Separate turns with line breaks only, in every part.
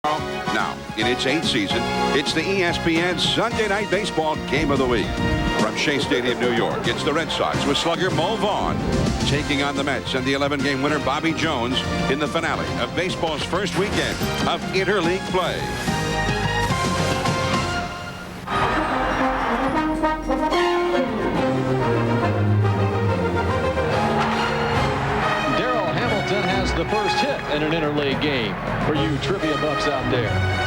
Now, in its 8th season, it's the ESPN Sunday Night Baseball Game of the Week. From Shea Stadium, New York, it's the Red Sox with slugger Vaughn taking on the Mets and the 11-game winner Bobby Jones in the finale of baseball's first weekend of interleague play.
The first hit in an interleague game for you trivia buffs out there.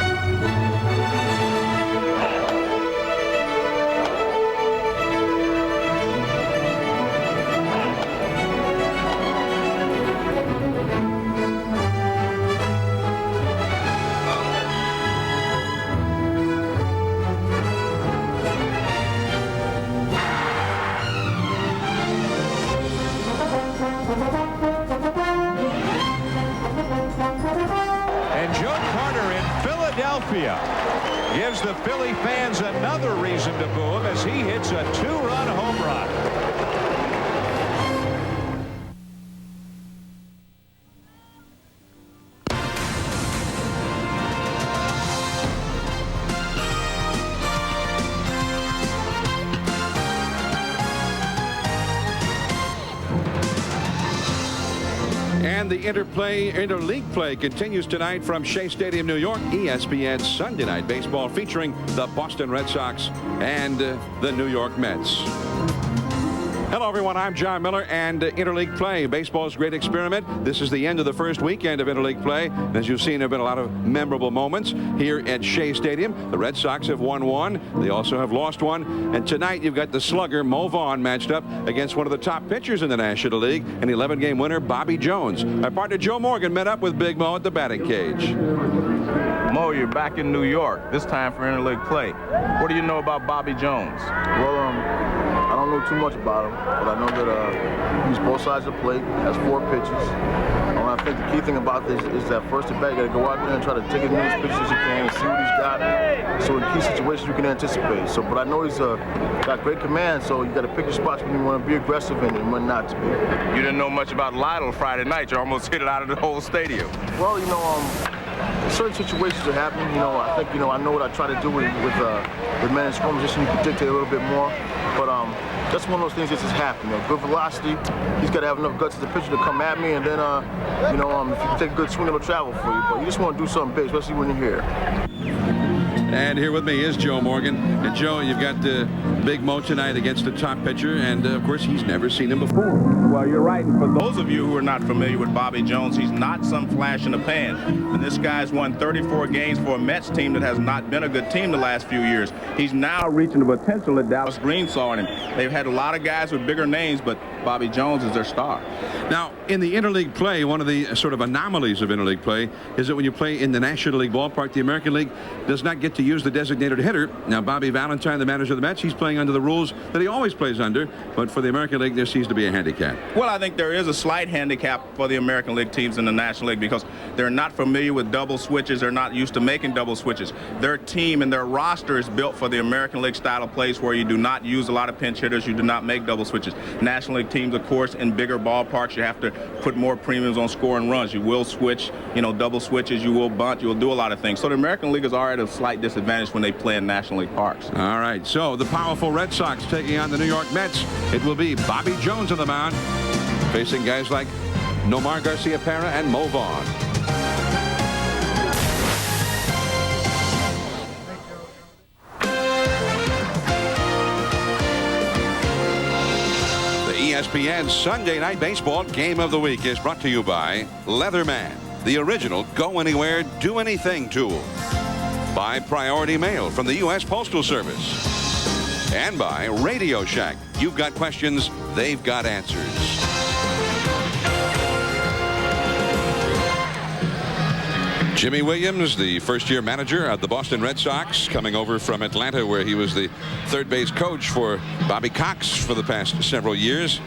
Gives the Philly fans another reason to boo him as he hits a two-run home run.
And the interleague play continues tonight from Shea Stadium, New York. ESPN Sunday Night Baseball featuring the Boston Red Sox and the New York Mets. Hello, everyone. I'm John Miller, and interleague play, baseball's great experiment. This is the end of the first weekend of interleague play. And as you've seen, there have been a lot of memorable moments here at Shea Stadium. The Red Sox have won one. They also have lost one. And tonight, you've got the slugger Vaughn matched up against one of the top pitchers in the National League, and 11-game winner Bobby Jones. Our partner Joe Morgan met up with Big Mo at the batting cage.
Mo, you're back in New York, this time for interleague play. What do you know about Bobby Jones?
Well, I don't know too much about him, but I know that he's both sides of the plate, has 4 pitches. I think the key thing about this is that first at bat, you got to go out there and try to take as many pitches as you can and see what he's got. So in key situations, you can anticipate. So, but I know he's got great command, so you got to pick your spots when you want to be aggressive and when not to be.
You didn't know much about Lytle Friday night. You almost hit it out of the whole stadium.
Well, certain situations are happening. I think, I know what I try to do with man in scrum position. You can dictate a little bit more. But that's one of those things that just happen. Good velocity. He's got to have enough guts as a pitcher to come at me, and then, if you can take a good swing, it'll travel for you. But you just want to do something big, especially when you're here.
And here with me is Joe Morgan. And Joe, you've got Big Mo tonight against the top pitcher, and of course, he's never seen him before.
Well, you're right. And for those of you who are not familiar with Bobby Jones, he's not some flash in the pan. And this guy's won 34 games for a Mets team that has not been a good team the last few years. He's now reaching the potential that Dallas Green saw in him. They've had a lot of guys with bigger names, but Bobby Jones is their star.
Now, in the interleague play, one of the sort of anomalies of interleague play is that when you play in the National League ballpark, the American League does not get to use the designated hitter. Now, Bobby Valentine, the manager of the Mets, he's playing under the rules that he always plays under, but for the American League, there seems to be a handicap.
Well, I think there is a slight handicap for the American League teams in the National League because they're not familiar with double switches. They're not used to making double switches. Their team and their roster is built for the American League style of plays where you do not use a lot of pinch hitters. You do not make double switches. National League teams, of course, in bigger ballparks, you have to put more premiums on scoring runs. You will switch, double switches. You will bunt. You will do a lot of things. So the American League is already at a slight disadvantage when they play in National League parks.
All right, so the powerful Red Sox taking on the New York Mets. It will be Bobby Jones on the mound, facing guys like Nomar Garcia-Parra and Vaughn. ESPN Sunday Night Baseball Game of the Week is brought to you by Leatherman, the original go anywhere, do anything tool. By Priority Mail from the U.S. Postal Service. And by Radio Shack. You've got questions, they've got answers. Jimmy Williams, the first-year manager of the Boston Red Sox, coming over from Atlanta, where he was the third base coach for Bobby Cox for the past several years.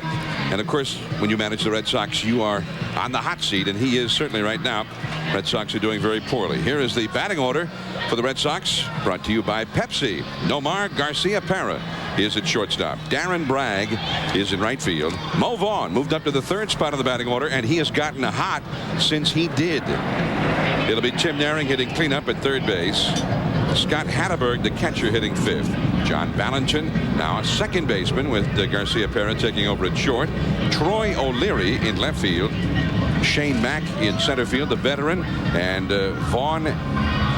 And of course, when you manage the Red Sox, you are on the hot seat, and he is certainly right now. Red Sox are doing very poorly. Here is the batting order for the Red Sox, brought to you by Pepsi. Nomar Garcia-Parra is at shortstop. Darren Bragg is in right field. Mo Vaughn moved up to the third spot of the batting order, and he has gotten hot since he did. It'll be Tim Naring hitting cleanup at third base. Scott Hatterberg, the catcher, hitting fifth. John Valentin, now a second baseman, with Garcia Parra taking over at short. Troy O'Leary in left field. Shane Mack in center field, the veteran, and Vaughn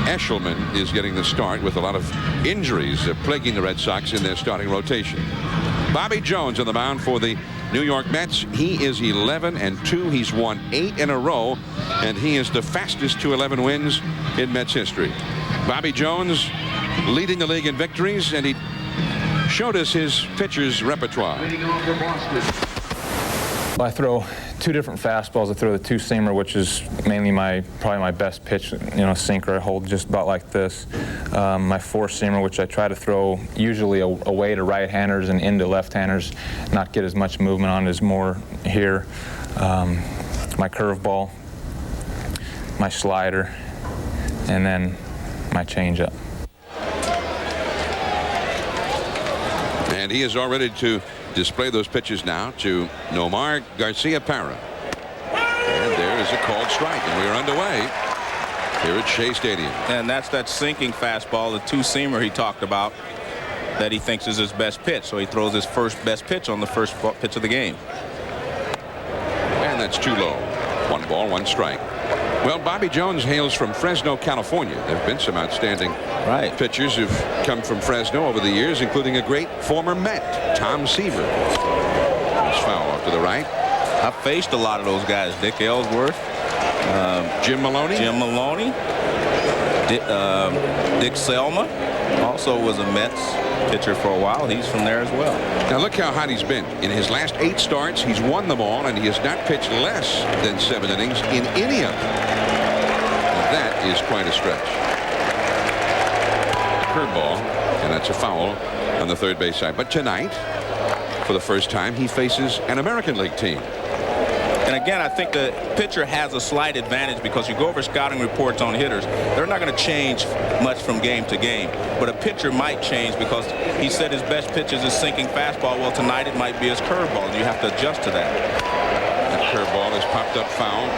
Eshelman is getting the start with a lot of injuries plaguing the Red Sox in their starting rotation. Bobby Jones on the mound for the New York Mets. He is 11-2. He's won 8 in a row, and he is the fastest to 11 wins in Mets history. Bobby Jones leading the league in victories, and he showed us his pitcher's repertoire.
I throw 2 different fastballs. I throw the two-seamer, which is mainly probably my best pitch, sinker. I hold just about like this. My four-seamer, which I try to throw usually away to right-handers and into left-handers, not get as much movement on, is more here. My curveball, my slider, and then my changeup.
And he is all ready to display those pitches now to Nomar Garcia Parra. And there is a called strike, and we are underway here at Shea Stadium.
And that's that sinking fastball, the two-seamer he talked about, that he thinks is his best pitch. So he throws his first best pitch on the first pitch of the game.
And that's too low. 1 ball, 1 strike. Well, Bobby Jones hails from Fresno, California. There have been some outstanding pitchers who've come from Fresno over the years, including a great former Met, Tom Seaver. He's foul off to the right.
I've faced a lot of those guys. Dick Ellsworth,
Jim Maloney,
Dick Selma also was a Mets pitcher for a while. He's from there as well.
Now look how hot he's been. In his last 8 starts, he's won them all, and he has not pitched less than 7 innings in any of them. And that is quite a stretch. Curveball, and that's a foul on the third base side. But tonight, for the first time, he faces an American League team.
And again, I think the pitcher has a slight advantage because you go over scouting reports on hitters. They're not going to change much from game to game. But a pitcher might change because he said his best pitch is his sinking fastball. Well, tonight it might be his curveball, and you have to adjust to that.
That curveball has popped up foul.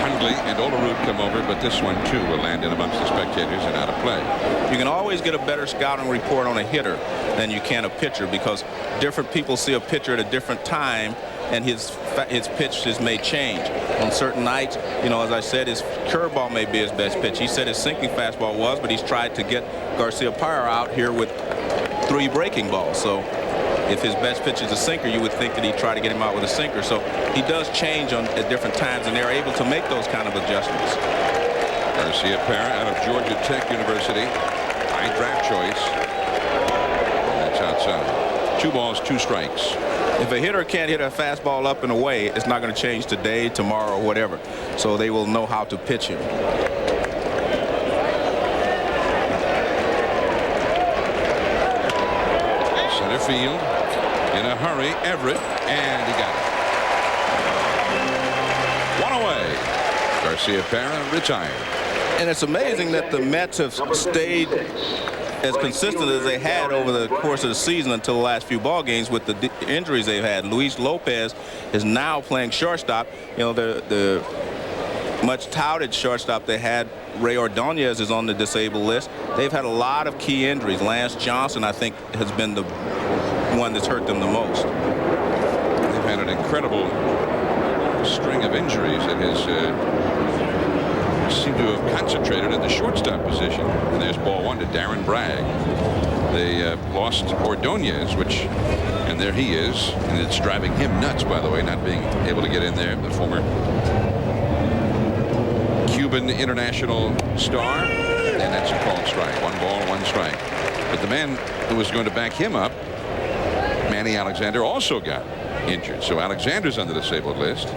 Hundley and Olerud come over, but this one, too, will land in amongst the spectators and out of play.
You can always get a better scouting report on a hitter than you can a pitcher because different people see a pitcher at a different time, and his pitches may change. On certain nights, as I said, his curveball may be his best pitch. He said his sinking fastball was, but he's tried to get Garcia Parra out here with 3 breaking balls. So if his best pitch is a sinker, you would think that he'd try to get him out with a sinker. So he does change at different times, and they're able to make those kind of adjustments.
Garcia Parra out of Georgia Tech University. High draft choice. And that's outside. 2 balls, 2 strikes.
If a hitter can't hit a fastball up and away, it's not going to change today, tomorrow, whatever. So they will know how to pitch him.
Center field. In a hurry, Everett, and he got it. 1 away. Garcia Parra retired.
And it's amazing that the Mets have stayed as consistent as they had over the course of the season until the last few ball games with the injuries they've had. Luis Lopez is now playing shortstop. The much touted shortstop they had, Ray Ordonez, is on the disabled list. They've had a lot of key injuries. Lance Johnson, I think, has been the one that's hurt them the most.
They've had an incredible string of injuries that has seem to have concentrated at the shortstop position. And there's ball 1 to Darren Bragg. They lost Ordonez, and there he is, and it's driving him nuts, by the way, not being able to get in there. The former Cuban international star, and that's a called strike. 1 ball, 1 strike. But the man who was going to back him up, Manny Alexander, also got injured. So Alexander's on the disabled list.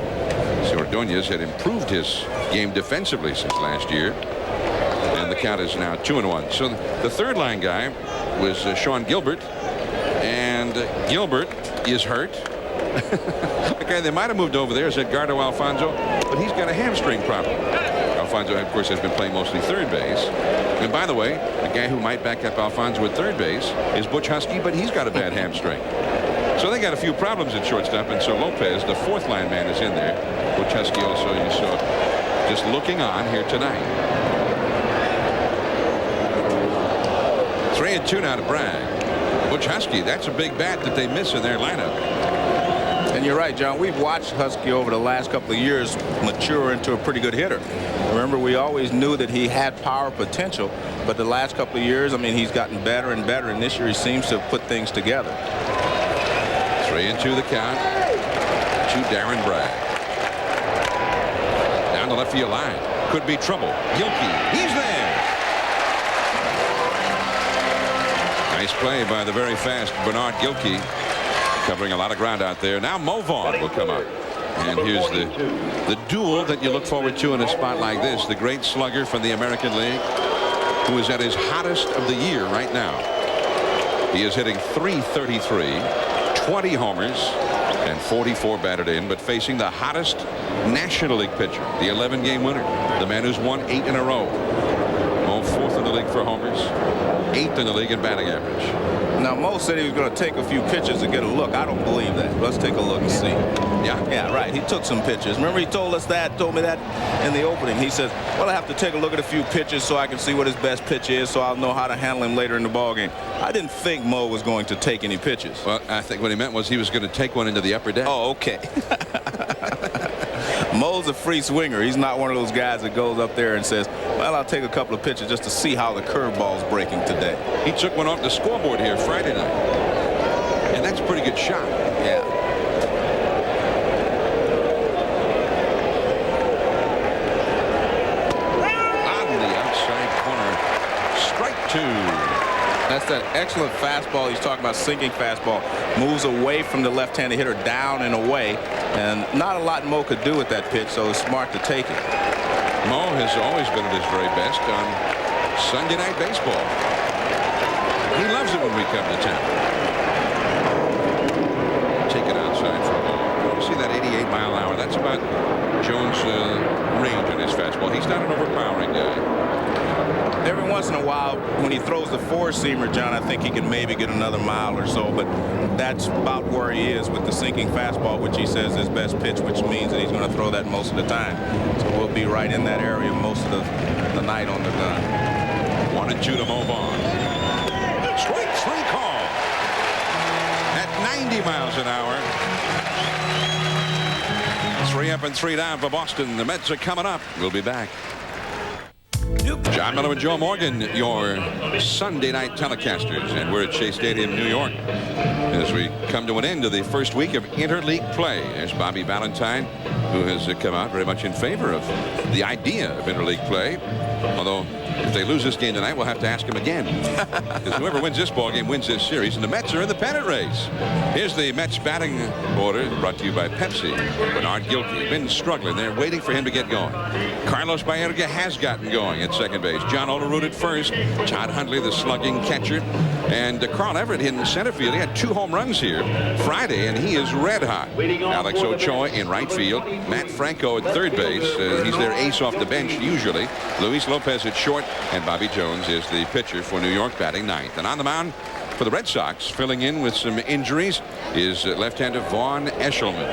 So Ordonez had improved his game defensively since last year, and the count is now 2-1. So the third line guy was Sean Gilbert, and Gilbert is hurt. The guy they might have moved over there is Edgardo Alfonso, but he's got a hamstring problem. Alfonso, of course, has been playing mostly third base. And by the way, a guy who might back up Alfonso at third base is Butch Husky, but he's got a bad hamstring. So they got a few problems at shortstop, and so Lopez, the fourth line man, is in there. Butch Husky also, you saw, just looking on here tonight. 3-2 now to Bragg. Butch Husky, that's a big bat that they miss in their lineup.
And you're right, John. We've watched Husky over the last couple of years mature into a pretty good hitter. Remember, we always knew that he had power potential, but the last couple of years, I mean, he's gotten better and better, and this year he seems to have put things together.
3-2 the count to Darren Bragg. Down the left field line. Could be trouble. Gilkey. He's there. Nice play by the very fast Bernard Gilkey. Covering a lot of ground out there. Now Mo Vaughn will come up. And here's the duel that you look forward to in a spot like this. The great slugger from the American League, who is at his hottest of the year right now. He is hitting .333, 20 homers, and 44 batted in, but facing the hottest National League pitcher, the 11-game winner, the man who's won 8 in a row. Mo, fourth in the league for homers, 8th in the league in batting average.
Now, Mo said he was going to take a few pitches to get a look. I don't believe that. Let's take a look and see. Yeah, right. He took some pitches. Remember, he told me that in the opening. He says, well, I have to take a look at a few pitches so I can see what his best pitch is, so I'll know how to handle him later in the ballgame. I didn't think Mo was going to take any pitches.
Well, I think what he meant was he was going to take one into the upper deck.
Oh, okay. Mo's a free swinger. He's not one of those guys that goes up there and says, well, I'll take a couple of pitches just to see how the curveball's breaking today.
He took one off the scoreboard here Friday night. And that's a pretty good shot.
Yeah.
On the outside corner. Strike 2.
That's that excellent fastball. He's talking about sinking fastball. Moves away from the left-handed hitter, down and away. And not a lot Mo could do with that pitch, so it's smart to take it.
Mo has always been at his very best on Sunday Night Baseball. He loves it when we come to town. Take it outside for a ball. You see that 88-mile-an-hour? That's about Jones' range on his fastball. He's not an overpowering guy.
Every once in a while, when he throws the four-seamer, John, I think he can maybe get another mile or so, but that's about where he is with the sinking fastball, which he says is his best pitch, which means that he's going to throw that most of the time. So we'll be right in that area most of the night on the gun.
1-2 to Mo Vaughn. Strike 3 call. At 90 miles an hour. 3 up and 3 down for Boston. The Mets are coming up. We'll be back. John Miller and Joe Morgan, your Sunday night telecasters, and we're at Shea Stadium, New York, as we come to an end of the first week of interleague play. There's Bobby Valentine, who has come out very much in favor of the idea of interleague play. Although, if they lose this game tonight, we'll have to ask him again. Because whoever wins this ball game wins this series, and the Mets are in the pennant race. Here's the Mets batting order, brought to you by Pepsi. Bernard Gilkey been struggling. They're waiting for him to get going. Carlos Baerga has gotten going at second base. John Olerud at first. Todd Hundley, the slugging catcher. And Carl Everett in center field. He had 2 home runs here Friday, and he is red hot. Alex Ochoa in right field. Matt Franco at third base. He's their ace off the bench usually. Luis Lopez at short, and Bobby Jones is the pitcher for New York, batting 9th. And on the mound for the Red Sox, filling in with some injuries, is left-hander Vaughn Eshelman.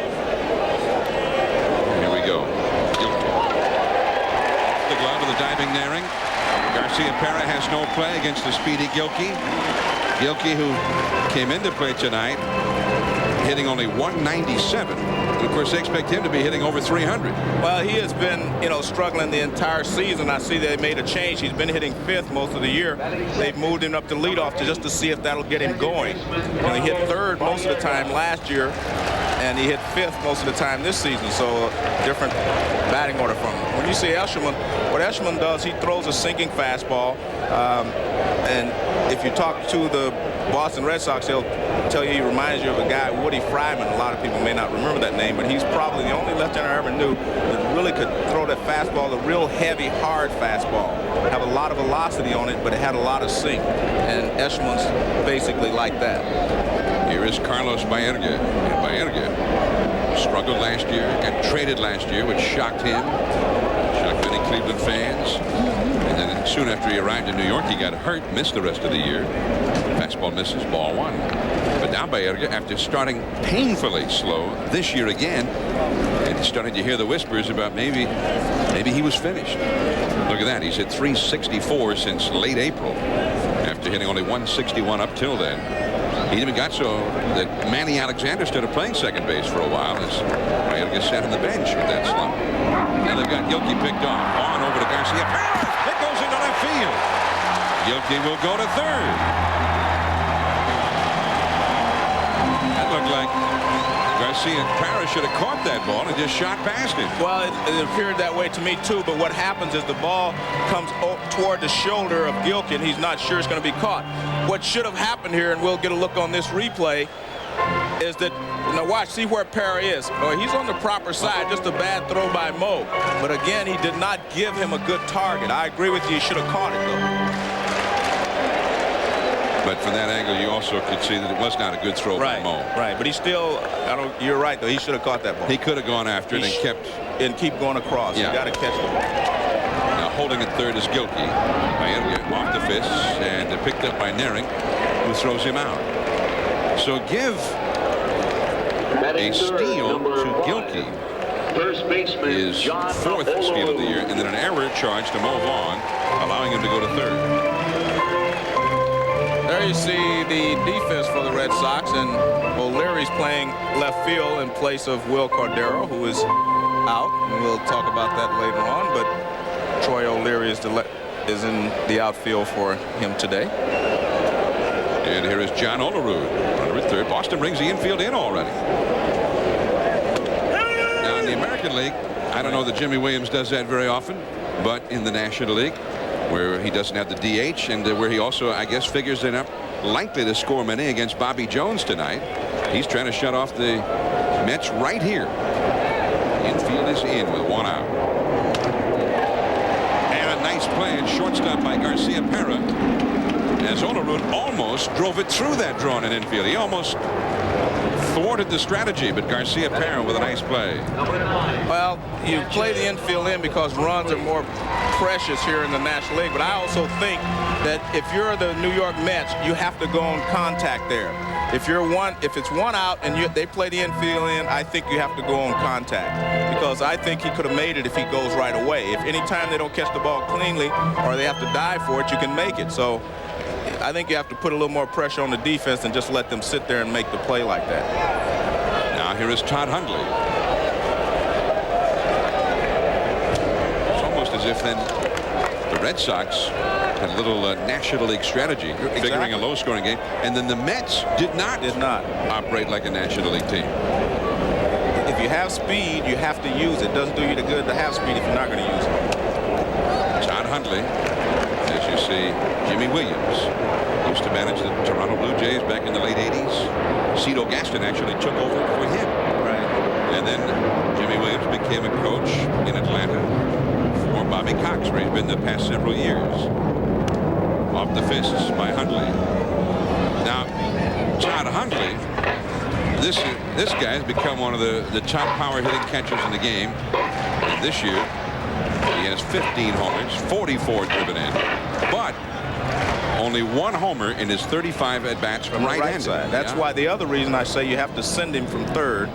Here we go. Off the glove of the diving Naring. Garcia-Pera has no play against the speedy Gilkey. Gilkey, who came into play tonight hitting only 197. And of course, they expect him to be hitting over 300.
Well, he has been, struggling the entire season. I see they made a change. He's been hitting 5th most of the year. They've moved him up to leadoff just to see if that'll get him going. And he hit 3rd most of the time last year, and he hit 5th most of the time this season. So different batting order from him. When you see Eshelman, what Eshelman does, he throws a sinking fastball. And if you talk to the Boston Red Sox, they'll tell you he reminds you of a guy, Woody Fryman. A lot of people may not remember that name, but he's probably the only left-hander I ever knew that really could throw that fastball, a real heavy, hard fastball. Have a lot of velocity on it, but it had a lot of sink. And Eshelman's basically like that.
Here is Carlos Baerga. And Baerga struggled last year, got traded last year, which shocked him, shocked many Cleveland fans. And then soon after he arrived in New York, he got hurt, missed the rest of the year. Fastball misses, ball 1. But now Baerga, after starting painfully slow this year again, and he's starting to hear the whispers about maybe he was finished. Look at that. He's hit 364 since late April after hitting only 161 up till then. He even got so that Manny Alexander started playing second base for a while as Baerga sat on the bench with that slump. Now they've got Gilkey picked off. On over to Garcia. It goes into left field. Gilkey will go to third. That looked like Garcia Parra should have caught that ball and just shot past him.
Well, it appeared that way to me too, but what happens is the ball comes toward the shoulder of Gilkey and he's not sure it's going to be caught. What should have happened here, and we'll get a look on this replay, is that, now watch, see where Parra is. Oh, he's on the proper side, just a bad throw by Mo. But again, he did not give him a good target. I agree with you, he should have caught it though.
But from that angle, you also could see that it was not a good throw by Mo.
Right, but he still, you're right though, he should have caught that ball.
He could have gone after it and keep going across. Yeah.
You got to catch the ball.
Now holding at third is Gilkey. Baerga off the fists and picked up by Nehring, who throws him out. So give a steal to Gilkey.
First baseman
His fourth steal of the year, and then an error charge to Mo Vaughn, allowing him to go to third.
There you see the defense for the Red Sox, and O'Leary's playing left field in place of Will Cordero, who is out, and we'll talk about that later on. But Troy O'Leary is in the outfield for him today.
And here is John Olerud, runner at third. Boston brings the infield in already. Now in the American League, I don't know that Jimmy Williams does that very often, but in the National League, where he doesn't have the DH and where he also, I guess, figures it up likely to score many against Bobby Jones tonight, he's trying to shut off the Mets right here. Infield is in with 1 out. And a nice play and shortstop by Garcia Parra, as Olerud almost drove it through that drawn in infield. He almost thwarted the strategy, but Garcia Parra with a nice play.
Well, you play the infield in because runs are more precious here in the National League, but I also think that if you're the New York Mets, you have to go on contact there. If it's 1 out and they play the infield in, I think you have to go on contact, because I think he could have made it if he goes right away. If any time they don't catch the ball cleanly or they have to dive for it, you can make it. So I think you have to put a little more pressure on the defense and just let them sit there and make the play like that.
Now here is Todd Hundley. It's almost as if then the Red Sox had a little National League strategy, figuring a low-scoring game, and then the Mets did not operate like a National League team.
If you have speed, you have to use it. Doesn't do you the good to have speed if you're not going to use it.
Todd Hundley, as you see, Jimmy Williams used to manage the Toronto Blue Jays back in the late 80s. Cito Gaston actually took over for him.
Right.
And then Jimmy Williams became a coach in Atlanta for Bobby Cox, where he's been the past several years. Off the fists by Hundley. Now, Todd Hundley, this guy has become one of the top power hitting catchers in the game. And this year, he has 15 homers, 44 driven in, but only 1 homer in his 35 at-bats from
the right side. That's why the other reason I say you have to send him from third,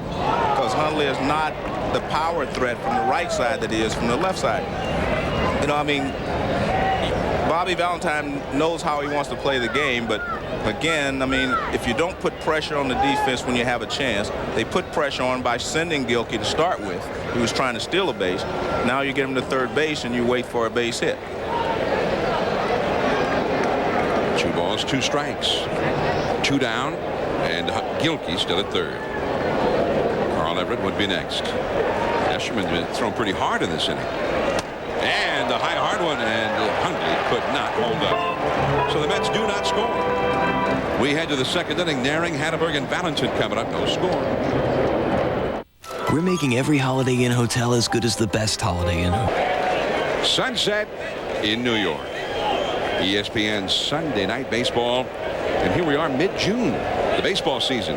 because Hundley is not the power threat from the right side that he is from the left side. You know, I mean, Bobby Valentine knows how he wants to play the game, but again, I mean, if you don't put pressure on the defense when you have a chance, they put pressure on by sending Gilkey to start with. He was trying to steal a base. Now you get him to third base and you wait for a base hit.
2 balls, 2 strikes, 2 down, and Gilkey still at third. Carl Everett would be next. Eshelman been thrown pretty hard in this inning. And the high hard one, and Hundley could not hold up. So the Mets do not score. We head to the second inning. Nehring, Hatteberg, and Valentin coming up. No score.
We're making every Holiday Inn hotel as good as the best Holiday Inn.
Sunset in New York. ESPN Sunday Night Baseball. And here we are mid-June. The baseball season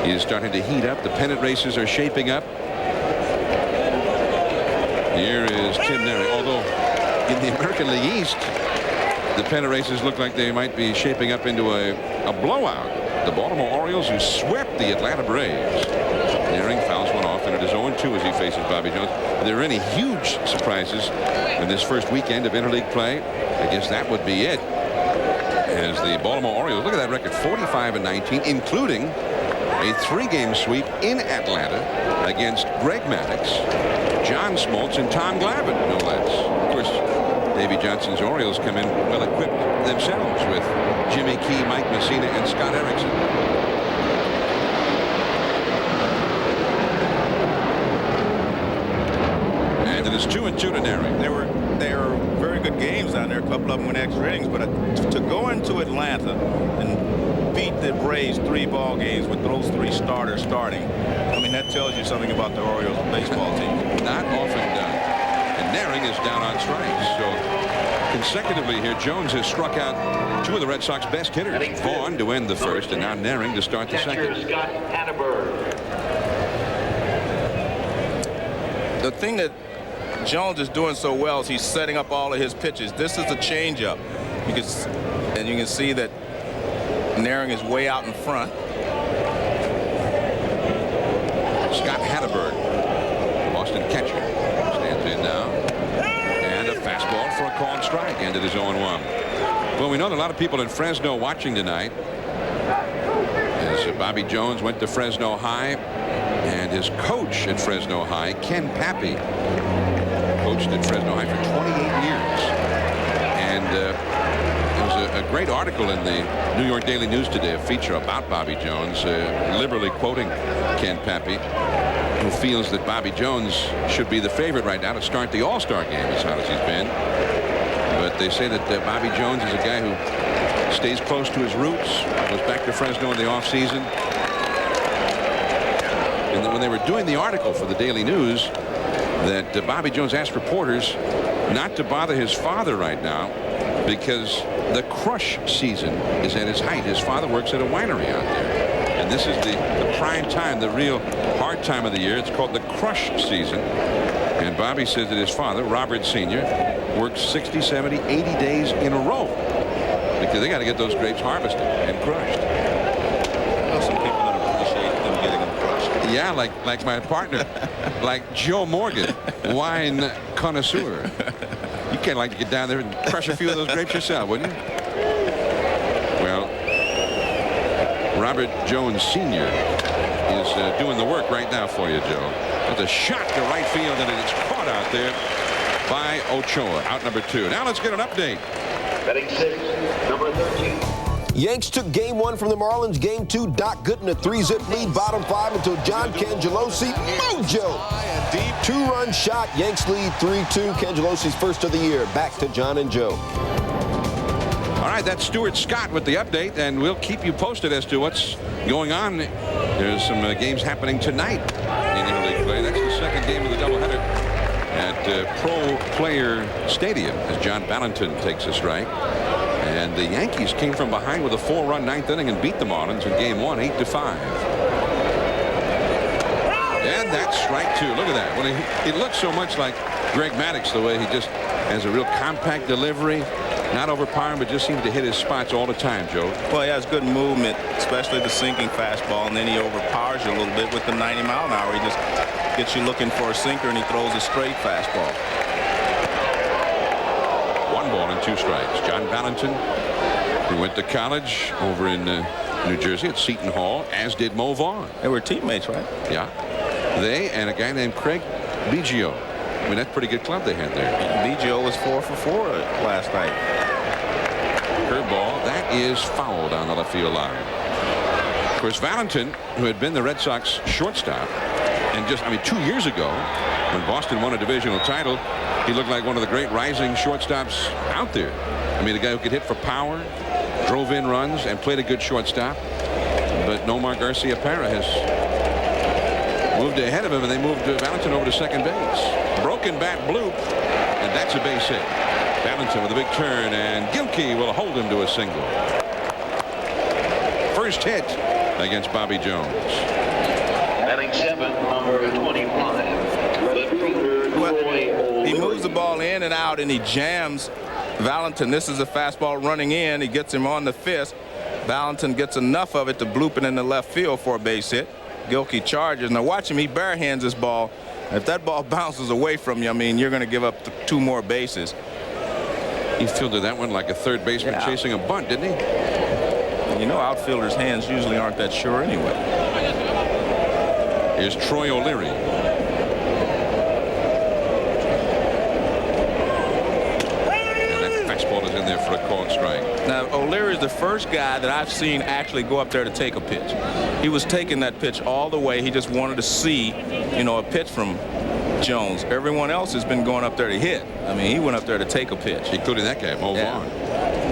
is starting to heat up. The pennant races are shaping up. Here is Tim Nehring. Although In the American League East, the pennant races look like they might be shaping up into a blowout. The Baltimore Orioles, who swept the Atlanta Braves. Naring fouls one off, and it is 0-2 as he faces Bobby Jones. Are there any huge surprises in this first weekend of interleague play? I guess that would be it. As the Baltimore Orioles, look at that record, 45-19, including a 3-game sweep in Atlanta against Greg Maddux, John Smoltz, and Tom Glavine, no less. Of course, Davey Johnson's Orioles come in well equipped themselves with Jimmy Key, Mike Messina, and Scott Erickson. And it is 2-2 to Naring.
They were very good games down there. A couple of them went extra innings, but to go into Atlanta and beat the Braves 3 ball games with those 3 starters starting, I mean, that tells you something about the Orioles baseball team.
Not often done. And Naring is down on strikes. So consecutively here, Jones has struck out 2 of the Red Sox best hitters. Vaughn to end the first, and now Naring to start the second.
The thing that Jones is doing so well is he's setting up all of his pitches. This is a changeup, and you can see that Naring is way out in front.
Scott Hatteberg, Boston catcher, stands in now, and a fastball for a called strike, and it is 0-1. Well, we know that a lot of people in Fresno watching tonight, as Bobby Jones went to Fresno High, and his coach at Fresno High, Ken Pappy, coached at Fresno High for 28 years. And there was a great article in the New York Daily News today, a feature about Bobby Jones, liberally quoting Ken Pappy, who feels that Bobby Jones should be the favorite right now to start the All-Star game as hot as he's been. But they say that Bobby Jones is a guy who stays close to his roots, goes back to Fresno in the offseason. And then when they were doing the article for the Daily News, that Bobby Jones asked reporters not to bother his father right now because the crush season is at its height. His father works at a winery out there, and this is the prime time, the real hard time of the year. It's called the crush season, and Bobby says that his father, Robert Sr., works 60, 70, 80 days in a row because they got to get those grapes harvested and crushed.
Some people don't appreciate them getting them crushed.
Yeah, like my partner, like Joe Morgan, wine connoisseur. You can't like to get down there and crush a few of those grapes yourself, wouldn't you? Well, Robert Jones Sr. is doing the work right now for you, Joe. That's a shot to right field, and it's caught out there by Ochoa, out number 2. Now let's get an update.
Batting 6, number 13.
Yanks took game 1 from the Marlins. Game 2, Doc Gooden, a 3-zip lead, bottom 5 until John Cangelosi, mojo! 2-run shot, Yanks lead 3-2. Cangelosi's first of the year. Back to John and Joe.
All right, that's Stuart Scott with the update, and we'll keep you posted as to what's going on. There's some games happening tonight in interleague play. That's the second game of the doubleheader at Pro Player Stadium as John Valentin takes a strike. And the Yankees came from behind with a 4-run 9th inning and beat the Marlins in game 1, 8-5. And that's strike 2. Look at that. Well, it looks so much like Greg Maddux, the way he just has a real compact delivery, not overpowering, but just seems to hit his spots all the time, Joe.
Well, he has good movement, especially the sinking fastball, and then he overpowers you a little bit with the 90-mile-an-hour. He just gets you looking for a sinker, and he throws a straight fastball.
1 ball and 2 strikes. John Valentin, who went to college over in New Jersey at Seton Hall, as did Mo Vaughn.
They were teammates, right?
Yeah. They and a guy named Craig Biggio. I mean, that's a pretty good club they had there.
Biggio was 4 for 4 last night.
Curveball, that is fouled on the left field line. Of course, Valentin, who had been the Red Sox shortstop, and just, 2 years ago, when Boston won a divisional title, he looked like one of the great rising shortstops out there. A guy who could hit for power, drove in runs, and played a good shortstop. But Nomar Garcia-Parra has moved ahead of him, and they moved Valentin over to second base. Broken bat bloop, and that's a base hit. Valentin with a big turn, and Gilkey will hold him to a single. First hit against Bobby Jones.
Batting 7, number 25.
Well, he moves moves the ball in and out, and he jams Valentin. This is a fastball running in. He gets him on the fist. Valentin gets enough of it to bloop it in the left field for a base hit. Gilkey charges. Now watch him. He barehands this ball. If that ball bounces away from you, I mean, you're going to give up 2 more bases.
He fielded that one like a third baseman chasing a bunt, didn't he?
And you know, outfielders' hands usually aren't that sure anyway.
Here's Troy O'Leary. And that fastball is in there for a called strike.
Now, O'Leary is the first guy that I've seen actually go up there to take a pitch. He was taking that pitch all the way. He just wanted to see, you know, a pitch from Jones. Everyone else has been going up there to hit. I mean, he went up there to take a pitch.
Including that guy, Vaughn.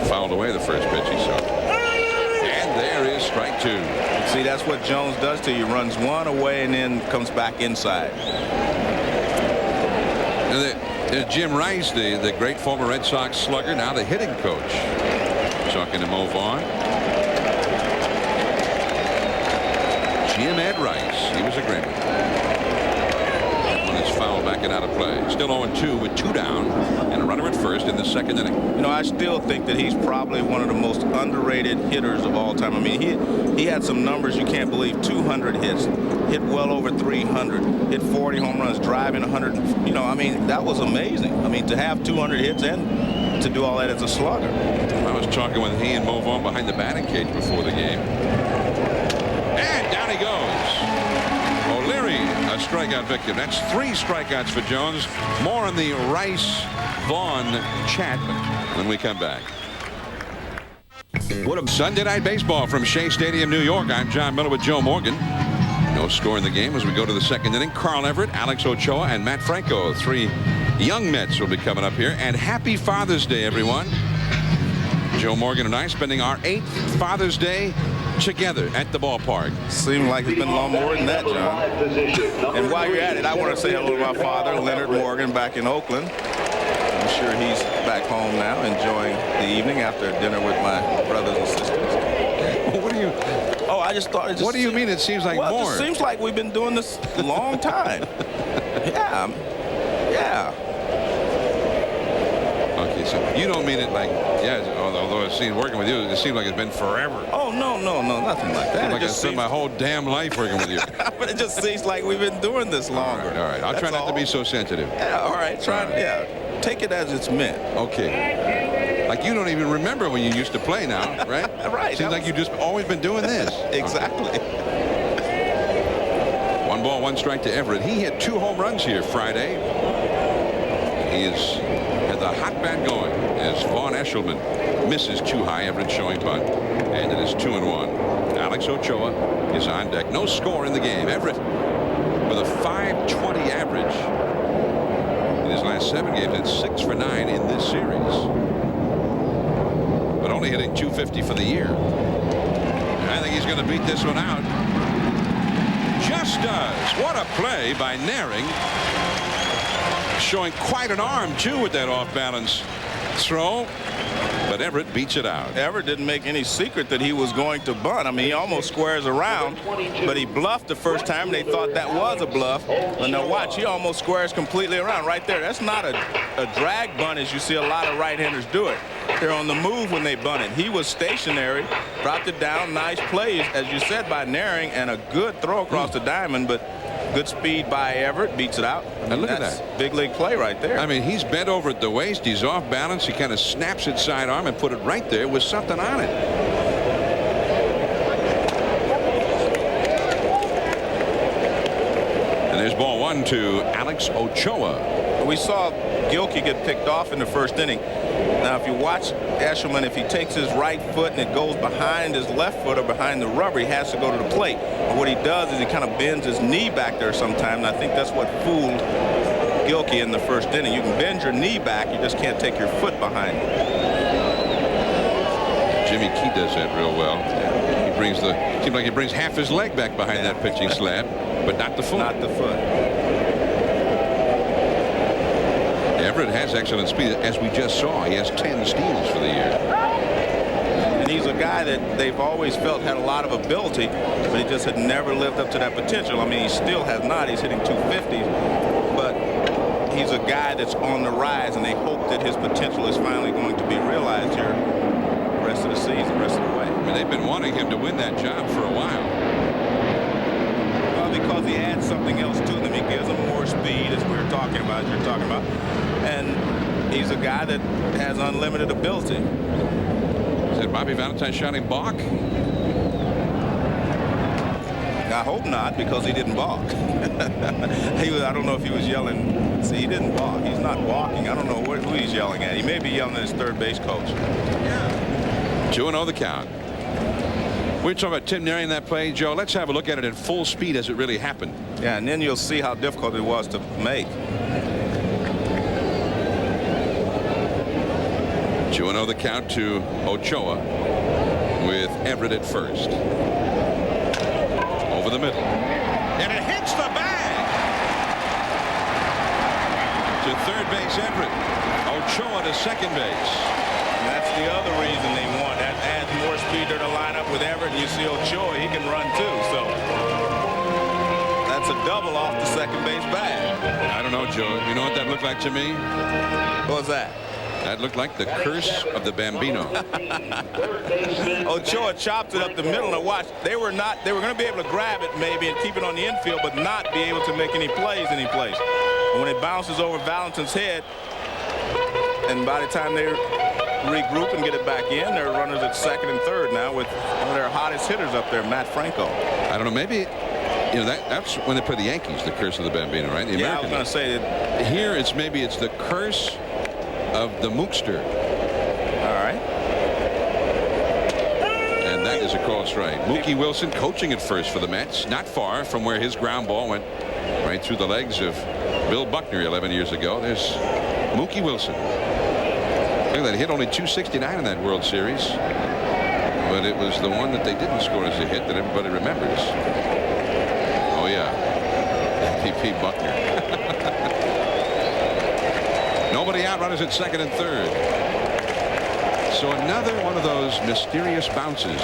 Fouled away the first pitch he saw. And there is strike 2.
See, that's what Jones does to you. Runs one away and then comes back inside.
There's Jim Rice, the great former Red Sox slugger, now the hitting coach. Talking to Vaughn. Jim Ed Rice. He was a great one. That one is fouled back and out of play. Still 0-2 with 2 down and a runner at first in the second inning.
You know, I still think that he's probably one of the most underrated hitters of all time. I mean, he had some numbers you can't believe. 200 hits, hit well over 300, hit 40 home runs, driving 100. You know, I mean, that was amazing. I mean, to have 200 hits and to do all that as a slugger.
I was talking with he and Vaughn behind the batting cage before the game. And down he goes. O'Leary, a strikeout victim. That's 3 strikeouts for Jones. More on the Rice-Vaughn chat when we come back. What a Sunday Night Baseball from Shea Stadium, New York. I'm John Miller with Joe Morgan. No score in the game as we go to the second inning. Carl Everett, Alex Ochoa, and Matt Franco. 3 young Mets will be coming up here. And happy Father's Day, everyone. Joe Morgan and I spending our 8th Father's Day together at the ballpark.
Seems like it's been a lot more than that, John. And while you're at it, I want to say hello to my father, Leonard Morgan, back in Oakland. I'm sure he's back home now, enjoying the evening after dinner with my brothers and sisters.
What do you...
Oh, I just thought it just...
What do you mean it seems like
more?
Well,
it seems like we've been doing this a long time. Yeah.
Okay, so you don't mean it like, although I've seen working with you, it seems like it's been forever.
Oh, no, nothing like that.
Like I spent my whole damn life working with you.
But it just seems like we've been doing this longer.
All right. I'll try not to be so sensitive.
Yeah, all right. Take it as it's meant.
Okay. Like you don't even remember when you used to play now, right?
Right.
Seems like you've just always been doing this.
Exactly.
Okay. 1 ball, 1 strike to Everett. He hit 2 home runs here Friday. He had the hot bat going as Vaughn Eshelman misses too high. Everett showing bunt. And it is 2-1. Alex Ochoa is on deck. No score in the game. Everett with a .520 average. In his last 7 games, it's 6 for 9 in this series. But only hitting .250 for the year. I think he's going to beat this one out. Just does. What a play by Naring. Showing quite an arm, too, with that off-balance throw. But Everett beats it out.
Everett didn't make any secret that he was going to bunt. I mean, he almost squares around, but he bluffed the first time. They thought that was a bluff. But now watch, he almost squares completely around right there. That's not a drag bunt as you see a lot of right-handers do it. They're on the move when they bunt it. He was stationary, dropped it down. Nice plays, as you said, by Naring, and a good throw across the diamond, but good speed by Everett, beats it out.
And look at that.
Big league play right there.
I mean, he's bent over at the waist. He's off balance. He kind of snaps it sidearm and put it right there with something on it. And there's ball 1 to Alex Ochoa.
We saw Gilkey get picked off in the first inning. Now, if you watch Eshelman, if he takes his right foot and it goes behind his left foot or behind the rubber, he has to go to the plate. And what he does is he kind of bends his knee back there sometimes, and I think that's what fooled Gilkey in the first inning. You can bend your knee back, you just can't take your foot behind it.
Jimmy Key does that real well. He brings seems like he brings half his leg back behind that pitching slab, but not the foot.
Not the foot.
Everett has excellent speed, as we just saw. He has 10 steals for the year.
And he's a guy that they've always felt had a lot of ability, but he just had never lived up to that potential. I mean, he still has not. He's hitting 250s, but he's a guy that's on the rise, and they hope that his potential is finally going to be realized here the rest of the season, the rest of the way.
I mean, they've been wanting him to win that job for a while.
Well, because he adds something else to them. He gives them more speed, as we were talking about, as you're talking about. And he's a guy that has unlimited ability.
Is that Bobby Valentine shouting balk?
I hope not, because he didn't balk. I don't know if he was yelling. See, he didn't balk. He's not balking. I don't know who he's yelling at. He may be yelling at his third base coach.
2-0 the count. We're talking about Tim narrating that play, Joe. Let's have a look at it in full speed as it really happened.
Yeah, and then you'll see how difficult it was to make.
2-0 the count to Ochoa with Everett at first. Over the middle. And it hits the bag. To third base, Everett. Ochoa to second base.
And that's the other reason they want. That adds more speed to the lineup with Everett. And you see Ochoa, he can run too. So that's a double off the second base bag.
I don't know, Joe. You know what that looked like to me?
What was that?
That looked like the curse of the Bambino.
Ochoa chopped it up the middle. Now watch, they were going to be able to grab it maybe and keep it on the infield, but not be able to make any plays anyplace. And when it bounces over Valentin's head, and by the time they regroup and get it back in, there are runners at second and third now with one of their hottest hitters up there, Matt Franco.
I don't know, maybe, you know, that's when they play the Yankees, the curse of the Bambino, right? The
yeah,
American
I was going to say that.
Here it's the curse of the Mookster.
All right.
And that is a call strike. Mookie Wilson coaching at first for the Mets, not far from where his ground ball went right through the legs of Bill Buckner 11 years ago. There's Mookie Wilson. Look at that, he hit only .269 in that World Series, but it was the one that they didn't score as a hit that everybody remembers. Oh yeah, MVP Buckner. Nobody out, runners at second and third. So another one of those mysterious bounces.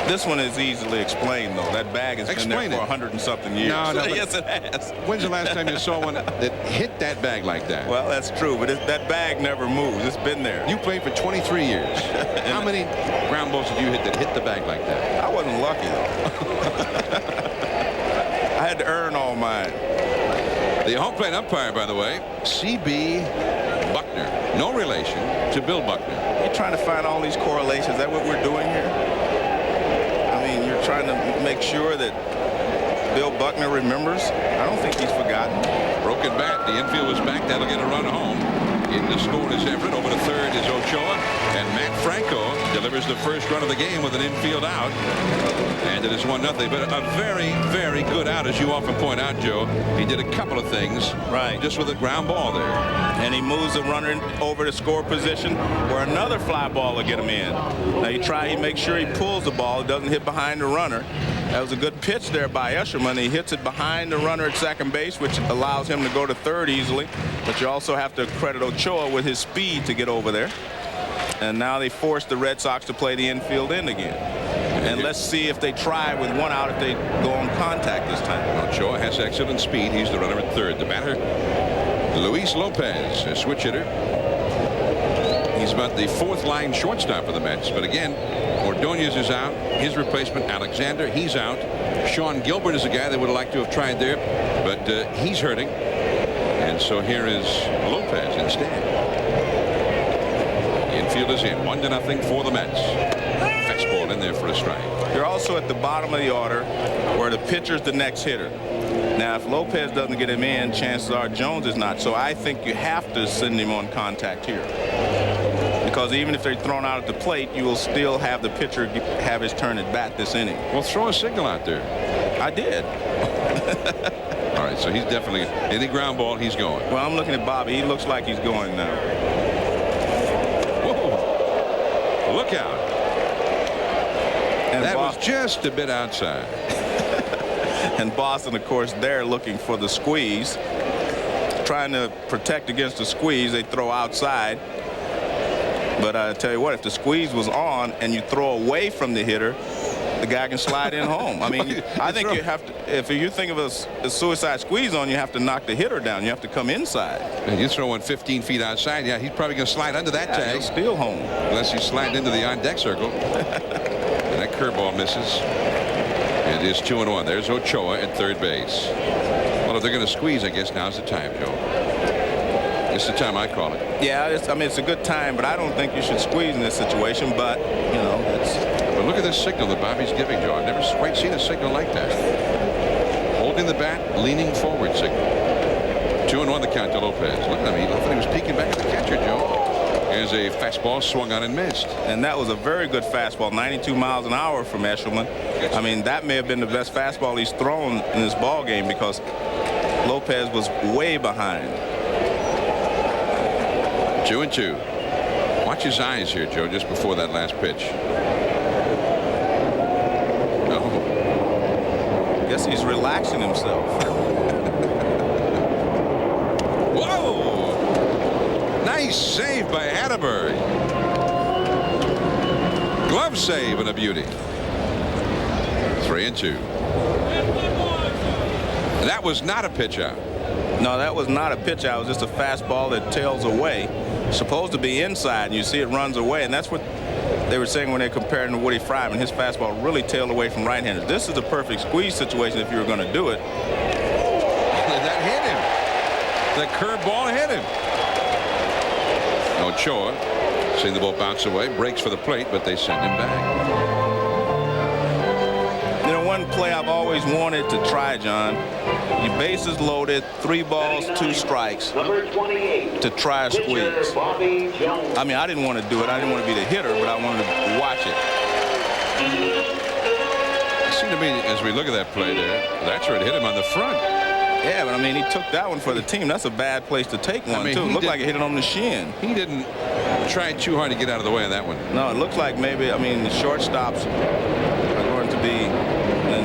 This one is easily explained, though. That bag has been there for 100 and something years.
No,
yes, it has.
When's the last time you saw one that hit that bag like that?
Well, that's true, but that bag never moves. It's been there.
You played for 23 years. How many ground balls did you hit that hit the bag like that?
I wasn't lucky, though. I had to earn all mine.
The home plate umpire, by the way, C.B. Buckner. No relation to Bill Buckner.
You're trying to find all these correlations. Is that what we're doing here? I mean, you're trying to make sure that Bill Buckner remembers. I don't think he's forgotten.
Broken bat. The infield was back. That'll get a run home. In the score is Everett. Over to third is Ochoa. And Matt Franco delivers the first run of the game with an infield out. And it is 1-0. But a very, very good out, as you often point out, Joe. He did a couple of things.
Right.
Just with a ground ball there.
And he moves the runner over to score position where another fly ball will get him in. Now he makes sure he pulls the ball. It doesn't hit behind the runner. That was a good pitch there by Eshelman. He hits it behind the runner at second base, which allows him to go to third easily. But you also have to credit Ochoa with his speed to get over there. And now they force the Red Sox to play the infield in again. And let's see if they try with one out, if they go on contact this time.
Ochoa has excellent speed. He's the runner at third. The batter, Luis Lopez, a switch hitter. He's about the fourth line shortstop for the Mets. But again, Ordonez is out. His replacement, Alexander, he's out. Sean Gilbert is a guy that would have liked to have tried there, but he's hurting. And so here is Lopez instead. The infield is in. 1-0 for the Mets. Fastball in there for a strike.
You're also at the bottom of the order where the pitcher's the next hitter. Now, if Lopez doesn't get him in, chances are Jones is not. So I think you have to send him on contact here. Because even if they're thrown out at the plate, you will still have the pitcher have his turn at bat this inning.
Well, throw a signal out there.
I did.
All right, so he's definitely, any ground ball, he's going.
Well, I'm looking at Bobby. He looks like he's going now.
Whoa. Look out.
And
that was just a bit outside.
And Boston, of course, they're looking for the squeeze. Trying to protect against the squeeze, they throw outside. But I tell you what, if the squeeze was on and you throw away from the hitter, the guy can slide in home. I mean, I think you have to, if you think of a suicide squeeze on, you have to knock the hitter down. You have to come inside.
And you throw one 15 feet outside, yeah, he's probably going to slide under that tag.
He'll steal home.
Unless he's sliding into the on-deck circle. And that curveball misses. It is 2-1. There's Ochoa at third base. Well, if they're going to squeeze, I guess now's the time, Joe. It's the time I call it.
Yeah, I mean, it's a good time, but I don't think you should squeeze in this situation. But, you know,
But look at this signal that Bobby's giving, Joe. I've never quite seen a signal like that. Holding the bat, leaning forward signal. 2-1 the count to Lopez. Look at him. I thought he was peeking back at the catcher, Joe. Here's a fastball swung on and missed.
And that was a very good fastball, 92 miles an hour from Eshelman. I mean, that may have been the best fastball he's thrown in this ball game because Lopez was way behind.
2-2. Watch his eyes here, Joe, just before that last pitch. Oh.
Guess he's relaxing himself.
Whoa! Nice save by Hatterberg. Glove save and a beauty. 3-2. That was not a pitch out.
No, that was not a pitch out. It was just a fastball that tails away. Supposed to be inside, and you see it runs away, and that's what they were saying when they compared him to Woody Fryman. His fastball really tailed away from right-handers. This is a perfect squeeze situation if you were going to do it.
That hit him. The curveball hit him. Ochoa, seeing the ball bounce away, breaks for the plate, but they send him back.
You know, one play I've always wanted to try, John. Your bases loaded, 3 balls, 2 strikes, to try a squeeze. I mean, I didn't want to do it. I didn't want to be the hitter, but I wanted to watch it.
It seemed to me, as we look at that play there, that's where it hit him on the front.
Yeah, but I mean, he took that one for the team. That's a bad place to take one, too. It looked like it hit it on the shin.
He didn't try too hard to get out of the way of that one.
No, it looks like maybe, I mean, the shortstops are going to be an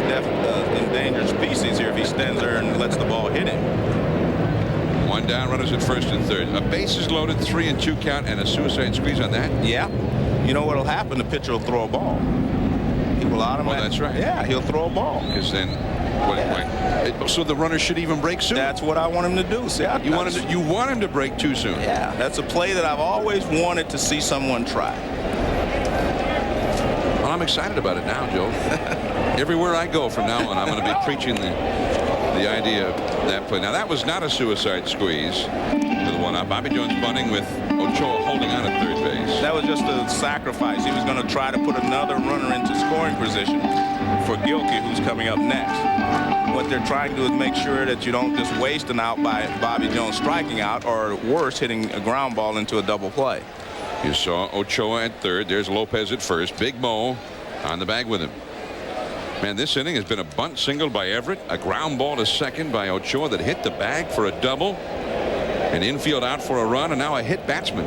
endangered species here if he stands there and lets the ball hit him.
1 down, runners at first and third. A bases loaded, 3-2 count, and a suicide squeeze on that.
Yeah. You know what will happen? The pitcher will throw a ball. He will automatically.
Oh, that's right.
Yeah, he'll throw a ball.
Because then, so the runner should even break soon.
That's what I want him to do. See,
you want him to break too soon.
Yeah, that's a play that I've always wanted to see someone try.
Well, I'm excited about it now, Joe. Everywhere I go from now on, I'm going to be preaching the idea of that play. Now, that was not a suicide squeeze to the one out. Bobby Jones bunting with Ochoa holding on at third base.
That was just a sacrifice. He was going to try to put another runner into scoring position for Gilkey, who's coming up next. What they're trying to do is make sure that you don't just waste an out by Bobby Jones striking out, or worse, hitting a ground ball into a double play.
You saw Ochoa at third. There's Lopez at first. Big Mo on the bag with him. Man, this inning has been a bunt single by Everett, a ground ball to second by Ochoa that hit the bag for a double, an infield out for a run, and now a hit batsman.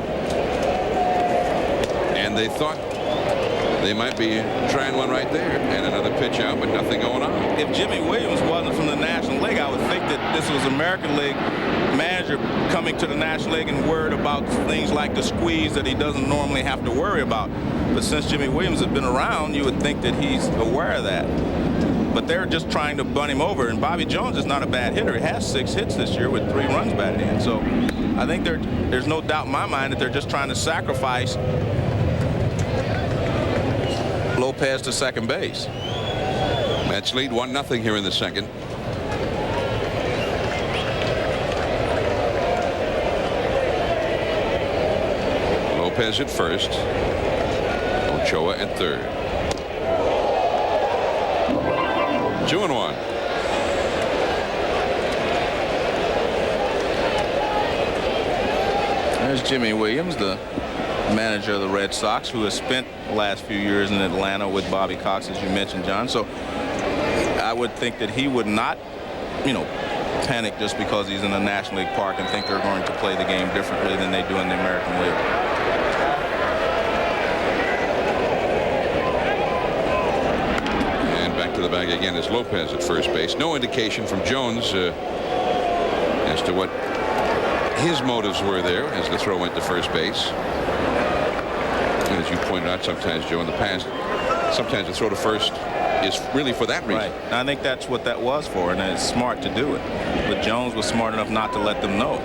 And they thought they might be trying one right there, and another pitch out, but nothing going on.
If Jimmy Williams wasn't from the National League, I would think that this was American League manager coming to the National League and worried about things like the squeeze that he doesn't normally have to worry about. But since Jimmy Williams has been around, you would think that he's aware of that. But they're just trying to bunt him over, and Bobby Jones is not a bad hitter. He has 6 hits this year with 3 runs batted in. So I think there's no doubt in my mind that they're just trying to sacrifice Lopez to second base.
Mets lead 1-0 here in the second. Lopez at first. Ochoa at third. 2-1.
There's Jimmy Williams, the manager of the Red Sox, who has spent the last few years in Atlanta with Bobby Cox, as you mentioned, John. So I would think that he would not, panic just because he's in the National League Park and think they're going to play the game differently than they do in the American League.
And back to the bag again is Lopez at first base. No indication from Jones as to what his motives were there as the throw went to first base. And as you pointed out sometimes, Joe, in the past, sometimes the throw to first is really for that reason.
Right. And I think that's what that was for, and it's smart to do it. But Jones was smart enough not to let them know.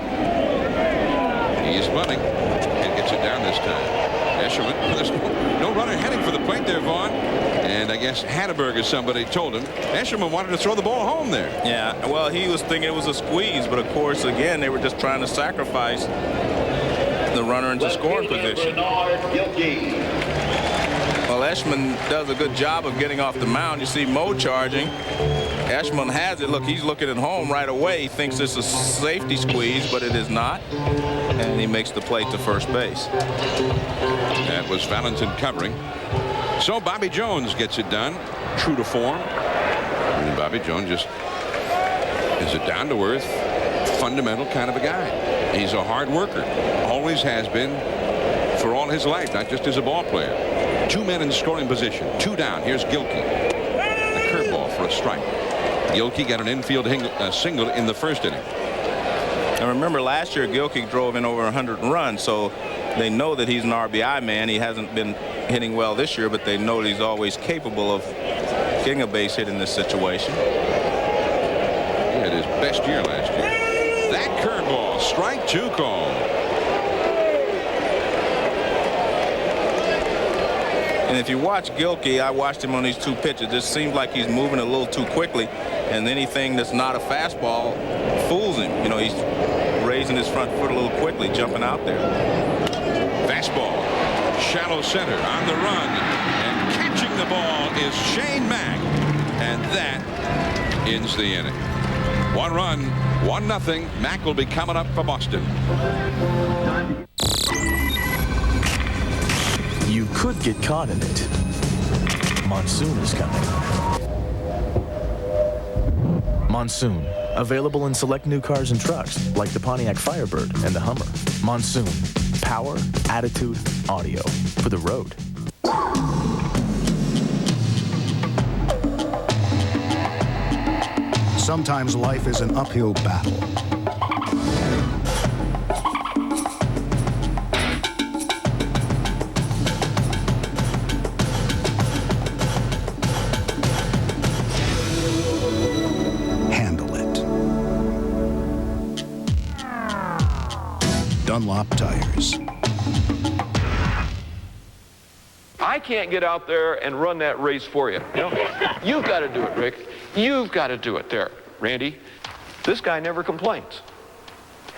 He is bunting and gets it down this time. Eshelman, there's no runner heading for the plate there, Vaughn. And I guess Hatteberg or somebody told him Eshelman wanted to throw the ball home there.
Yeah, well, he was thinking it was a squeeze, but of course, again, they were just trying to sacrifice the runner into scoring position. Well, Eshelman does a good job of getting off the mound. You see Mo charging. Eshelman has it. Look, he's looking at home right away. He thinks it's a safety squeeze, but it is not. And he makes the play to first base.
That was Valentin covering. So Bobby Jones gets it done, true to form. And Bobby Jones just is a down-to-earth, fundamental kind of a guy. He's a hard worker. Always has been for all his life, not just as a ball player. 2 men in scoring position. 2 down. Here's Gilkey. A curveball for a strike. Gilkey got an infield single in the first inning.
And remember, last year Gilkey drove in over 100 runs, so they know that he's an RBI man. He hasn't been hitting well this year, but they know that he's always capable of getting a base hit in this situation.
He had his best year last year. That curveball, strike 2 call.
And if you watch Gilkey, I watched him on these 2 pitches. It just seems like he's moving a little too quickly, and anything that's not a fastball fools him. You know, he's raising his front foot a little quickly, jumping out there.
Fastball, shallow center on the run, and catching the ball is Shane Mack, and that ends the inning. 1 run, 1-0. Mack will be coming up for Boston.
You could get caught in it. Monsoon is coming. Monsoon, available in select new cars and trucks like the Pontiac Firebird and the Hummer. Monsoon, power, attitude, audio for the road.
Sometimes life is an uphill battle. Dunlop tires.
I can't get out there and run that race for you. You know, you've got to do it, Rick. You've got to do it. There, Randy. This guy never complains.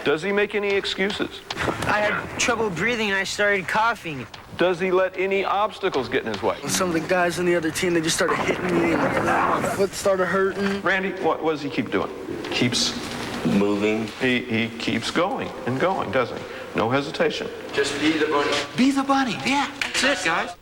Does he make any excuses?
I had trouble breathing and I started coughing.
Does he let any obstacles get in his way?
Some of the guys on the other team, they just started hitting me and my foot started hurting.
Randy, what does he keep doing? Keeps
moving.
He keeps going and going, doesn't he? No hesitation.
Just be the bunny.
Be the bunny. Yeah, that's it, guys.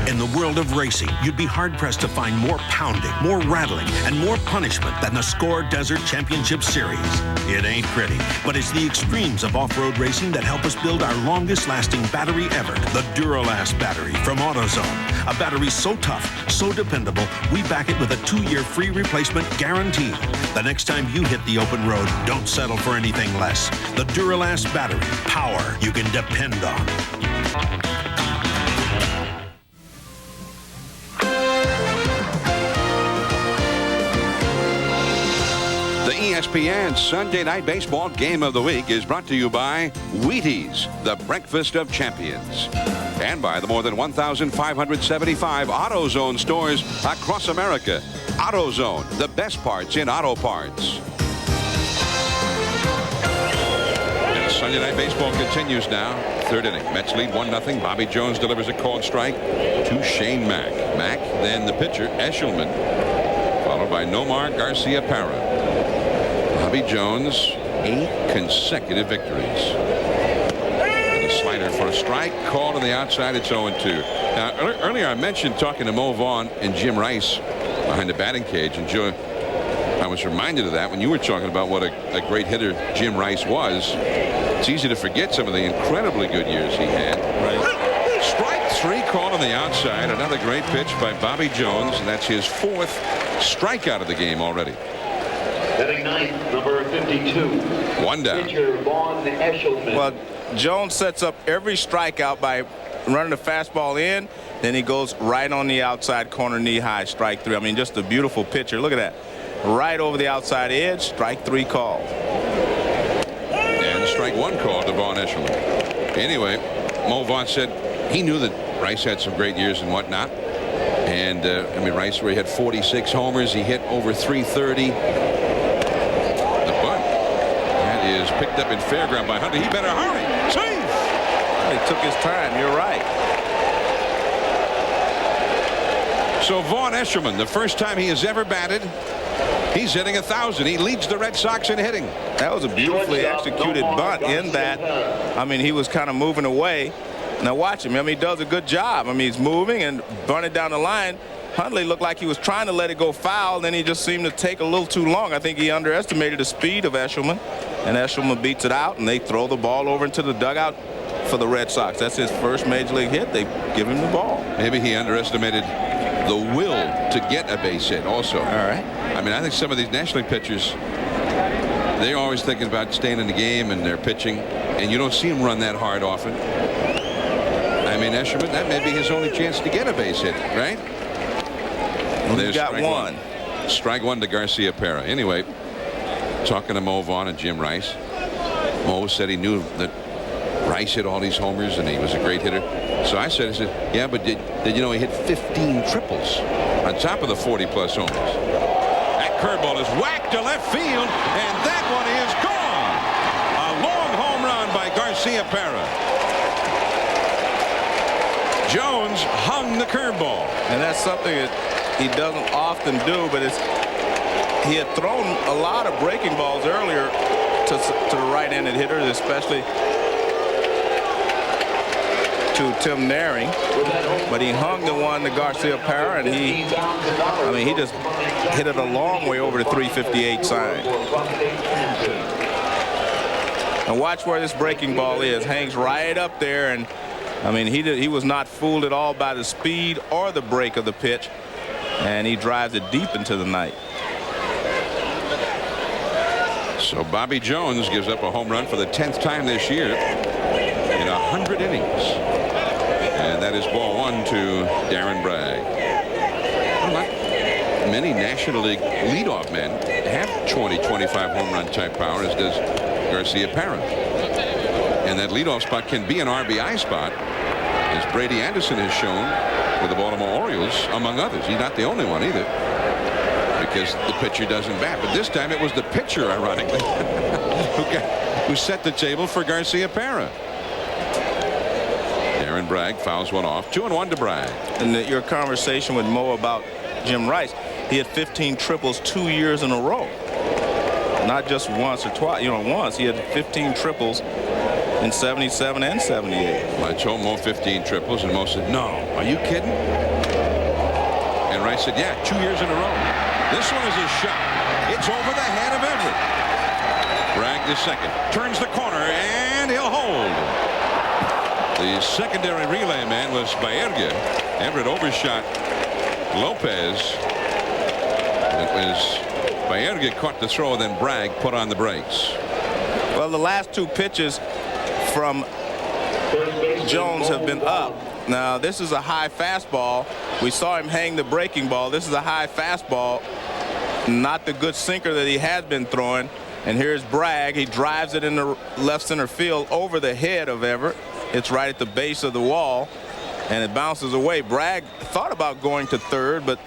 In the world of racing, you'd be hard-pressed to find more pounding, more rattling, and more punishment than the Score Desert Championship Series. It ain't pretty, but it's the extremes of off-road racing that help us build our longest-lasting battery ever, the Duralast battery from AutoZone. A battery so tough, so dependable, we back it with a 2-year free replacement guarantee. The next time you hit the open road, don't settle for anything less. The Duralast battery, power you can depend on.
The ESPN Sunday Night Baseball Game of the Week is brought to you by Wheaties, the breakfast of champions, and by the more than 1,575 AutoZone stores across America. AutoZone, the best parts in auto parts. And Sunday Night Baseball continues now. 3rd inning. Mets lead 1-0. Bobby Jones delivers a called strike to Shane Mack. Mack, then the pitcher, Eshelman, followed by Nomar Garcia-Parra. Bobby Jones, 8 consecutive victories. And a slider for a strike, called on the outside. It's 0-2. Now, earlier I mentioned talking to Mo Vaughn and Jim Rice behind the batting cage, and Joe, I was reminded of that when you were talking about what a great hitter Jim Rice was. It's easy to forget some of the incredibly good years he had. Right. Strike 3 called on the outside. Another great pitch by Bobby Jones, and that's his 4th strikeout of the game already.
Batting 9th, number 52.
1 down.
Pitcher Vaughn Eshelman.
Well, Jones sets up every strikeout by running the fastball in, then he goes right on the outside corner, knee high, strike 3. I mean, just a beautiful pitcher. Look at that. Right over the outside edge, strike 3 call.
And strike 1 call to Vaughn Eshelman. Anyway, Mo Vaughn said he knew that Rice had some great years and whatnot. And I mean, Rice, where he had 46 homers, he hit over 330. The bunt that is picked up in fair ground by Hunter. He better hurry. Safe.
He took his time. You're right.
So Vaughn Eshelman, the first time he has ever batted, he's hitting 1,000. He leads the Red Sox in hitting.
That was a beautifully executed bunt in that, I mean, he was kind of moving away. Now watch him. I mean, he does a good job. I mean, he's moving and bunted down the line. Huntley looked like he was trying to let it go foul, and then he just seemed to take a little too long. I think he underestimated the speed of Eshelman, and Eshelman beats it out, and they throw the ball over into the dugout for the Red Sox. That's his first major league hit. They give him the ball.
Maybe he underestimated the will to get a base hit also.
All right.
I mean, I think some of these National League pitchers, they're always thinking about staying in the game and they're pitching, and you don't see them run that hard often. I mean, Eshelman, that may be his only chance to get a base hit, right?
Well, he's got one.
Strike 1 to Garcia Parra. Anyway, talking to Mo Vaughn and Jim Rice, Mo said he knew that Rice hit all these homers and he was a great hitter. So I said, yeah, but did you know he hit 15 triples on top of the 40-plus homers? That curveball is whacked to left field, and that one is gone. A long home run by Garcia Parra. Jones hung the curveball.
And that's something that he doesn't often do, but he had thrown a lot of breaking balls earlier to the right-handed hitters, especially to Tim Naring, but he hung the one to Garcia Parra, and he just hit it a long way over the 358 sign. And watch where this breaking ball is. Hangs right up there, and I mean, he was not fooled at all by the speed or the break of the pitch, and he drives it deep into the night.
So Bobby Jones gives up a home run for the 10th time this year in 100 innings. And that is ball 1 to Darren Bragg. Well, not many National League leadoff men have 20, 25 home run type power as does Garcia Parra. And that leadoff spot can be an RBI spot, as Brady Anderson has shown with the Baltimore Orioles, among others. He's not the only one either, because the pitcher doesn't bat. But this time it was the pitcher, ironically, who set the table for Garcia Parra. Darren Bragg fouls one off. 2-1 to Bragg.
And your conversation with Mo about Jim Rice, he had 15 triples 2 years in a row. Not just once or twice. You know, once he had 15 triples in 77 and 78.
I told Mo 15 triples, and Mo said, no, are you kidding? And Rice said, yeah, 2 years in a row. This one is a shot. It's over the head of Everett. Bragg to second. Turns the corner, and he'll hold. The secondary relay man was Baerga. Everett overshot Lopez. It was Baerga caught the throw, then Bragg put on the brakes.
Well, the last 2 pitches from Jones have been up. Now, this is a high fastball. We saw him hang the breaking ball. This is a high fastball, not the good sinker that he has been throwing. And here's Bragg. He drives it in the left center field over the head of Everett. It's right at the base of the wall, and it bounces away. Bragg thought about going to third, but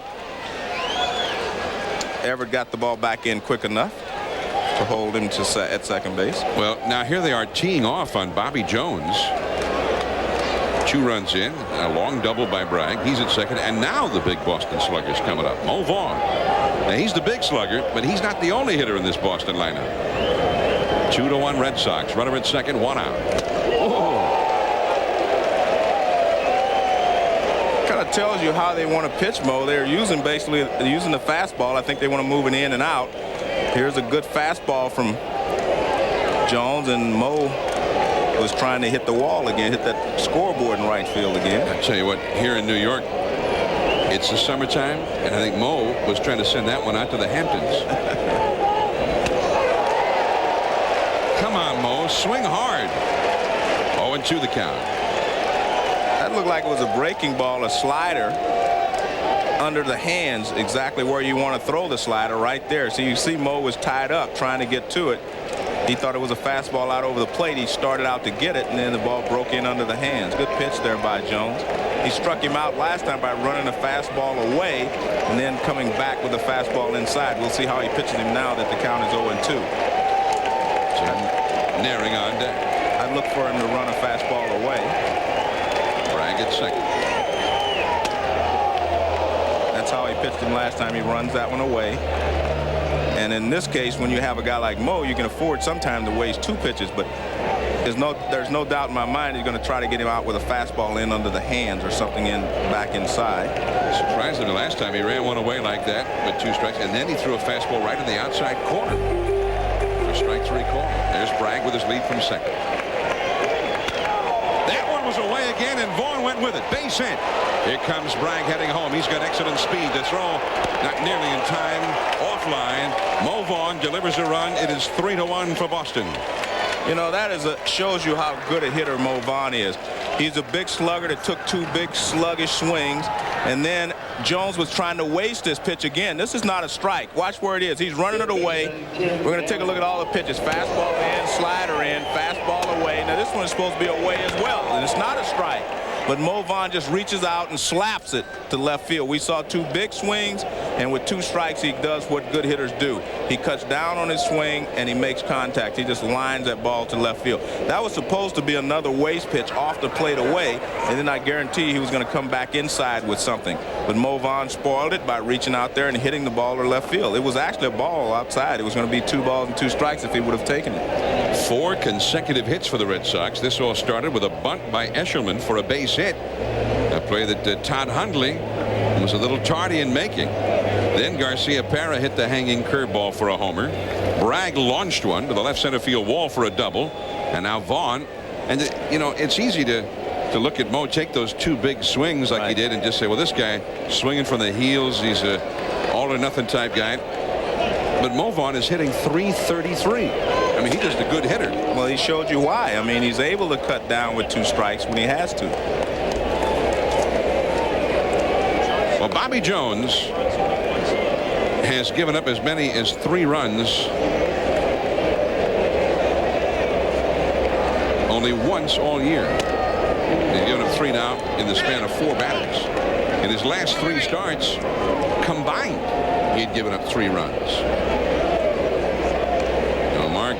Everett got the ball back in quick enough to hold him at second base.
Well, now here they are teeing off on Bobby Jones. 2 runs in, a long double by Bragg. He's at second, and now the big Boston slugger's coming up, Mo Vaughn. Now he's the big slugger, but he's not the only hitter in this Boston lineup. 2-1 Red Sox. Runner at second, 1 out. Oh.
Kind of tells you how they want to pitch, Mo. They're using the fastball. I think they want to move it in and out. Here's a good fastball from Jones, and Mo was trying to hit the wall again, hit that scoreboard in right field again.
I tell you what, here in New York, it's the summertime, and I think Mo was trying to send that one out to the Hamptons. Come on, Mo, swing hard. 0-2 the count.
That That looked like it was a breaking ball, a slider under the hands, exactly where you want to throw the slider, right there. So you see Mo was tied up trying to get to it. He thought it was a fastball out over the plate. He started out to get it, and then the ball broke in under the hands. Good pitch there by Jones. He struck him out last time by running a fastball away and then coming back with a fastball inside. We'll see how he pitches him now that the count is 0-2.
Naring on deck.
I'd look for him to run a fastball away.
Bragg at second.
That's how he pitched him last time. He runs that one away. And in this case, when you have a guy like Mo, you can afford sometimes to waste 2 pitches, but there's no doubt in my mind he's going to try to get him out with a fastball in under the hands or something in back inside.
Surprisingly, last time he ran one away like that with 2 strikes, and then he threw a fastball right in the outside corner for strike 3 call. There's Bragg with his lead from second. That one was away again, and Vaughn went with it. Base hit. Here comes Bragg heading home. He's got excellent speed to throw. Not nearly in time. Offline. Mo Vaughn delivers a run. It is 3-1 for Boston.
You know, that shows you how good a hitter Mo Vaughn is. He's a big slugger that took 2 big sluggish swings, and then Jones was trying to waste this pitch again. This is not a strike. Watch where it is. He's running it away. We're going to take a look at all the pitches. Fastball in, slider in, fastball away. Now this one is supposed to be away as well, and it's not a strike. But Mo Vaughn just reaches out and slaps it to left field. We saw 2 big swings, and with 2 strikes, he does what good hitters do. He cuts down on his swing, and he makes contact. He just lines that ball to left field. That was supposed to be another waste pitch off the plate away, and then I guarantee he was going to come back inside with something. But Mo Vaughn spoiled it by reaching out there and hitting the ball to left field. It was actually a ball outside. It was going to be 2 balls and 2 strikes if he would have taken it.
4 consecutive hits for the Red Sox. This all started with a bunt by Eshelman for a base hit. A play that Todd Hundley was a little tardy in making. Then Garcia-Parra hit the hanging curveball for a homer. Bragg launched one to the left center field wall for a double. And now Vaughn. And you know, it's easy to look at Mo take those 2 big swings like he did and just say, well, this guy swinging from the heels, he's a all or nothing type guy. But Mo Vaughn is hitting .333. I mean, he's just a good hitter.
Well, he showed you why. I mean, he's able to cut down with 2 strikes when he has to.
Well, Bobby Jones has given up as many as 3 runs only once all year. He's given up 3 now in the span of 4 batters. In his last 3 starts combined, he had given up 3 runs.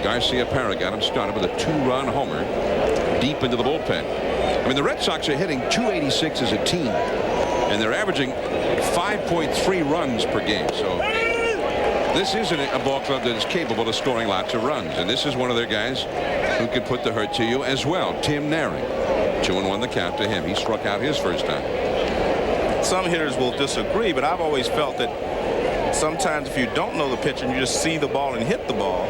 Garcia-Parra got him started with a 2-run homer deep into the bullpen. I mean, the Red Sox are hitting .286 as a team, and they're averaging 5.3 runs per game. So this isn't a ball club that is capable of scoring lots of runs, and this is one of their guys who could put the hurt to you as well. Tim Naring, 2-1 the count to him. He struck out his first time.
Some hitters will disagree, but I've always felt that sometimes if you don't know the pitcher and you just see the ball and hit the ball,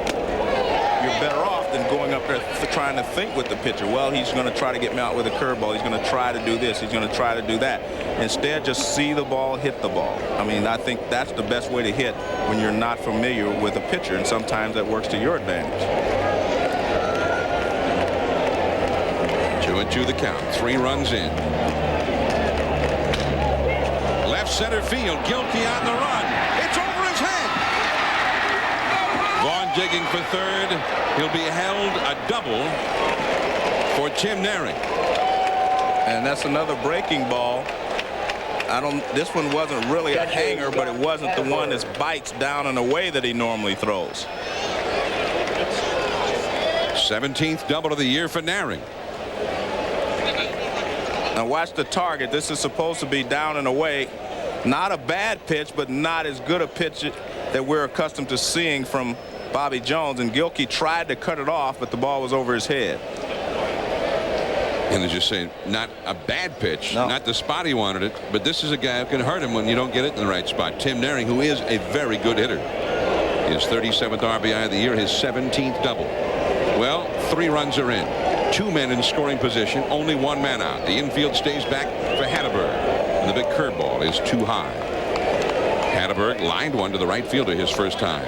you're better off than going up there trying to think with the pitcher. Well, he's going to try to get me out with a curveball. He's going to try to do this. He's going to try to do that. Instead, just see the ball, hit the ball. I mean, I think that's the best way to hit when you're not familiar with a pitcher, and sometimes that works to your advantage.
2-2 the count. 3 runs in. Left center field. Gilkey on the run. It's over his head. Vaughn digging for third. He'll be held a double for Tim Naring.
And that's another breaking ball. This one wasn't really a hanger, but it wasn't the one that bites down and away that he normally throws.
17th double of the year for Naring.
Now watch the target. This is supposed to be down and away. Not a bad pitch, but not as good a pitch that we're accustomed to seeing from Bobby Jones. And Gilkey tried to cut it off, but the ball was over his head.
And they're just saying, not a bad pitch,
no.
Not the spot he wanted it, but this is a guy who can hurt him when you don't get it in the right spot. Tim Naring, who is a very good hitter. His 37th RBI of the year, his 17th double. Well, 3 runs are in. 2 men in scoring position, only 1 man out. The infield stays back for Hatteberg, and the big curveball is too high. Hatteberg lined one to the right fielder his first time.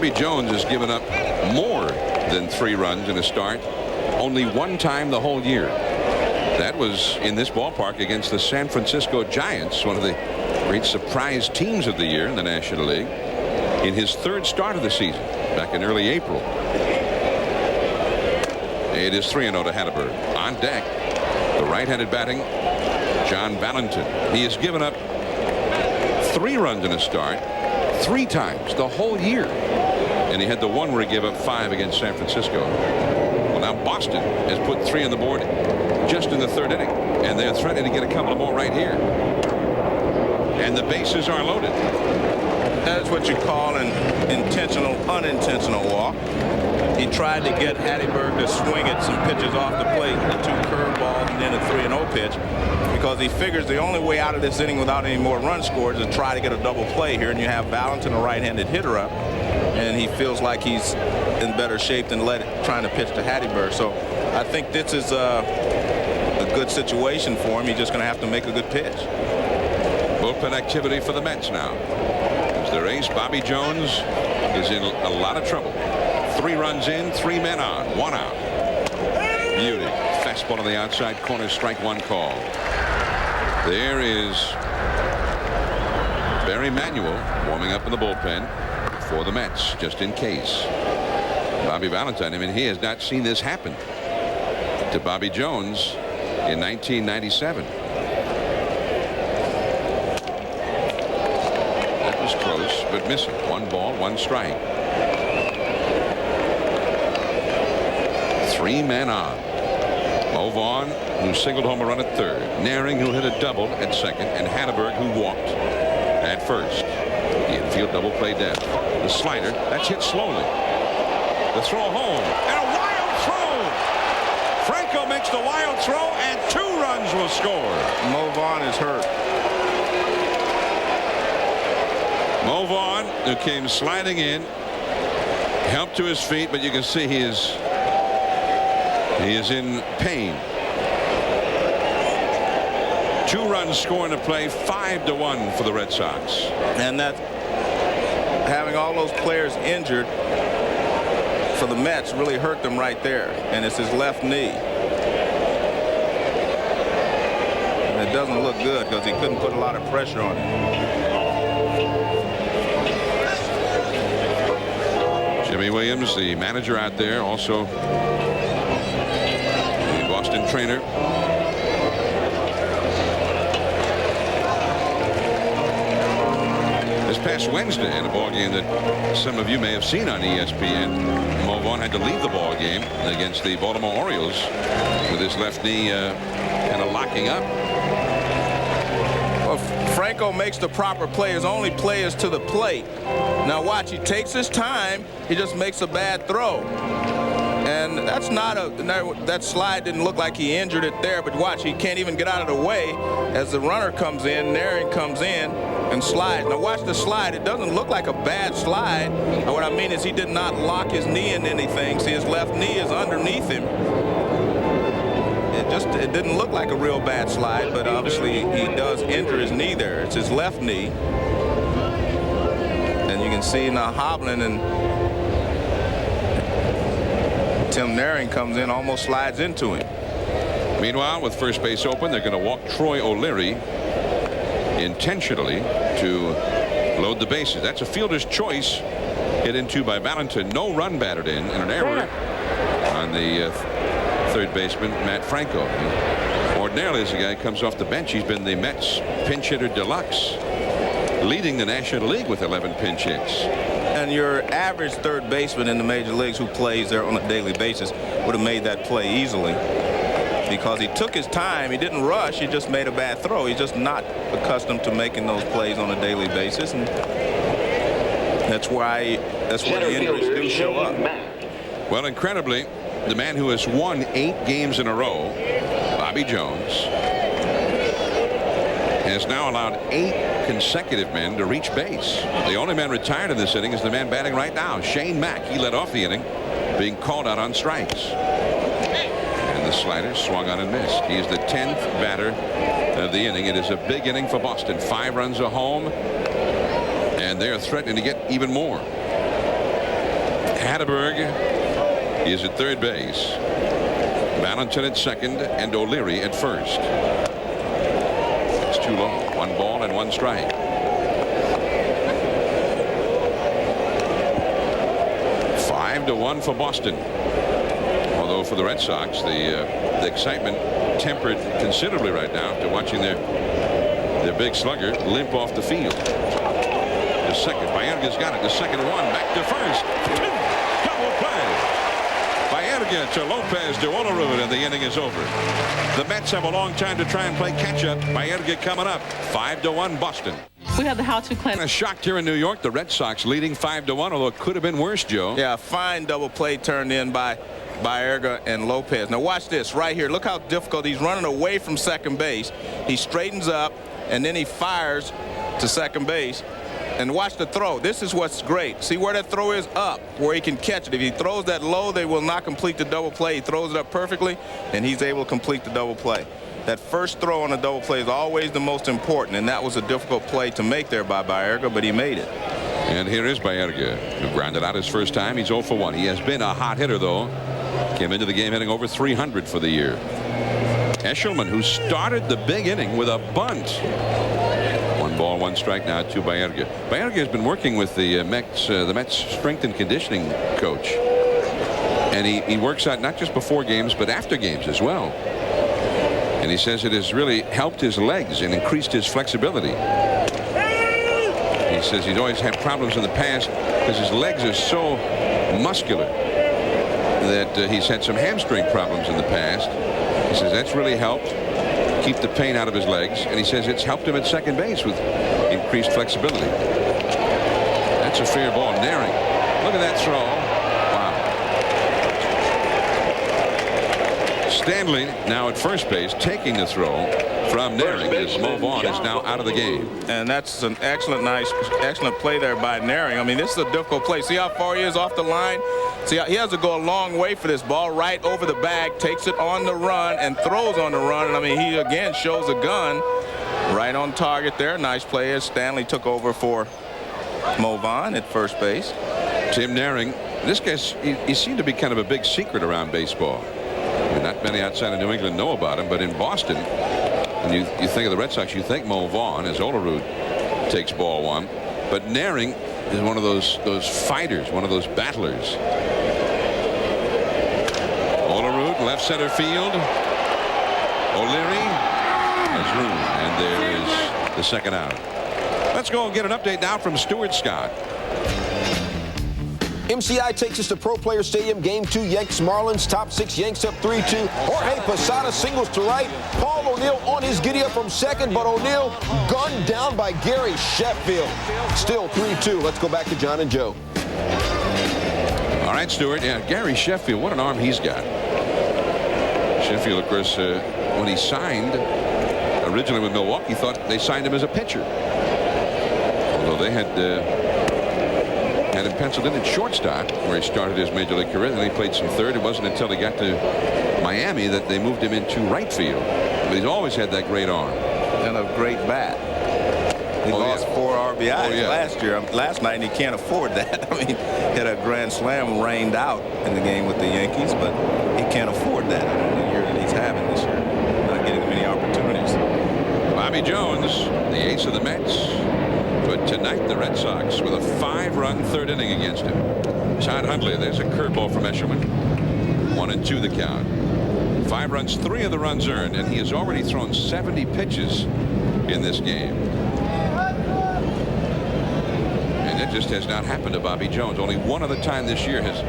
Bobby Jones has given up more than 3 runs in a start only one time the whole year. That was in this ballpark against the San Francisco Giants, one of the great surprise teams of the year in the National League, in his 3rd start of the season back in early April. It is 3-0 to Hatteberg. On deck, the right-handed batting John Valentin. He has given up 3 runs in a start 3 times the whole year, and he had the one where he gave up 5 against San Francisco. Well, now Boston has put 3 on the board just in the 3rd inning, and they're threatening to get a couple more right here, and the bases are loaded.
That's what you call an intentional, unintentional walk. He tried to get Hatteberg to swing at some pitches off the plate, the 2 curveballs and then a 3-0 pitch, because he figures the only way out of this inning without any more runs scored is to try to get a double play here, and you have Valentin, a right-handed hitter, up, and he feels like he's in better shape than trying to pitch to Hatteberg. So I think this is a good situation for him. He's just going to have to make a good pitch.
Bullpen activity for the Mets now. As their ace, Bobby Jones, is in a lot of trouble. 3 runs in, 3 men on, 1 out. Beauty. Fastball on the outside corner, strike 1 call. There is Barry Manuel warming up in the bullpen for the Mets, just in case. Bobby Valentine, I mean, he has not seen this happen to Bobby Jones in 1997. That was close, but missing. 1 ball, 1 strike. 3 men on. Vaughn, who singled home a run at 3rd. Naring, who hit a double at 2nd, and Hatteberg, who walked at 1st. The infield double play dead. The slider, that's hit slowly. The throw home, and a wild throw. Franco makes the wild throw, and 2 runs will score.
Vaughn is hurt.
Vaughn, who came sliding in, helped to his feet, but you can see he is in pain. 2 runs scoring to play, 5-1 for the Red Sox.
And that, having all those players injured for the Mets, really hurt them right there. And it's his left knee. And it doesn't look good because he couldn't put a lot of pressure on it.
Jimmy Williams, the manager out there, also the Boston trainer. This past Wednesday, in a ball game that some of you may have seen on ESPN, Vaughn had to leave the ball game against the Baltimore Orioles with his left knee kind of locking up.
Well, Franco makes the proper play. His only play is to the plate. Now watch, he takes his time. He just makes a bad throw. And that's not that slide didn't look like he injured it there, but watch, he can't even get out of the way as the runner comes in. Naring comes in and slides. Now watch the slide. It doesn't look like a bad slide. And what I mean is he did not lock his knee in anything. See, his left knee is underneath him. It didn't look like a real bad slide, but obviously he does injure his knee there. It's his left knee. And you can see now hobbling, and Tim Naring comes in, almost slides into him.
Meanwhile, with first base open, they're going to walk Troy O'Leary intentionally to load the bases. That's a fielder's choice. Hit into by Valentin. No run batted in, and an error on the 3rd baseman, Matt Franco. Ordinarily, as a guy comes off the bench, he's been the Mets pinch hitter deluxe, leading the National League with 11 pinch hits.
And your average 3rd baseman in the major leagues who plays there on a daily basis would have made that play easily, because he took his time. He didn't rush. He just made a bad throw. He's just not accustomed to making those plays on a daily basis, and that's where the injuries do show up.
Well, incredibly, the man who has won 8 games in a row, Bobby Jones, has now allowed 8 consecutive men to reach base. The only man retired in this inning is the man batting right now, Shane Mack. He led off the inning, being called out on strikes. And the slider swung on and missed. He is the 10th batter of the inning. It is a big inning for Boston. 5 runs a home, and they are threatening to get even more. Hatteberg is at third base. Valentin at second and O'Leary at first. It's too low. 1 ball and 1 strike. Five to 1 for Boston. Although for the Red Sox, the excitement tempered considerably right now after watching their big slugger limp off the field. The second, Baerga's got it. The second one, back to first. Double play. Baerga to Lopez to Olerud, and the inning is over. The Mets have a long time to try and play catch-up. Baerga coming up. 5-1 Boston.
We have the how-to clip.
A shocked here in New York. The Red Sox leading 5-1, although it could have been worse, Joe.
Yeah, fine double play turned in by Baerga and Lopez. Now watch this right here. Look how difficult. He's running away from second base. He straightens up, and then he fires to second base. And watch the throw. This is what's great. See where that throw is? Up, where he can catch it. If he throws that low, they will not complete the double play. He throws it up perfectly, and he's able to complete the double play. That first throw on a double play is always the most important, and that was a difficult play to make there by Baerga, but he made it.
And here is Baerga, who grounded out his first time. He's 0 for 1. He has been a hot hitter, though. Came into the game hitting over 300 for the year. Eshelman, who started the big inning with a bunt. 1 ball, 1 strike now to Baerga. Baerga has been working with the Mets strength and conditioning coach. And he works out not just before games, but after games as well. And he says it has really helped his legs and increased his flexibility. He says he's always had problems in the past because his legs are so muscular that he's had some hamstring problems in the past. He says that's really helped keep the pain out of his legs, and he says it's helped him at second base with increased flexibility. That's a fair ball. Naring. Look at that throw. Wow. Stanley now at first base taking the throw from Naring as Vaughn is now out of the game.
And that's an excellent play there by Naring. I mean, this is a difficult play. See how far he is off the line? See, he has to go a long way for this ball, right over the bag, takes it on the run and throws on the run. And I mean, he again shows a gun right on target there. Nice play as Stanley took over for Vaughn at first base.
Tim Naring, this guy, he seemed to be kind of a big secret around baseball. I mean, not many outside of New England know about him, but in Boston, when you think of the Red Sox, you think Vaughn as Olerud takes ball 1. But Naring is one of those fighters, one of those battlers. Olerud, left center field. O'Leary has room, and there is the second out. Let's go and get an update now from Stuart Scott.
MCI takes us to Pro Player Stadium. Game 2, Yanks Marlins. Top 6, Yanks up 3-2. Jorge Posada singles to right. Paul O'Neill on his giddy up from second, but O'Neill gunned down by Gary Sheffield. Still 3-2. Let's go back to John and Joe.
All right, Stuart. Yeah, Gary Sheffield, what an arm he's got. Sheffield, of course, when he signed originally with Milwaukee, thought they signed him as a pitcher. Although they had him penciled in at shortstop, where he started his major league career. Then he played some third. It wasn't until he got to Miami that they moved him into right field. But he's always had that great arm.
And a great bat. He lost 4 RBIs last night, and he can't afford that. I mean, hit a grand slam, rained out in the game with the Yankees, but he can't afford that in the year that he's having this year. Not getting many opportunities.
Bobby Jones, the ace of the Mets. But tonight, the Red Sox with a 5-run third inning against him. Todd Hundley, there's a curveball from Eshelman. 1-2 the count. 5 runs, 3 of the runs earned, and he has already thrown 70 pitches in this game. And that just has not happened to Bobby Jones. Only one other time this year has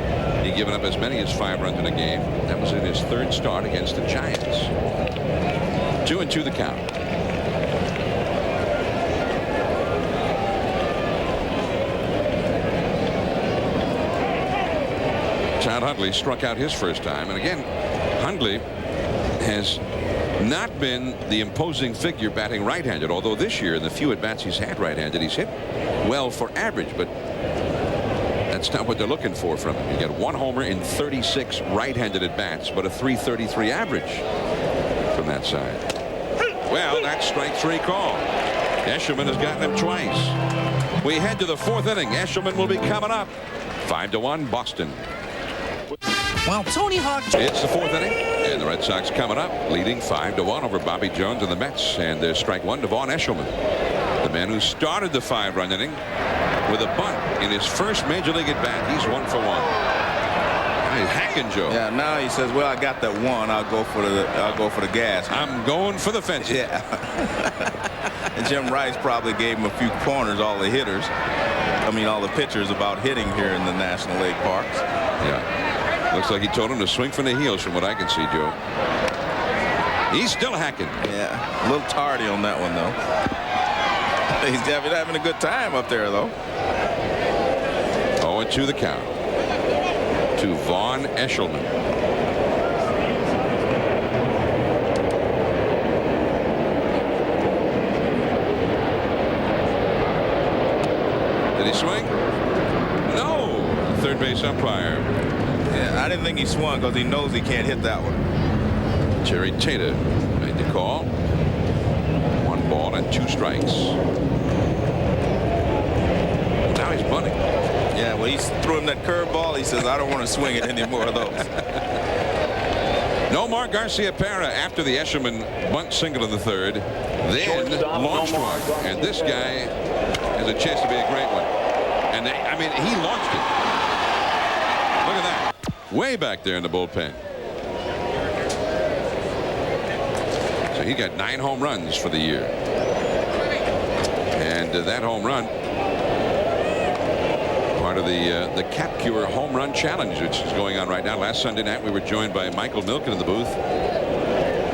he given up as many as 5 runs in a game. That was in his 3rd start against the Giants. 2-2 the count. Todd Hundley struck out his first time, and again, Hundley has not been the imposing figure batting right-handed, although this year in the few at-bats he's had right-handed, he's hit well for average, but that's not what they're looking for from him. You got 1 homer in 36 right-handed at-bats, but a .333 average from that side. Well, that's strike 3 call. Eshelman has gotten him twice. We head to the 4th inning. Eshelman will be coming up. 5-1 Boston.
While Tony Hawk.
It's the 4th inning, and the Red Sox coming up, leading 5-1 over Bobby Jones and the Mets. And there's strike one to Vaughn Eshelman, the man who started the 5-run inning with a bunt in his first major league at bat. He's 1 for 1. He's hacking Joe.
Yeah, now he says, well, I got that one. I'll go for the gas.
I'm going for the fence.
Yeah. And Jim Rice probably gave him a few pointers, all the hitters. I mean, all the pitchers about hitting here in the National League parks.
Yeah. Looks like he told him to swing from the heels from what I can see, Joe. He's still hacking.
Yeah. A little tardy on that one, though. He's having a good time up there, though.
0-2 the count to Vaughn Eshelman. Did he swing? No. Third base umpire.
Yeah, I didn't think he swung because he knows he can't hit that one.
Jerry Tata made the call. 1 ball and 2 strikes. Now he's bunting.
Yeah, well, he threw him that curveball. He says, I don't want to swing it any more of those.
Nomar Garciaparra after the Eshelman bunt single in the 3rd. Then launched one. And this guy has a chance to be a great one. And I mean, he launched it. Look at that. Way back there in the bullpen. So he got 9 home runs for the year. And that home run, part of the Cap Cure Home Run Challenge, which is going on right now. Last Sunday night, we were joined by Michael Milken in the booth.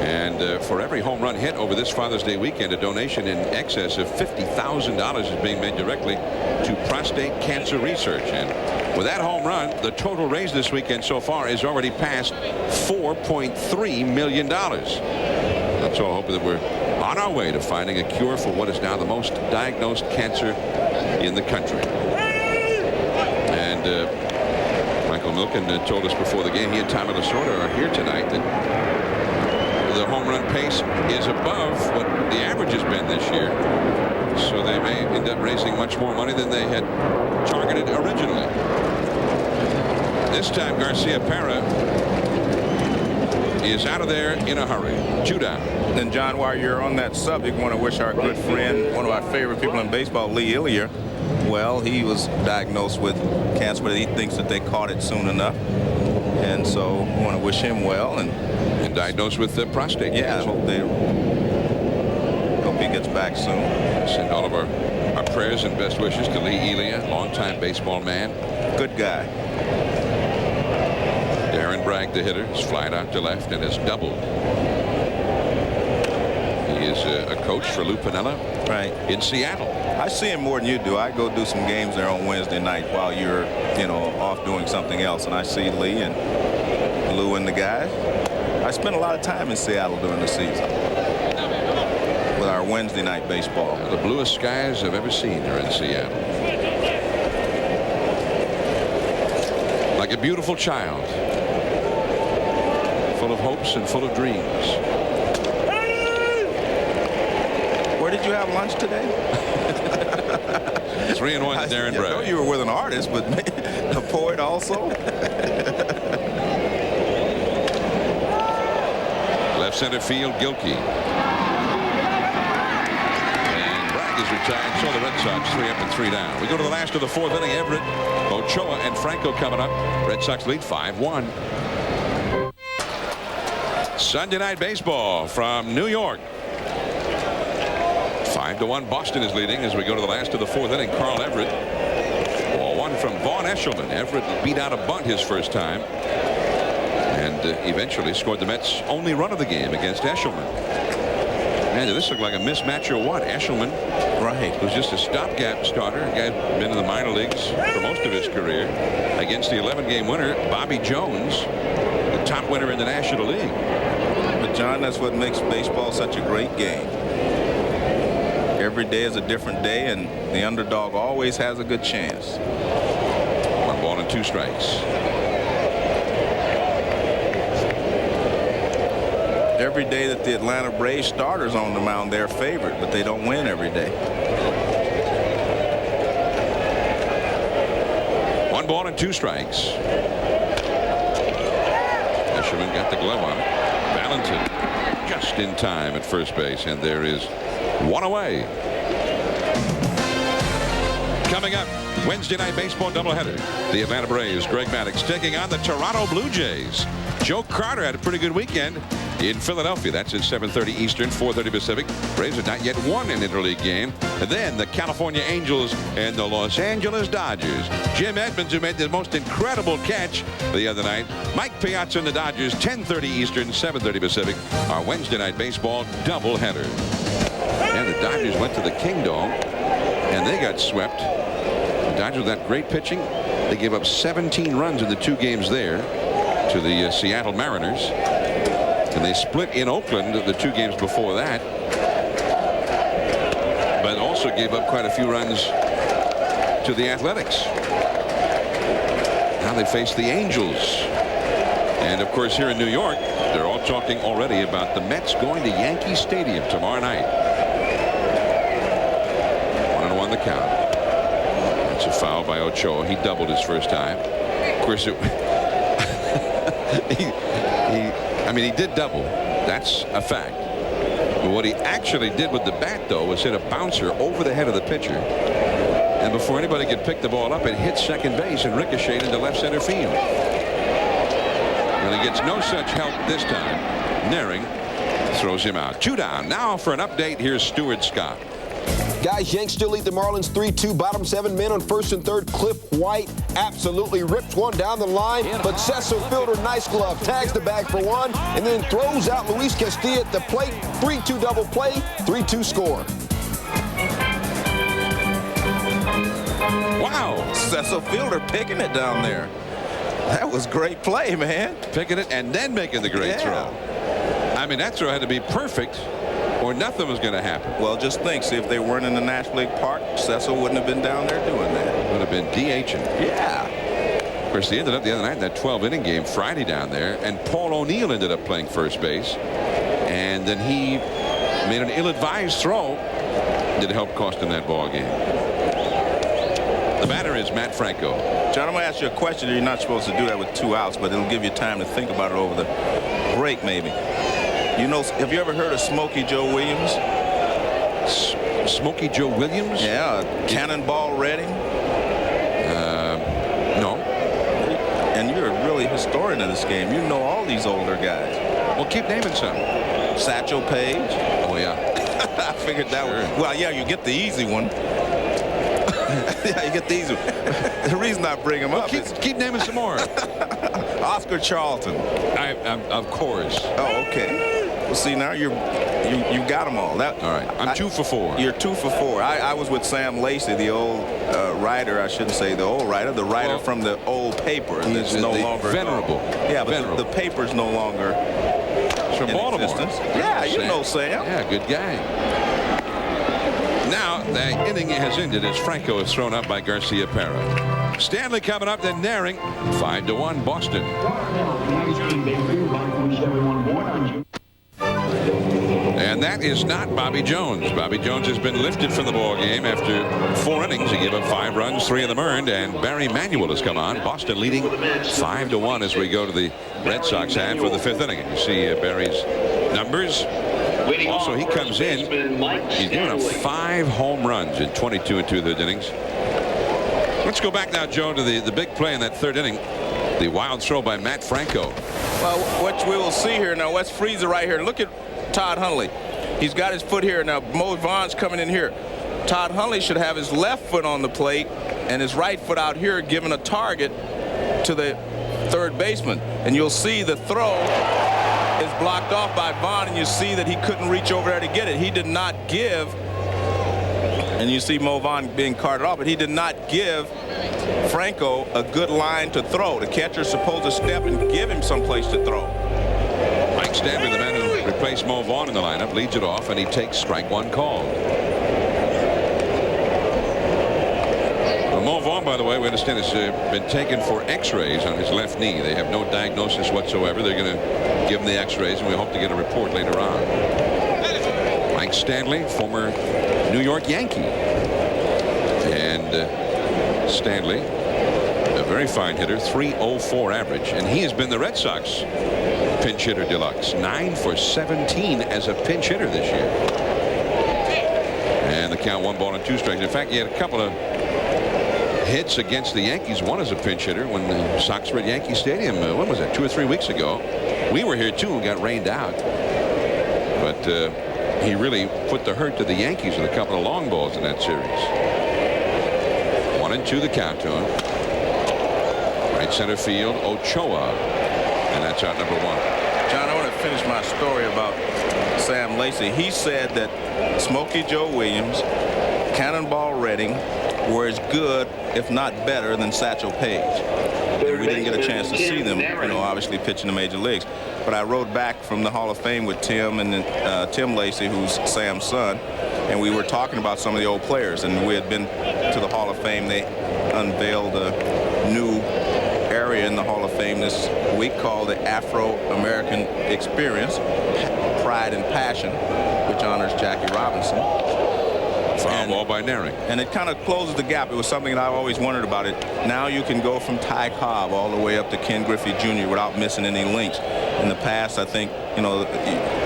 And for every home run hit over this Father's Day weekend, a donation in excess of $50,000 is being made directly to prostate cancer research. And with that home run, the total raised this weekend so far is already past $4.3 million. That's all, hoping that we're on our way to finding a cure for what is now the most diagnosed cancer in the country. And Michael Milken told us before the game he and Tommy Lasorda are here tonight that the home run pace is above what the average has been this year. So they may end up raising much more money than they had targeted originally. This time Garciaparra is out of there in a hurry. 2 down.
And John, while you're on that subject, I want to wish our good friend, one of our favorite people in baseball, Lee Illier, well, he was diagnosed with cancer, but he thinks that they caught it soon enough. And so I want to wish him well. And
diagnosed with prostate cancer.
Hope he gets back soon.
Send all of our prayers and best wishes to Lee Illier, longtime baseball man.
Good guy.
Darren Bragg, the hitter, is flied out to left and has doubled. He is a coach for Lou Piniella in Seattle.
I see him more than you do. I go do some games there on Wednesday night while you're, off doing something else, and I see Lee and Lou and the guys. I spent a lot of time in Seattle during the season with our Wednesday night baseball.
The bluest skies I've ever seen are in Seattle. Like a beautiful child, full of hopes and full of dreams.
Where did you have lunch today?
3-1 Darren Bragg.
I know you were with an artist, but a poet also.
Left center field, Gilkey. And Bragg is retired. So the Red Sox 3 up and 3 down. We go to the last of the 4th inning. Everett, Ochoa, and Franco coming up. Red Sox lead 5-1. Sunday night baseball from New York. 5-1 Boston is leading as we go to the last of the 4th inning. Carl Everett. Ball 1 from Vaughn Eshelman. Everett beat out a bunt his first time and eventually scored the Mets' only run of the game against Eshelman. Man, did this look like a mismatch or what? Eshelman, who's just a stopgap starter, a guy been in the minor leagues for most of his career, against the 11-game winner Bobby Jones, the top winner in the National League.
But John, that's what makes baseball such a great game. Every day is a different day, and the underdog always has a good chance.
1 ball and 2 strikes.
Every day that the Atlanta Braves starters on the mound, they're favored, but they don't win every day.
ball and 2 strikes. Eshelman got the glove on it. Valentin just in time at first base, and there is 1 away. Coming up, Wednesday night baseball doubleheader. The Atlanta Braves, Greg Maddux, taking on the Toronto Blue Jays. Joe Carter had a pretty good weekend in Philadelphia. That's at 7:30 Eastern, 4:30 Pacific. Braves have not yet won an interleague game. And then the California Angels and the Los Angeles Dodgers. Jim Edmonds, who made the most incredible catch the other night. Mike Piazza and the Dodgers, 10:30 Eastern, 7:30 Pacific. Our Wednesday night baseball doubleheader. And the Dodgers went to the Kingdome, and they got swept. The Dodgers with that great pitching. They gave up 17 runs in the 2 games there to the Seattle Mariners. And they split in Oakland the 2 games before that. But also gave up quite a few runs to the Athletics. Now they face the Angels. And of course here in New York, they're all talking already about the Mets going to Yankee Stadium tomorrow night. 1-1 the count. It's a foul by Ochoa. He doubled his first time. Of course, I mean, he did double. That's a fact. But what he actually did with the bat, though, was hit a bouncer over the head of the pitcher. And before anybody could pick the ball up, it hit second base and ricocheted into left center field. And he gets no such help this time. Naring throws him out. 2 down. Now for an update, here's Stuart Scott.
Guys, Yanks still lead the Marlins 3-2. Bottom 7 men on first and third. Cliff White absolutely rips one down the line, but Cecil Fielder, nice glove, tags the bag for 1, and then throws out Luis Castillo at the plate. 3-2 double play, 3-2 score.
Wow, Cecil Fielder picking it down there. That was great play, man.
Picking it and then making the great throw. I mean, that throw had to be perfect, or nothing was going to happen.
Well, just think, see, if they weren't in the National League Park, Cecil wouldn't have been down there doing that.
Would have been DHing.
Yeah.
Of course, they ended up the other night in that 12-inning game Friday down there, and Paul O'Neill ended up playing first base. And then he made an ill-advised throw that helped cost him that ball game. The batter is Matt Franco.
John, I'm going to ask you a question. You're not supposed to do that with 2 outs, but it'll give you time to think about it over the break, maybe. You know, have you ever heard of Smokey Joe Williams?
Smokey Joe Williams?
Yeah, Cannonball Redding.
No.
And you're really a historian of this game. You know all these older guys.
Well, keep naming some.
Satchel Paige.
Oh, yeah.
I figured that one. Well, yeah, you get the easy one. Yeah, you get the easy one. The reason I bring him up is...
Keep naming some more.
Oscar Charlton.
Of course.
Oh, okay. Well, see, now you got them all. All
right. I'm 2 for 4.
You're 2 for 4. I was with Sam Lacey, the old writer. I shouldn't say the old writer. The writer from the old paper. That's no longer
venerable.
Yeah, but the paper's no longer
from Baltimore.
Existence. Yeah, you know Sam.
Yeah, good guy. Now the inning has ended as Franco is thrown up by Garcia Parra. Stanley coming up, then Naring. 5-1 Boston. And that is not Bobby Jones. Bobby Jones has been lifted from the ball game after 4 innings. He gave up 5 runs, 3 of them earned, and Barry Manuel has come on. Boston leading 5-1 as we go to the Red Sox half for the 5th inning. And you see Barry's numbers. Also, he comes in. He's given up 5 home runs in 22 and 2/3 innings. Let's go back now, Joe, to the big play in that 3rd inning. The wild throw by Matt Franco.
Well, what we will see here now, let's freeze it right here. Look at Todd Hundley. He's got his foot here. Now, Mo Vaughn's coming in here. Todd Hundley should have his left foot on the plate and his right foot out here, giving a target to the 3rd baseman. And you'll see the throw is blocked off by Vaughn, and you see that he couldn't reach over there to get it. He did not give, and you see Mo Vaughn being carted off, but he did not give Franco a good line to throw. The catcher's supposed to step and give him someplace to throw.
Mike Stanley, the man who replaced Mo Vaughn in the lineup, leads it off, and he takes strike 1 call. Mo Vaughn, by the way, we understand has been taken for x-rays on his left knee. They have no diagnosis whatsoever. They're going to give him the x-rays, and we hope to get a report later on. Mike Stanley, former New York Yankee. And Stanley, a Very fine hitter, 304 average, and he has been the Red Sox pinch hitter deluxe. 9 for 17 as a pinch hitter this year. And the count, 1 ball and 2 strikes. In fact, he had a couple of hits against the Yankees, one as a pinch hitter when the Sox were at Yankee Stadium. When was that? 2 or 3 weeks ago. We were here too and got rained out. But he really put the hurt to the Yankees with a couple of long balls in that series. 1-2 the count to him. Right center field, Ochoa, and that's out number 1.
John, I want to finish my story about Sam Lacy. He said that Smokey Joe Williams, Cannonball Redding were as good, if not better, than Satchel Paige. And we didn't get a chance to see them, obviously pitch in the major leagues. But I rode back from the Hall of Fame with Tim and Tim Lacy, who's Sam's son, and we were talking about some of the old players. And we had been to the Hall of Fame. They unveiled a new area in the Hall of Fame this week called the Afro-American Experience, Pride and Passion, which honors Jackie Robinson.
Foul ball by Naring.
And it kind of closes the gap. It was something that I always wondered about it. Now you can go from Ty Cobb all the way up to Ken Griffey Jr. without missing any links. In the past, I think,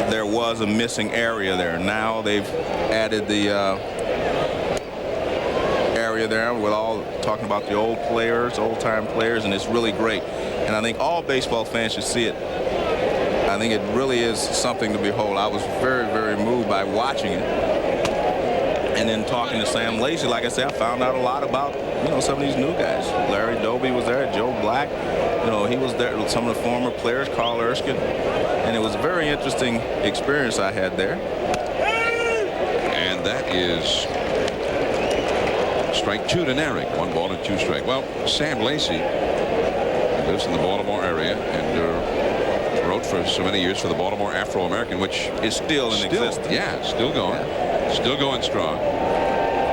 there was a missing area there. Now they've added the area there with all talking about the old players, old-time players, and it's really great. And I think all baseball fans should see it. I think it really is something to behold. I was very, very moved by watching it. And then talking to Sam Lacy, like I said, I found out a lot about, some of these new guys. Larry Doby was there, Joe Black, he was there, some of the former players, Carl Erskine. And it was a very interesting experience I had there.
And that is strike 2 to Naring. 1 ball and 2 strikes. Well, Sam Lacy lives in the Baltimore area and wrote for so many years for the Baltimore Afro-American, which
is still in existence.
Yeah, still going. Yeah. Still going strong.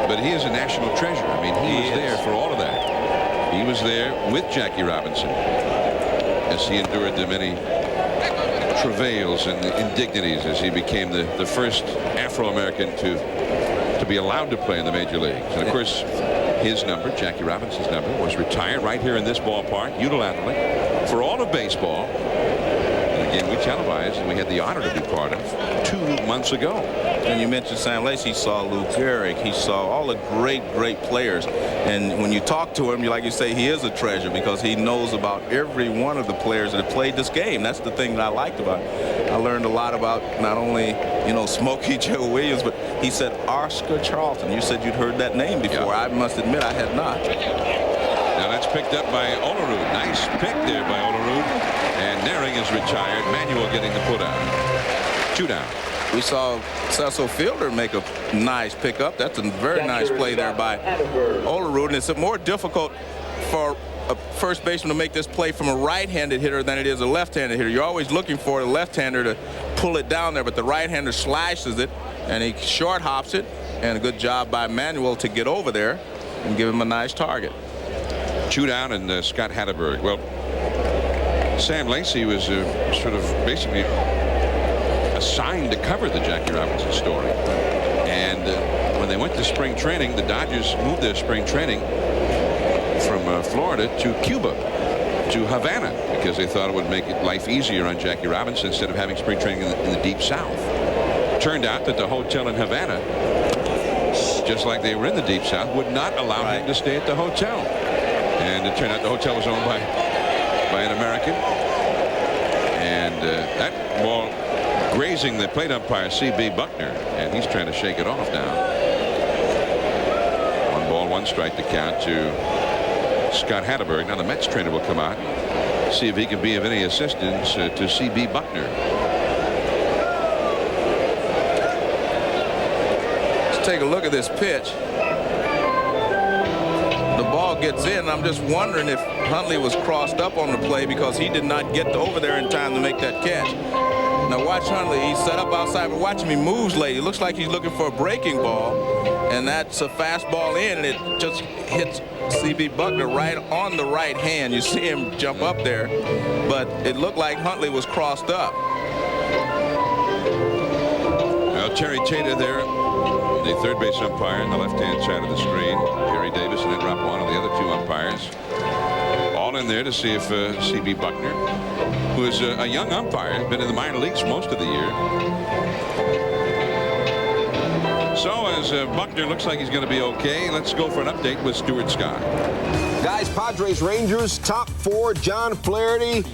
But he is a national treasure. I mean, he was there for all of that. He was there with Jackie Robinson as he endured the many travails and indignities as he became the first Afro-American to be allowed to play in the major leagues. And of course, his number, Jackie Robinson's number, was retired right here in this ballpark unilaterally for all of baseball. And again, we televised, and we had the honor to be part of 2 months ago.
And you mentioned Sam Lacy. He saw Lou Gehrig. He saw all the great players. And when you talk to him, like you say, he is a treasure because he knows about every one of the players that have played this game. That's the thing that I liked about it. I learned a lot about not only, Smokey Joe Williams, but he said Oscar Charlton. You said you'd heard that name before. Yeah. I must admit I had not.
Now that's picked up by Olerud. Nice pick there by Olerud. And Naring is retired. Manuel getting the put out. 2 down.
We saw Cecil Fielder make a nice pickup. That's a very nice play there by Olerud. And it's more difficult for a first baseman to make this play from a right-handed hitter than it is a left-handed hitter. You're always looking for a left-hander to pull it down there, but the right-hander slashes it, and he short hops it. And a good job by Manuel to get over there and give him a nice target.
2 down, and Scott Hatteberg. Well, Sam Lacy was sort of basically assigned to cover the Jackie Robinson story. And when they went to spring training, the Dodgers moved their spring training from Florida to Cuba, to Havana, because they thought it would make life easier on Jackie Robinson instead of having spring training in the deep south. Turned out that the hotel in Havana, just like they were in the deep south, would not allow him to stay at the hotel. And it turned out the hotel was owned by an American. And that ball grazing the plate umpire, C.B. Buckner, and he's trying to shake it off now. 1 ball, 1 strike to count to Scott Hatteberg. Now the Mets trainer will come out, see if he can be of any assistance to C.B. Buckner.
Let's take a look at this pitch. The ball gets in. I'm just wondering if Huntley was crossed up on the play because he did not get over there in time to make that catch. Now watch Huntley. He's set up outside, but watch him. He moves late. It looks like he's looking for a breaking ball, and that's a fastball in, and it just hits C.B. Buckner right on the right hand. You see him jump up there, but it looked like Huntley was crossed up.
Well, Terry Tater there, the third base umpire on the left-hand side of the screen. Gary Davis and Ed Rapone, the other 2 umpires. in there to see if C.B. Buckner, who is a young umpire, been in the minor leagues most of the year. So as Buckner looks like he's going to be okay, let's go for an update with Stuart Scott.
Guys, Padres Rangers top 4. John Flaherty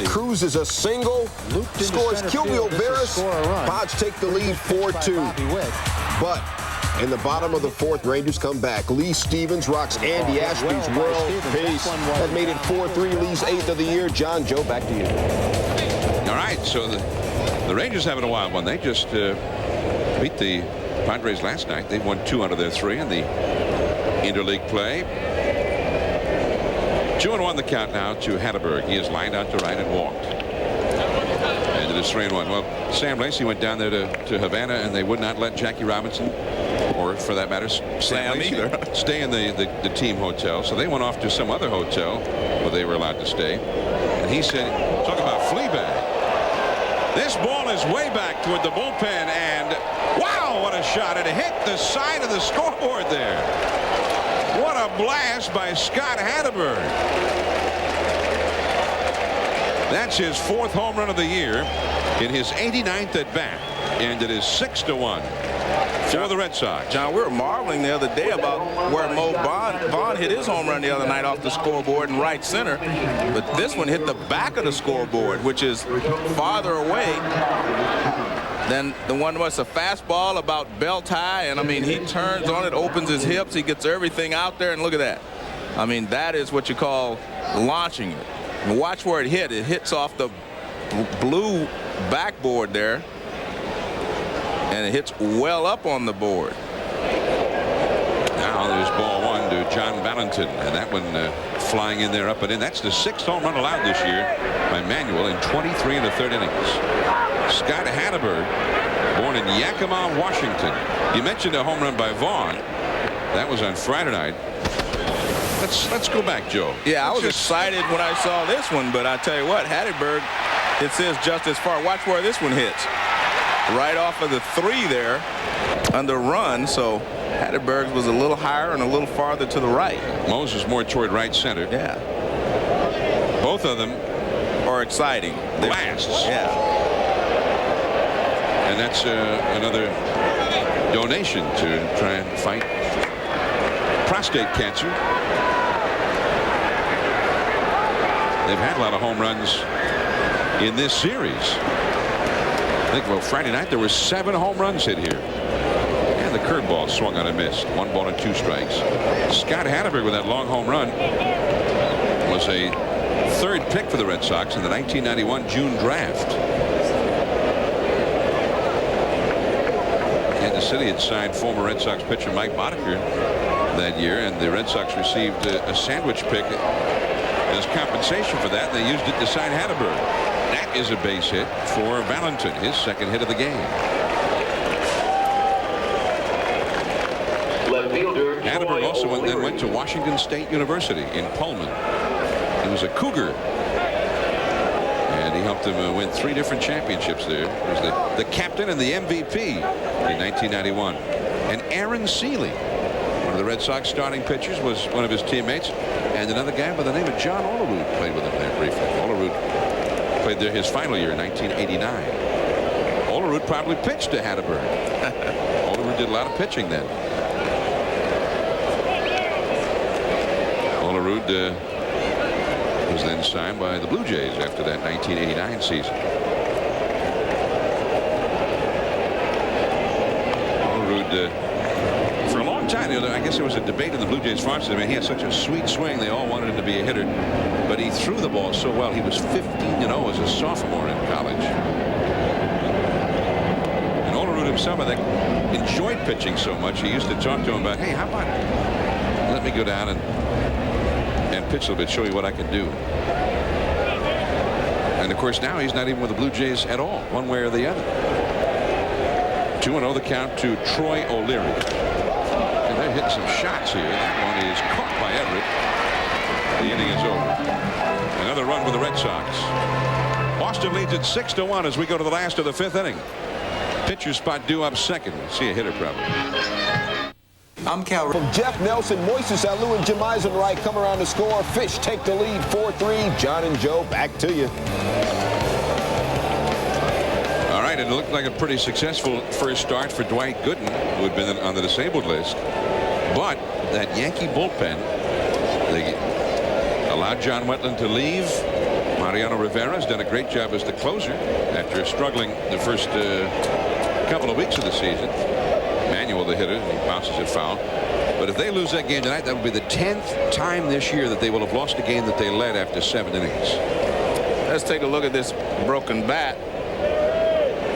cruises a single, scores Kilvio Barris. Pods take the lead 4-2. But in the bottom of the 4th, Rangers come back. Lee Stevens rocks Andy Ashby's world pace. That made it 4-3. Lee's 8th of the year. John, Joe, back to you.
All right, so the Rangers having a wild one. They just beat the Padres last night. They won 2 out of their 3 in the interleague play. 2-1 the count now to Hatteberg. He is lined out to right and walked. And it is 3-1. Well, Sam Lacey went down there to Havana, and they would not let Jackie Robinson, or for that matter, Sam either, stay in the team hotel. So they went off to some other hotel where they were allowed to stay. And he said, talk about Fleabag. This ball is way back toward the bullpen, and wow, what a shot. It hit the side of the scoreboard there. What a blast by Scott Hatteberg. That's his 4th home run of the year in his 89th at bat, and it is 6-1 for the Red Sox.
John, we were marveling the other day about where Vaughn hit his home run the other night off the scoreboard in right center, but this one hit the back of the scoreboard, which is farther away than the one was a fastball about belt high, and I mean, he turns on it, opens his hips, he gets everything out there, and look at that. I mean, that is what you call launching it. And watch where it hit. It hits off the blue backboard there, and it hits well up on the board.
Now there's ball 1 to John Valentin, and that one flying in there up and in. That's the 6th home run allowed this year by Manuel in 23 1/3 innings. Scott Hatteberg, born in Yakima, Washington. You mentioned a home run by Vaughn. That was on Friday night. Let's go back, Joe.
Yeah, I was excited when I saw this one, but I tell you what, Hatteberg, it says just as far. Watch where this one hits. Right off of the 3 there under run, so Hatteberg was a little higher and a little farther to the right.
Moses more toward right center.
Yeah.
Both of them
are exciting.
Blasts.
Yeah.
And that's another donation to try and fight prostate cancer. They've had a lot of home runs in this series. I think, well, Friday night there were 7 home runs hit here. And the curveball swung on and missed. 1 ball and 2 strikes. Scott Hatteberg with that long home run was a 3rd pick for the Red Sox in the 1991 June draft. Kansas City had signed former Red Sox pitcher Mike Boddicker that year, and the Red Sox received a sandwich pick as compensation for that, and they used it to sign Hatteberg. That is a base hit for Valentin, his 2nd hit of the game.
Left fielder
Hatteberg also went to Washington State University in Pullman. He was a Cougar, and he helped them win 3 different championships there. He was the captain and the MVP in 1991. And Aaron Seeley, one of the Red Sox starting pitchers, was one of his teammates, and another guy by the name of John Olerud played with him there briefly. Olerud played there his final year in 1989. Olerud probably pitched to Hatteberg. Olerud did a lot of pitching then. Olerud was then signed by the Blue Jays after that 1989 season. Olerud, for a long time, I guess there was a debate in the Blue Jays farm system. I mean, he had such a sweet swing, they all wanted him to be a hitter, but he threw the ball so well. He was 15-0 as a sophomore in college. And Olerud himself, I think, enjoyed pitching so much. He used to talk to him about, hey, how about let me go down and pitch a little bit, show you what I can do. And of course now he's not even with the Blue Jays at all, one way or the other. 2-0 the count to Troy O'Leary. And they're hitting some shots here. That one is caught by Everett. The inning is over. Another run for the Red Sox. Boston leads it 6-1 as we go to the last of the 5th inning. Pitcher spot due up 2nd. We'll see a hitter probably.
I'm Cal.
From Jeff Nelson, Moises Alou, and Jim Eisenreich come around to score. Fish take the lead 4-3. John and Joe, back to you.
All right, it looked like a pretty successful first start for Dwight Gooden, who had been on the disabled list. But that Yankee bullpen, they allowed John Wetland to leave. Mariano Rivera has done a great job as the closer after struggling the first couple of weeks of the season. Manuel, the hitter, he bounces it foul. But if they lose that game tonight, that will be the 10th time this year that they will have lost a game that they led after 7 innings.
Let's take a look at this broken bat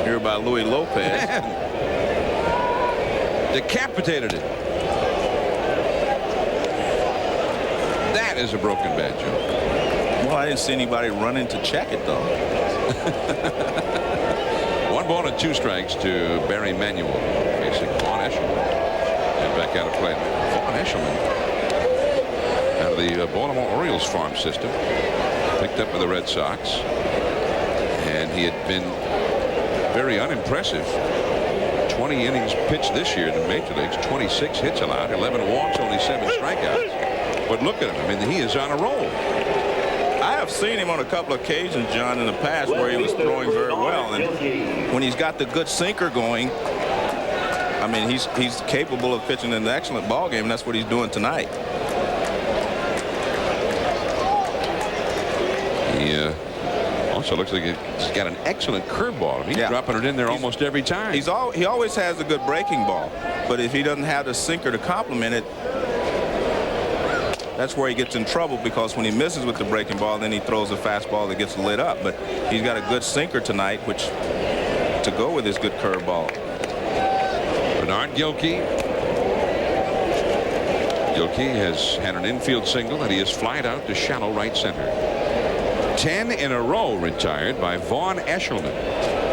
here by Luis Lopez.
Man. Decapitated it. That is a broken bat, Joe.
Well, I didn't see anybody running to check it, though.
1 ball and 2 strikes to Barry Manuel facing Vaughn Eshelman. And back out of play. Vaughn Eshelman out of the Baltimore Orioles farm system. Picked up with the Red Sox. And he had been very unimpressive. 20 innings pitched this year in the major leagues. 26 hits allowed. 11 walks, only 7 strikeouts. But look at him. I mean, he is on a roll.
I have seen him on a couple of occasions, John, in the past where he was throwing very well. And when he's got the good sinker going, I mean, he's capable of pitching an excellent ball game, and that's what he's doing tonight.
He also looks like he's got an excellent curveball. He's dropping it in there almost every time.
He always has a good breaking ball, but if he doesn't have the sinker to complement it, that's where he gets in trouble, because when he misses with the breaking ball, then he throws a fastball that gets lit up. But he's got a good sinker tonight, which to go with his good curveball.
Bernard Gilkey. Gilkey has had an infield single, and he has flied out to shallow right center. 10 in a row retired by Vaughn Eshelman.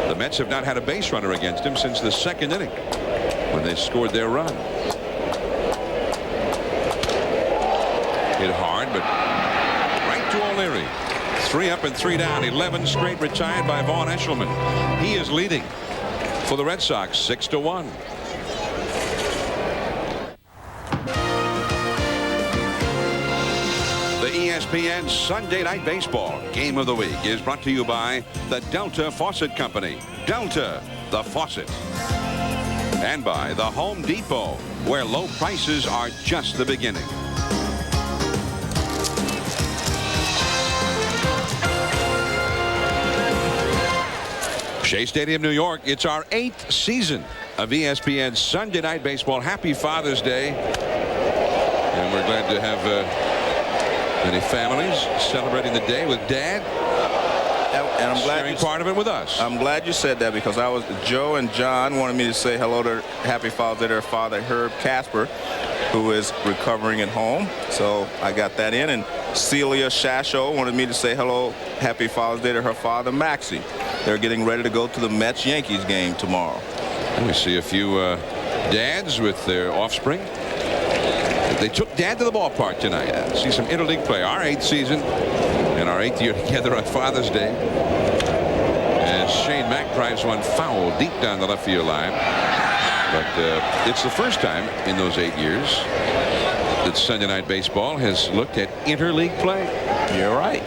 The Mets have not had a base runner against him since the 2nd inning when they scored their run. Hit hard, but right to O'Leary. 3 up and 3 down. 11 straight retired by Vaughn Eshelman. He is leading for the Red Sox 6-1. The ESPN Sunday Night Baseball Game of the Week is brought to you by the Delta Faucet Company. Delta, the faucet. And by the Home Depot, where low prices are just the beginning. Shea Stadium, New York. It's our 8th season of ESPN Sunday Night Baseball. Happy Father's Day. And we're glad to have many families celebrating the day with Dad.
And I'm glad
sharing part of it with us.
I'm glad you said that, because Joe and John wanted me to say hello to Happy Father's Day to their father, Herb Casper, who is recovering at home. So I got that in. And Celia Shasho wanted me to say hello, Happy Father's Day to her father, Maxie. They're getting ready to go to the Mets-Yankees game tomorrow.
And we see a few dads with their offspring. They took Dad to the ballpark tonight. See some interleague play. Our 8th season and our 8th year together on Father's Day. As Shane Mack drives one foul deep down the left field line. But it's the first time in those 8 years that Sunday Night Baseball has looked at interleague play.
You're right.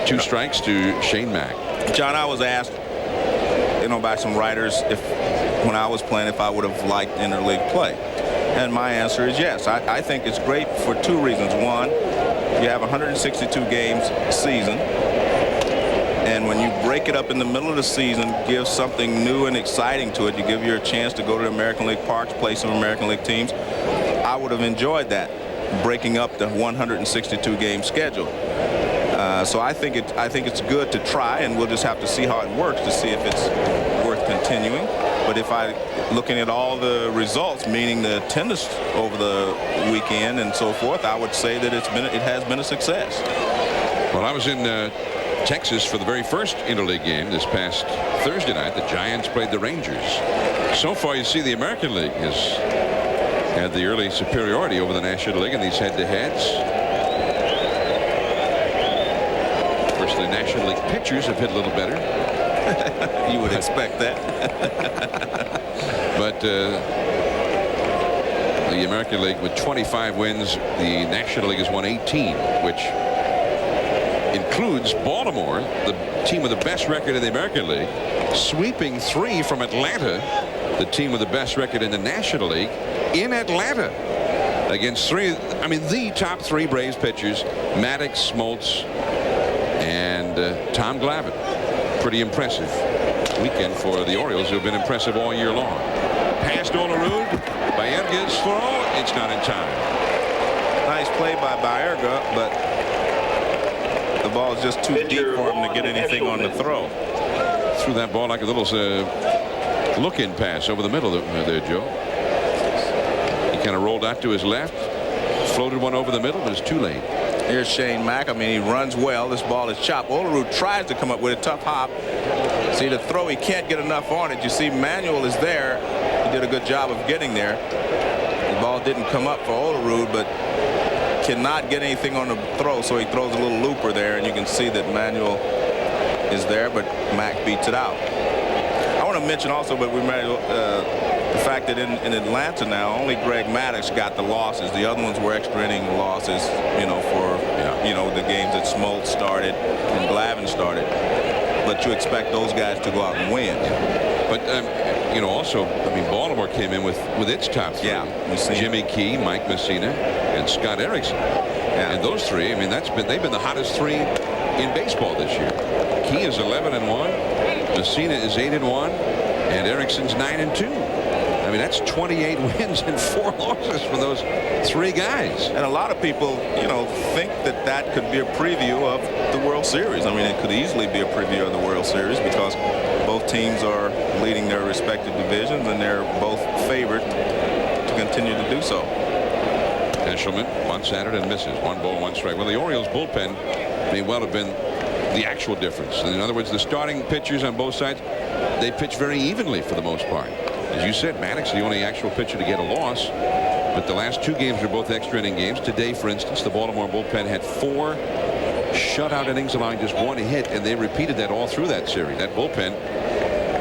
2 strikes to Shane Mack.
John, I was asked, by some writers when I was playing if I would have liked interleague play. And my answer is yes. I think it's great for 2 reasons. One, you have 162 games a season. And when you break it up in the middle of the season, give something new and exciting to it. You give you a chance to go to the American League parks, play some American League teams. I would have enjoyed that, breaking up the 162 game schedule. So I think it's good to try, and we'll just have to see how it works to see if it's worth continuing. But if looking at all the results, meaning the attendance over the weekend and so forth, I would say that it has been a success.
Well, I was in Texas for the very first interleague game this past Thursday night. The Giants played the Rangers. So far, you see the American League has had the early superiority over the National League in these head-to-heads. The National League pitchers have hit a little better.
You would expect that.
But the American League with 25 wins. The National League has won 18, which includes Baltimore, the team with the best record in the American League, sweeping 3 from Atlanta, the team with the best record in the National League, in Atlanta against the top 3 Braves pitchers, Maddox, Smoltz, and Tom Glavine. Pretty impressive weekend for the Orioles, who have been impressive all year long. Past Olerud, Baerga's throw, it's not in time.
Nice play by Baerga, but the ball is just too deep for him to get anything on the throw.
Threw that ball like a little look-in pass over the middle there, Joe. He kind of rolled out to his left, floated one over the middle, but it's too late.
Here's Shane Mack. I mean, he runs well. This ball is chopped. Olerud tries to come up with a tough hop. See the throw, he can't get enough on it. You see Manuel is there. He did a good job of getting there. The ball didn't come up for Olerud, but cannot get anything on the throw, so he throws a little looper there, and you can see that Manuel is there, but Mack beats it out. I want to mention also, but we might the fact that in Atlanta now, only Greg Maddox got the losses. The other ones were extra inning losses, for the games that Smoltz started and Glavine started. But you expect those guys to go out and win.
But also, Baltimore came in with its top 3.
Yeah,
Jimmy Key, Mike Messina, and Scott Erickson. Yeah. And those 3, they've been the hottest 3 in baseball this year. Key is 11-1, Messina is 8-1, and Erickson's 9-2. That's 28 wins and 4 losses for those 3 guys.
And a lot of people, think that could be a preview of the World Series. It could easily be a preview of the World Series because both teams are leading their respective divisions and they're both favored to continue to do so.
Eshelman bunts at it and misses. 1 ball, 1 strike. Well, the Orioles bullpen may well have been the actual difference. In other words, the starting pitchers on both sides, they pitch very evenly for the most part. As you said, Maddox, the only actual pitcher to get a loss. But the last 2 games are both extra inning games. Today, for instance, the Baltimore bullpen had 4 shutout innings, allowing just 1 hit, and they repeated that all through that series. That bullpen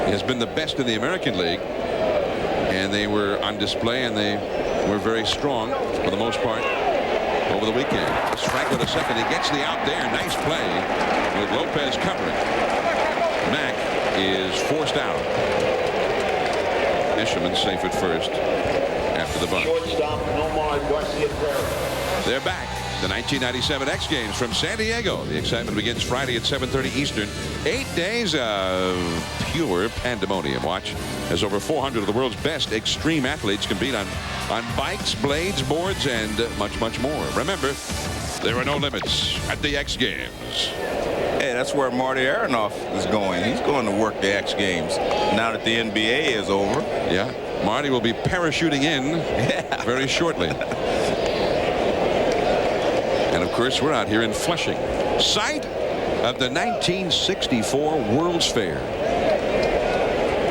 has been the best in the American League, and they were on display, and they were very strong for the most part over the weekend. Strike with a second. He gets the out there. Nice play with Lopez covering. Mack is forced out. Eshelman safe at first after the bunt. They're back. The 1997 X Games from San Diego. The excitement begins Friday at 7:30 Eastern. 8 days of pure pandemonium. Watch as over 400 of the world's best extreme athletes compete on bikes, blades, boards, and much, much more. Remember, there are no limits at the X Games.
Hey, that's where Marty Aronoff is going. He's going to work the X Games now that the NBA is over.
Yeah, Marty will be parachuting in very shortly. And of course, we're out here in Flushing, site of the 1964 World's Fair.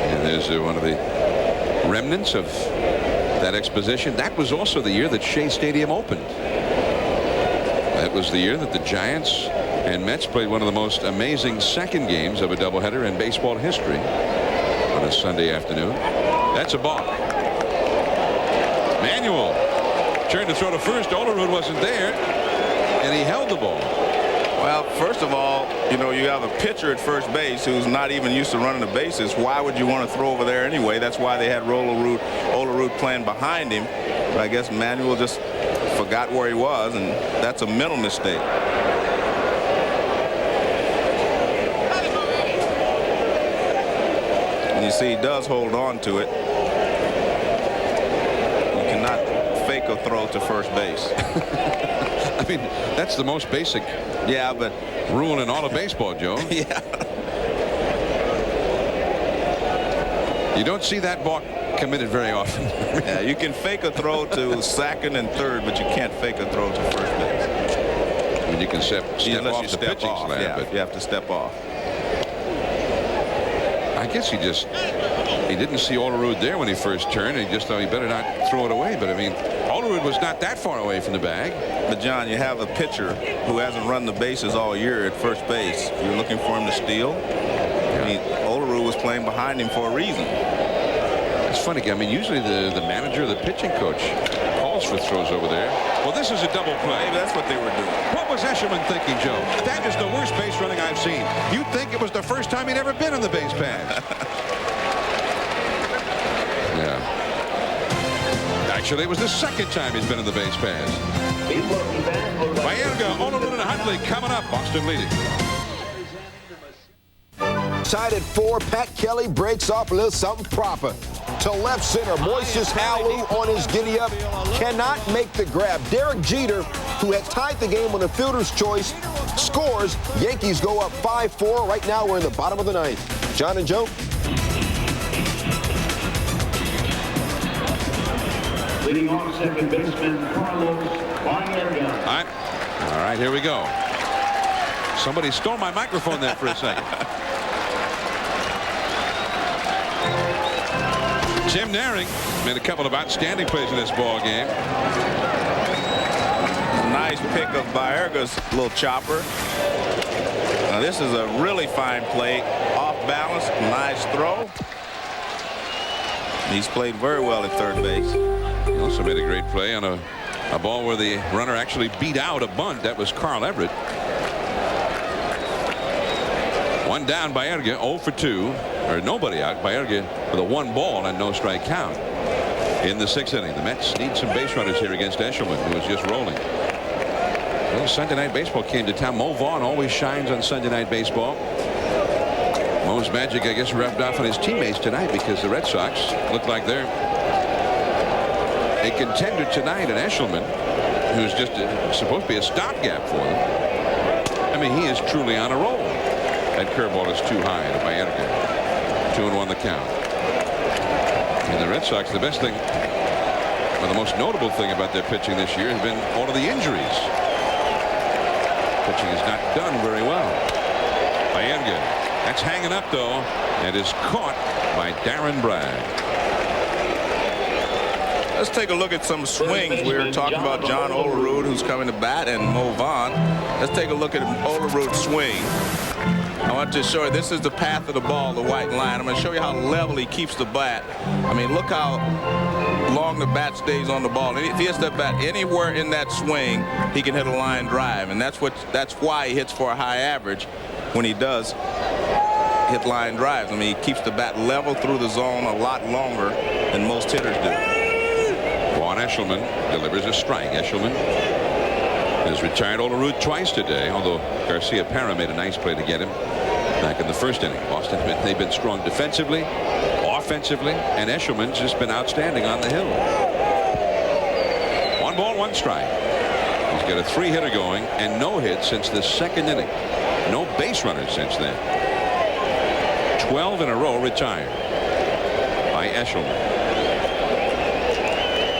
And there's one of the remnants of that exposition. That was also the year that Shea Stadium opened. That was the year that the Giants and Mets played one of the most amazing second games of a doubleheader in baseball history on a Sunday afternoon. That's a ball. Manuel turned to throw to first. Olerud wasn't there, and he held the ball.
Well, first of all, you have a pitcher at first base who's not even used to running the bases. Why would you want to throw over there anyway? That's why they had Olerud playing behind him. But I guess Manuel just forgot where he was, and that's a mental mistake. And you see he does hold on to it. You cannot fake a throw to first base.
That's the most basic rule in all of baseball, Joe.
Yeah.
You don't see that ball committed very often.
Yeah, you can fake a throw to second and third, but you can't fake a throw to first base.
You can step off the pitching slab.
Yeah, but you have to step off.
I guess he didn't see Olerud there when he first turned. He just thought he better not throw it away. But Olerud was not that far away from the bag.
But John, you have a pitcher who hasn't run the bases all year at first base. You're looking for him to steal. Olerud was playing behind him for a reason.
It's funny. Usually the manager, the pitching coach, for throws over there. Well, this is a double play.
Maybe that's what they were doing.
What was Eshelman thinking, Joe? That is the worst base running I've seen. You'd think it was the first time he'd ever been on the base pass. Yeah. Actually, it was the second time he's been in the base pass. Baerga, Olerud, and Huntley coming up. Boston leading.
Tied at 4, Pat Kelly breaks off a little something proper. To left center, Moises Alou on his giddy-up cannot make the grab. Derek Jeter, who had tied the game on a fielder's choice, scores. Yankees go up 5-4. Right now, we're in the bottom of the ninth. John and Joe.
Leading off second baseman Carlos Baerga.
All right, here we go. Somebody stole my microphone there for a second. Tim Naring made a couple of outstanding plays in this ball game.
Nice pick of Baerga's little chopper. Now this is a really fine play. Off balance, nice throw. He's played very well at third base.
He also made a great play on a ball where the runner actually beat out a bunt. That was Carl Everett. One down, Baerga, 0 for 2. Or nobody out. Baerga with a 1 ball and no strike count in the 6th inning. The Mets need some base runners here against Eshelman, who is just rolling. Well, Sunday Night Baseball came to town. Mo Vaughn always shines on Sunday Night Baseball. Mo's magic, I guess, rubbed off on his teammates tonight because the Red Sox look like they're a contender tonight. And Eshelman, who's just supposed to be a stopgap for them. I mean, he is truly on a roll. That curveball is too high to Baerga. 2-1 the count. And the Red Sox, the best thing, or the most notable thing about their pitching this year has been all of the injuries. Pitching has not done very well. Baerga, that's hanging up though, and is caught by Darren Bragg.
Let's take a look at some swings. We were talking about John Olerud, who's coming to bat, and Mo Vaughn. Let's take a look at Olerud's swing. I want to show you, this is the path of the ball, the white line. I'm going to show you how level he keeps the bat. I mean, look how long the bat stays on the ball. And if he hits that bat anywhere in that swing, he can hit a line drive. And that's why he hits for a high average when he does hit line drives. I mean, he keeps the bat level through the zone a lot longer than most hitters do.
Vaughn Eshelman delivers a strike. Eshelman has retired Olerud twice today, although Garcia-Parra made a nice play to get him back in the 1st inning. Boston, they've been strong defensively, offensively, and Eshelman's just been outstanding on the hill. 1 ball, 1 strike. He's got a 3-hitter going and no hits since the 2nd inning. No base runners since then. 12 in a row retired by Eshelman.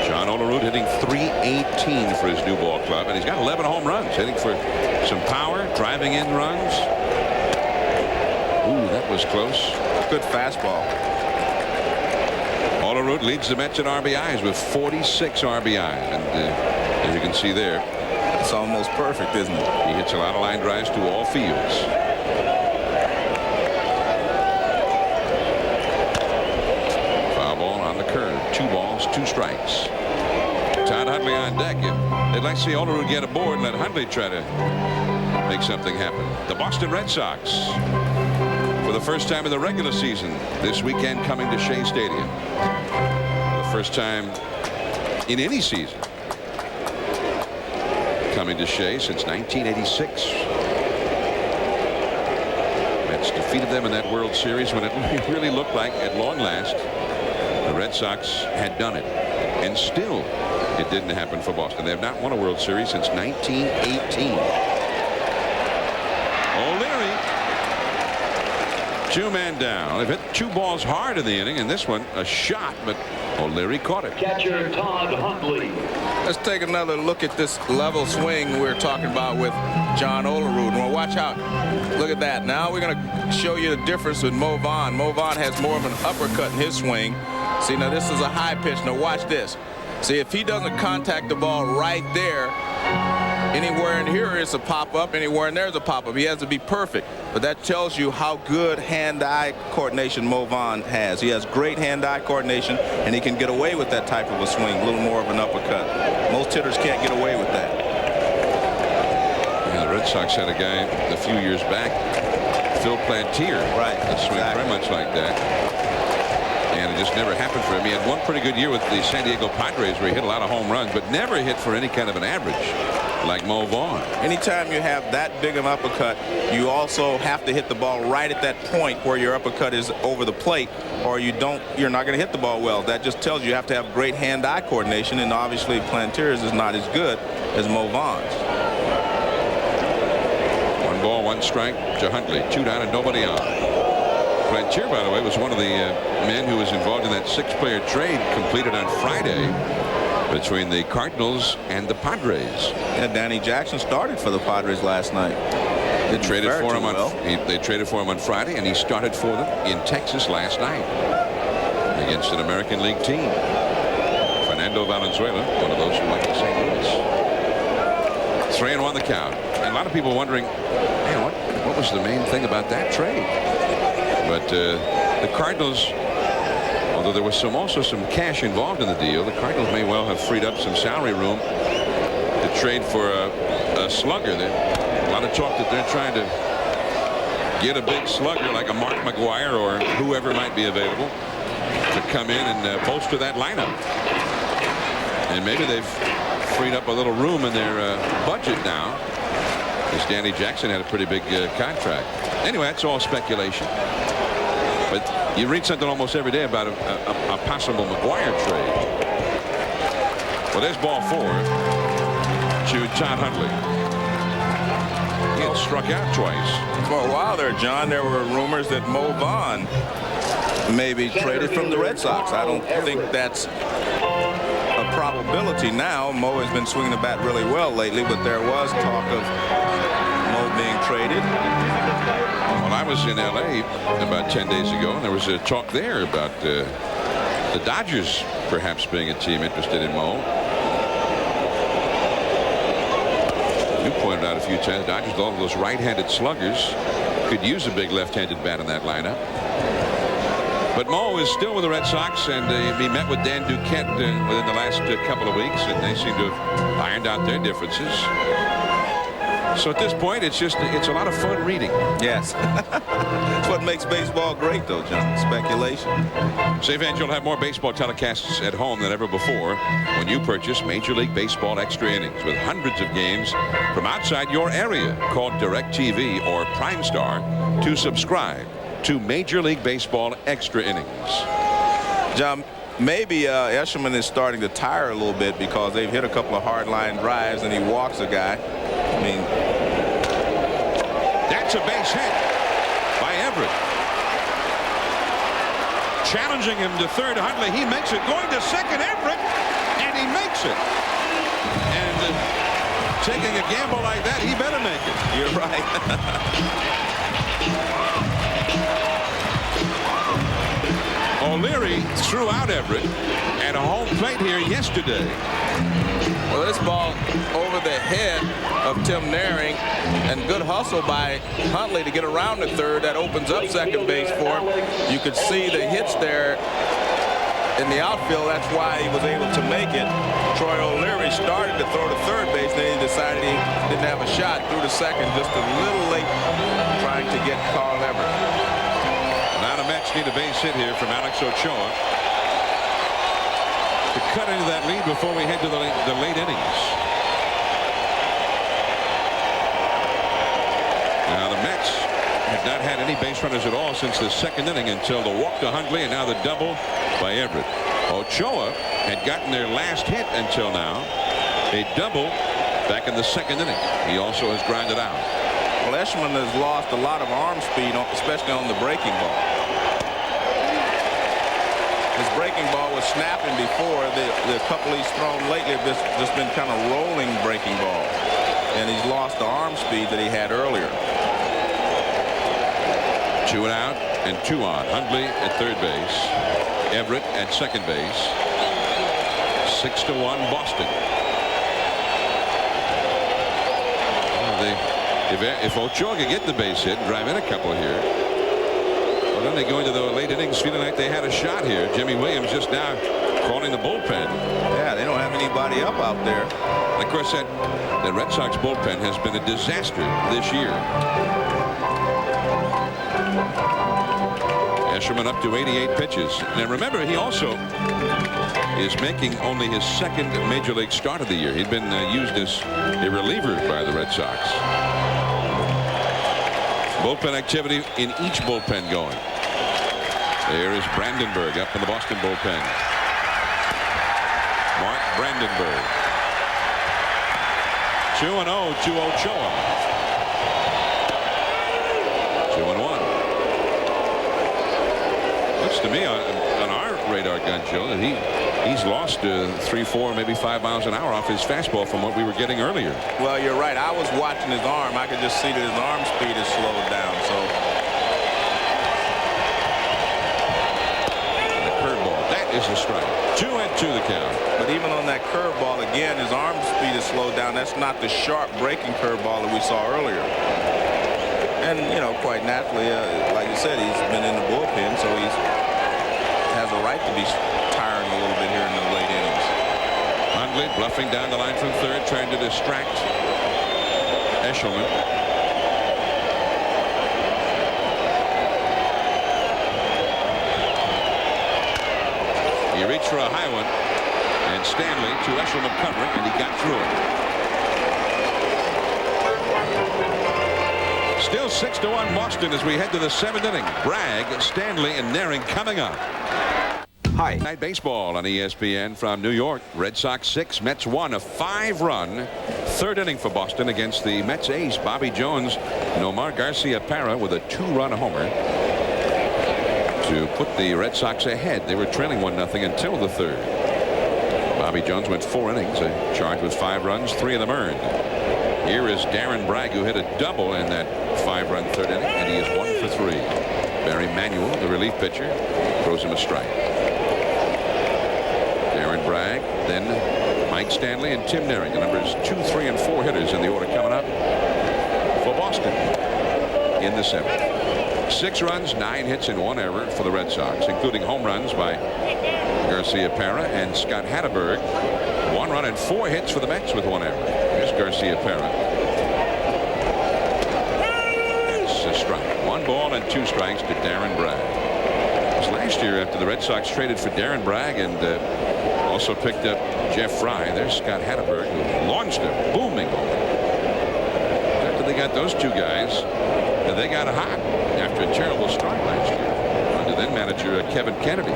John Olerud hitting .318 for his new ball club, and he's got 11 home runs, hitting for some power, driving in runs. Ooh, that was close.
Good fastball.
Olerud leads the Mets in RBIs with 46 RBIs, and as you can see there,
it's almost perfect, isn't it?
He hits a lot of line drives to all fields. Foul ball on the curve. 2 balls, 2 strikes. Todd Huntley on deck. They'd like to see Olerud get aboard and let Huntley try to make something happen. The Boston Red Sox, for the first time in the regular season this weekend, coming to Shea Stadium. For the first time in any season coming to Shea since 1986. Mets defeated them in that World Series when it really looked like, at long last, the Red Sox had done it. And still, it didn't happen for Boston. They have not won a World Series since 1918. O'Leary, 2 men down. They've hit 2 balls hard in the inning, and this one a shot, but O'Leary caught it.
Catcher Todd Huntley.
Let's take another look at this level swing we were talking about with John Olerud. Well, watch out. Look at that. Now we're going to show you the difference with Mo Vaughn. Mo Vaughn has more of an uppercut in his swing. See, now this is a high pitch. Now watch this. See, if he doesn't contact the ball right there, anywhere in here is a pop-up, anywhere in there is a pop-up. He has to be perfect. But that tells you how good hand-eye coordination Mo Vaughn has. He has great hand-eye coordination, and he can get away with that type of a swing, a little more of an uppercut. Most hitters can't get away with that.
Yeah, the Red Sox had a guy a few years back, Phil Plantier, that swing very much like that. And it just never happened for him. He had one pretty good year with the San Diego Padres where he hit a lot of home runs, but never hit for any kind of an average like Mo Vaughn.
Anytime you have that big of an uppercut, you also have to hit the ball right at that point where your uppercut is over the plate, or you're not going to hit the ball well. That just tells you have to have great hand-eye coordination, and obviously Plantier's is not as good as Mo Vaughn's.
1 ball, 1 strike to Huntley. 2 down and nobody on. Plantier, by the way, was one of the men who was involved in that 6-player trade completed on Friday between the Cardinals and the Padres.
Yeah, Danny Jackson started for the Padres last night.
They traded for him they traded for him on Friday, and he started for them in Texas last night against an American League team. Fernando Valenzuela, one of those who went to St. Louis. 3-1 the count. And a lot of people wondering, man, what was the main thing about that trade? But the Cardinals, although there was also some cash involved in the deal, the Cardinals may well have freed up some salary room to trade for a slugger. A lot of talk that they're trying to get a big slugger like a Mark McGwire or whoever might be available to come in and bolster that lineup. And maybe they've freed up a little room in their budget now, because Danny Jackson had a pretty big contract. Anyway, that's all speculation. But you read something almost every day about a possible McGwire trade. Well, there's ball 4 to Todd Huntley. He had struck out twice.
For a while there, John, there were rumors that Mo Vaughn may be traded from the Red Sox. I don't think that's a probability now. Mo has been swinging the bat really well lately, but there was talk of Mo being traded.
Well, I was in L.A. about 10 days ago, and there was a talk there about the Dodgers perhaps being a team interested in Mo. You pointed out a few times, the Dodgers, all of those right-handed sluggers, could use a big left-handed bat in that lineup. But Mo is still with the Red Sox, and he met with Dan Duquette within the last couple of weeks, and they seem to have ironed out their differences. So at this point, it's a lot of fun reading.
Yes. That's what makes baseball great, though, John. Speculation.
Say, fans, you'll have more baseball telecasts at home than ever before when you purchase Major League Baseball Extra Innings with hundreds of games from outside your area. Call DirecTV or Primestar to subscribe to Major League Baseball Extra Innings.
John, maybe Eshelman is starting to tire a little bit because they've hit a couple of hard line drives and he walks a guy. I mean,
that's a base hit by Everett. Challenging him to third, Huntley. He makes it. Going to second, Everett, and he makes it. And taking a gamble like that, he better make it.
You're right.
O'Leary threw out Everett at a home plate here yesterday.
Well, this ball over the head of Tim Naring, and good hustle by Huntley to get around the third. That opens up second base for him. You could see the hits there in the outfield. That's why he was able to make it. Troy O'Leary started to throw to third base, then he decided he didn't have a shot. Threw to second just a little late, trying to get Carl Everett.
Now the Mets need a base hit here from Alex Ochoa to cut into that lead before we head to the late innings. Now the Mets have not had any base runners at all since the second inning until the walk to Huntley and now the double by Everett. Ochoa had gotten their last hit until now, a double back in the second inning. He also has grounded out.
Well, Eshelman has lost a lot of arm speed, especially on the breaking ball. His breaking ball was snapping before. The couple he's thrown lately have just been kind of rolling breaking balls. And he's lost the arm speed that he had earlier.
2 out and 2 on. Huntley at third base. Everett at second base. 6-1 Boston. If Ochoa could get the base hit and drive in a couple here, well, then they go into the late innings feeling like they had a shot here. Jimmy Williams just now calling the bullpen.
Yeah, they don't have anybody up out there.
Of course, that Red Sox bullpen has been a disaster this year. Eshelman up to 88 pitches. And remember, he also is making only his second major league start of the year. He'd been used as a reliever by the Red Sox. Bullpen activity in each bullpen going. There is Brandenburg up in the Boston bullpen. Mark Brandenburg. 2-0 to Ochoa. 2-1. Looks to me on our radar gun, Joe, that he's lost 3, 4, maybe 5 miles an hour off his fastball from what we were getting earlier.
Well, you're right. I was watching his arm. I could just see that his arm speed is slowed down. So
the curveball, that is a strike. 2-2 the count.
But even on that curveball, again, his arm speed is slowed down. That's not the sharp breaking curveball that we saw earlier. And, you know, quite naturally, like you said, he's been in the bullpen, so he has a right to be tiring a little bit here in the late innings.
Hundley bluffing down the line from third, trying to distract Eshelman. He reached for a high one, and Stanley to Eshelman covering, and he got through it. Still 6-1 Boston as we head to the 7th inning. Bragg, Stanley, and Naring coming up. Hi. Night baseball on ESPN from New York. Red Sox 6, Mets 1. A 5-run 3rd inning for Boston against the Mets ace Bobby Jones. Nomar Garcia-Parra with a 2-run homer to put the Red Sox ahead. They were trailing 1-0 until the 3rd. Bobby Jones went 4 innings, a charge with 5 runs, 3 of them earned. Here is Darren Bragg, who hit a double in that 5-run 3rd inning, and he is 1 for 3. Barry Manuel, the relief pitcher, throws him a strike. Darren Bragg, then Mike Stanley and Tim Naring, the numbers 2, 3, and 4 hitters in the order coming up for Boston in the 7th. 6 runs, 9 hits, and 1 error for the Red Sox, including home runs by Garcia-Parra and Scott Hatteberg. 1 run and 4 hits for the Mets with 1 error. Here's Garcia-Parra. It's a strike. 1 ball and 2 strikes to Darren Bragg. It was last year after the Red Sox traded for Darren Bragg and also picked up Jeff Fry. There's Scott Hatteberg, who launched a booming home. After they got those 2 guys, they got hot after a terrible start last year under then manager Kevin Kennedy.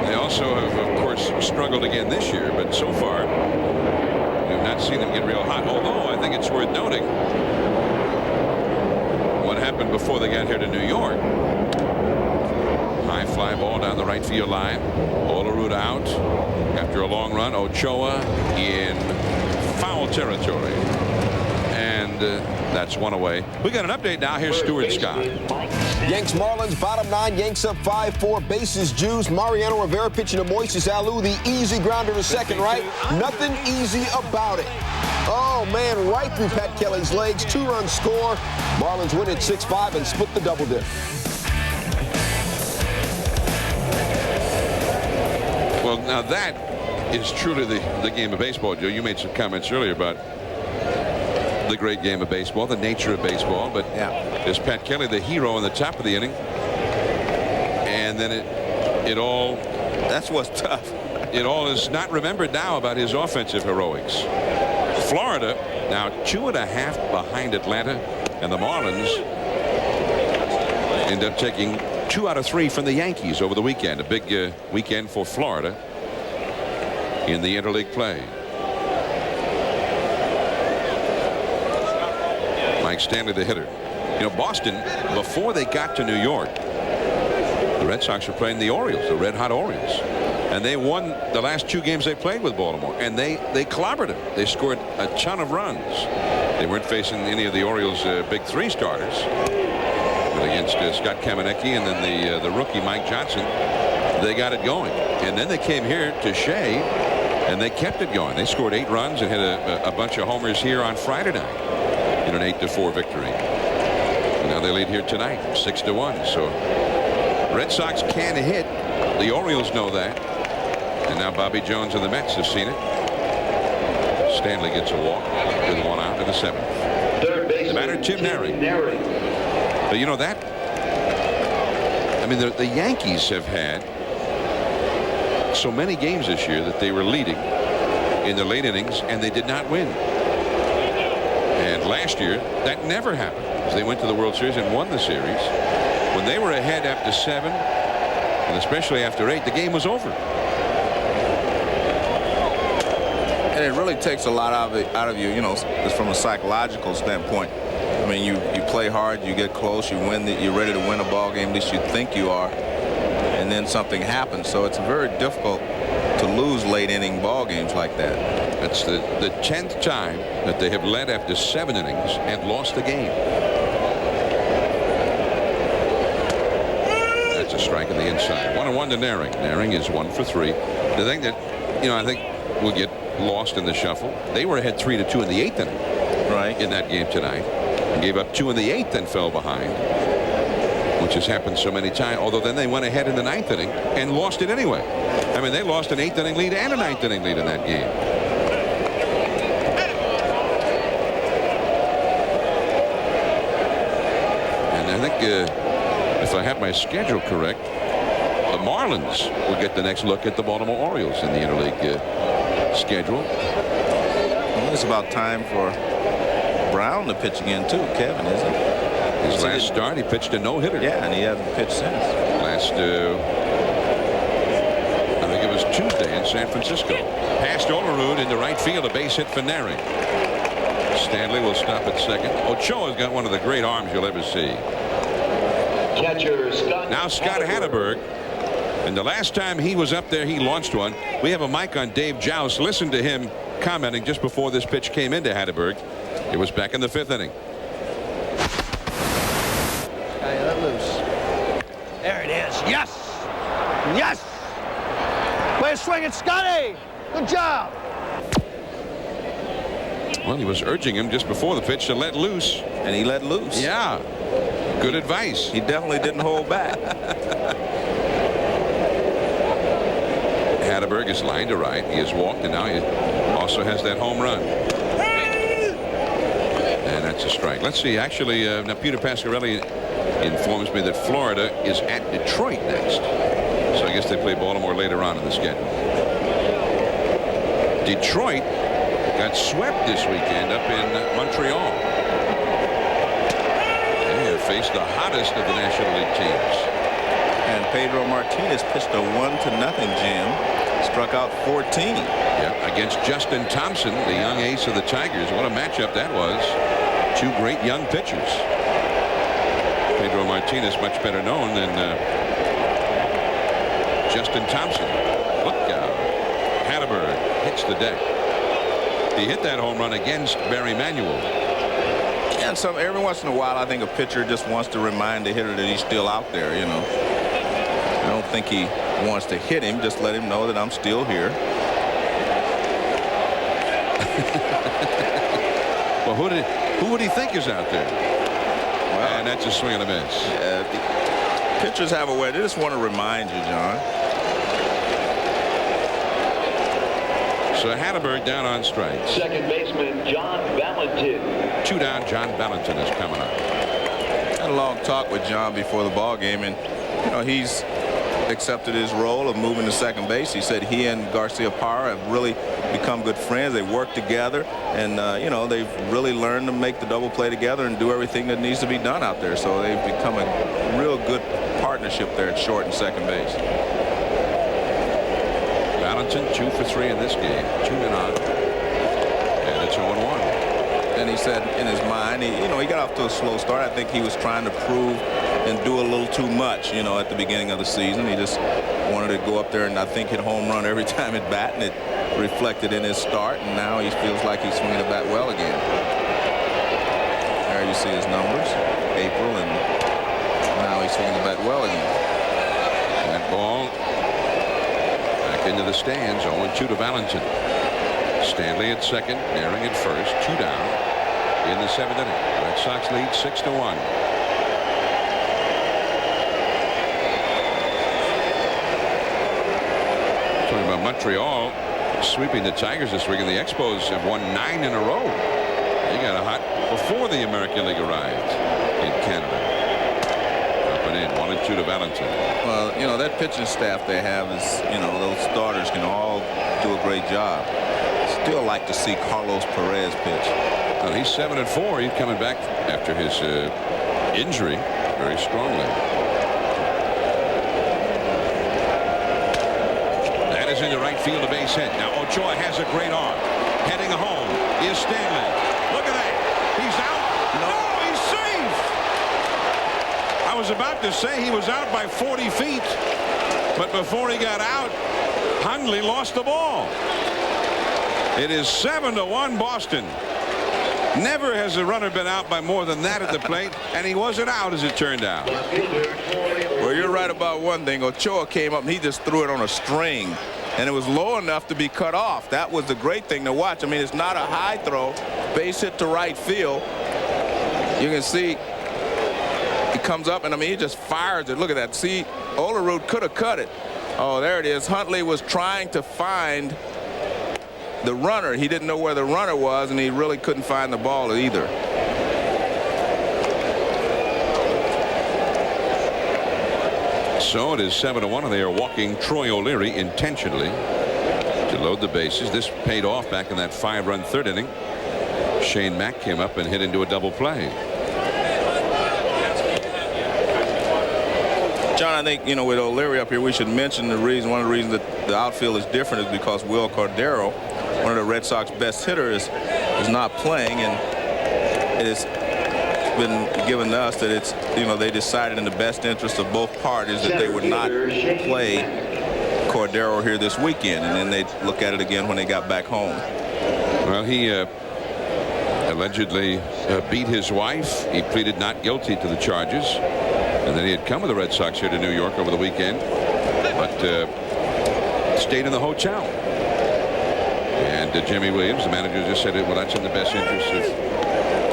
They also have, of course, struggled again this year, but so far we've not seen them get real hot. Although I think it's worth noting what happened before they got here to New York. High fly ball down the right field line. Olerud out after a long run. Ochoa in foul territory. And that's 1 away. We got an update now. Here's Stuart Scott.
Yanks Marlins bottom 9. Yanks up 5-4. Bases juiced. Mariano Rivera pitching to Moises Alou. The easy grounder to second, right? Nothing easy about it. Oh, man, right through Pat Kelly's legs. 2-run score. Marlins win at 6-5 and split the double dip.
Well, now that is truly the game of baseball, Joe. You made some comments earlier about the great game of baseball, the nature of baseball, but is Pat Kelly the hero in the top of the inning, and then it all,
that's what's tough.
It all is not remembered now about his offensive heroics. Florida now 2.5 behind Atlanta, and the Marlins end up taking 2 out of 3 from the Yankees over the weekend. A big weekend for Florida in the interleague play. Mike Stanley, the hitter. You know, Boston, before they got to New York, the Red Sox were playing the Orioles, the red hot Orioles, and they won the last 2 games they played with Baltimore, and they clobbered them. They scored a ton of runs. They weren't facing any of the Orioles' big 3 starters, but against Scott Kamenecki and then the rookie Mike Johnson, they got it going. And then they came here to Shea, and they kept it going. They scored 8 runs and hit a bunch of homers here on Friday night in an 8-4 victory. And now they lead here tonight, 6-1. So Red Sox can hit The Orioles know that. And now Bobby Jones and the Mets have seen it. Stanley gets a walk with 1 out in the 7th.
Third baseman,
The batter, Tim Naring. But you know that, I mean, the Yankees have had so many games this year that they were leading in the late innings and they did not win. And last year that never happened. They went to the World Series and won the series. When they were ahead after 7 and especially after 8, the game was over.
And it really takes a lot out of you, you know, from a psychological standpoint. I mean, you play hard, you get close, you're ready to win a ball game, at least you think you are, and then something happens. So it's very difficult to lose late inning ball games like that.
That's the 10th time that they have led after 7 innings and lost the game. That's a strike in the inside. 1-1 to Naring. Naring is 1 for 3. The thing that, you know, I think will get lost in the shuffle, they were ahead 3-2 in the 8th inning.
Right.
In that game tonight. Gave up 2 in the 8th and fell behind, which has happened so many times. Although then they went ahead in the 9th inning and lost it anyway. I mean, they lost an 8th inning lead and a 9th inning lead in that game. And I think if I have my schedule correct, the Marlins will get the next look at the Baltimore Orioles in the interleague schedule.
Well, it's about time for Brown to pitch again too, Kevin, isn't it?
His last start, he pitched a no-hitter.
Yeah, and he hasn't pitched since.
Last, I think it was Tuesday in San Francisco. Past Olerud into right field, a base hit for Naring. Stanley will stop at second. Ochoa's got one of the great arms you'll ever see.
Catcher Scott.
Now Scott Hatteberg. And the last time he was up there, he launched one. We have a mic on Dave Joust. Listen to him commenting just before this pitch came into Hatteberg. It was back in the 5th inning.
Let loose. There it is. Yes. Yes. Way of swinging, Scotty. Good job.
Well, he was urging him just before the pitch to let loose.
And he let loose.
Yeah. Good advice.
He definitely didn't hold back.
Hatteberg is lined to right. He has walked, and now he also has that home run. And that's a strike. Let's see. Actually, now Peter Pasquarelli informs me that Florida is at Detroit next. So I guess they play Baltimore later on in the schedule. Detroit got swept this weekend up in Montreal. They have faced the hottest of the National League teams.
And Pedro Martinez pitched a 1-0 jam. Struck out 14.
Yeah, against Justin Thompson, the young ace of the Tigers. What a matchup that was. 2 great young pitchers. Pedro Martinez much better known than Justin Thompson. Look out. Hatteberg hits the deck. He hit that home run against Barry Manuel.
And every once in a while, I think a pitcher just wants to remind the hitter that he's still out there, you know. I don't think he wants to hit him, just let him know that I'm still here.
Well, who would he think is out there? Well, and that's a swing and a miss.
Pitchers have a way. They just want to remind you, John.
So Hatteberg down on strikes.
Second baseman John Valentin.
2 down. John Valentin is coming up.
Had a long talk with John before the ball game, and you know he's accepted his role of moving to second base. He said he and Garcia Parra have really become good friends. They work together, and you know, they've really learned to make the double play together and do everything that needs to be done out there. So they've become a real good partnership there at short and second base.
Valentin 2 for 3 in this game. 2 0. And it's 0-1.
And he said in his mind, he got off to a slow start. I think he was trying to prove and do a little too much, you know, at the beginning of the season. He just wanted to go up there and I think hit a home run every time at bat, and it reflected in his start, and now he feels like he's swinging the bat well again. There you see his numbers, April, and now he's swinging the bat well again.
That ball back into the stands. 0-2 to Valentin. Stanley at second, Naring at first. 2 down in the 7th inning. Red Sox lead 6-1. Montreal sweeping the Tigers this week, and the Expos have won 9 in a row. They got a hot before the American League arrived in Canada. Up and in, 1-2 to Valentin.
Well, you know, that pitching staff they have is, you know, those starters can all do a great job. Still like to see Carlos Perez pitch.
Well, he's 7-4. He's coming back after his injury very strongly. That is in the right field, a base hit. Now Ochoa has a great arm. Heading home is Stanley. Look at that. He's out. No, he's safe. I was about to say he was out by 40 feet, but before he got out, Hundley lost the ball. It is 7-1 Boston. Never has a runner been out by more than that at the plate, and he wasn't out as it turned out.
Well, you're right about one thing. Ochoa came up and he just threw it on a string, and it was low enough to be cut off. That was the great thing to watch. I mean, it's not a high throw, base hit to right field. You can see he comes up, and I mean, he just fires it. Look at that. See, Olerud could have cut it. Oh, there it is. Huntley was trying to find the runner. He didn't know where the runner was, and he really couldn't find the ball either.
So it is 7-1, and they are walking Troy O'Leary intentionally to load the bases. This paid off back in that 5-run third inning. Shane Mack came up and hit into a double play.
John, I think, you know, with O'Leary up here, we should mention one of the reasons that the outfield is different is because Will Cordero, one of the Red Sox best hitters, is not playing, and it has been given to us that it's, you know, they decided in the best interest of both parties that they would not play Cordero here this weekend, and then they look at it again when they got back home.
Well, he allegedly beat his wife. He pleaded not guilty to the charges, and then he had come with the Red Sox here to New York over the weekend, but stayed in the hotel. And Jimmy Williams, the manager, just said, well, that's in the best interest of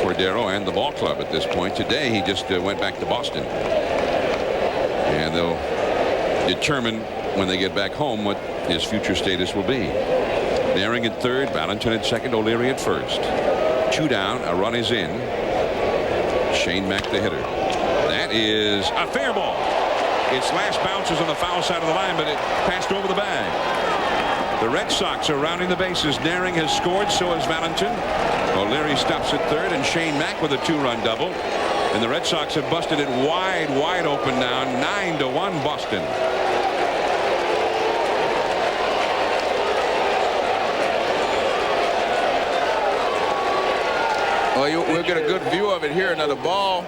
Cordero and the ball club at this point. Today, he just went back to Boston. And they'll determine when they get back home what his future status will be. Naring at third, Valentin at second, O'Leary at first. 2 down, a run is in. Shane Mack, the hitter. That is a fair ball. Its last bounce is on the foul side of the line, but it passed over the bag. The Red Sox are rounding the bases. Naring has scored, so has Valentin. O'Leary stops at third, and Shane Mack with a 2-run double. And the Red Sox have busted it wide open now. 9-1 Boston.
Well, we'll get a good view of it here. Now the ball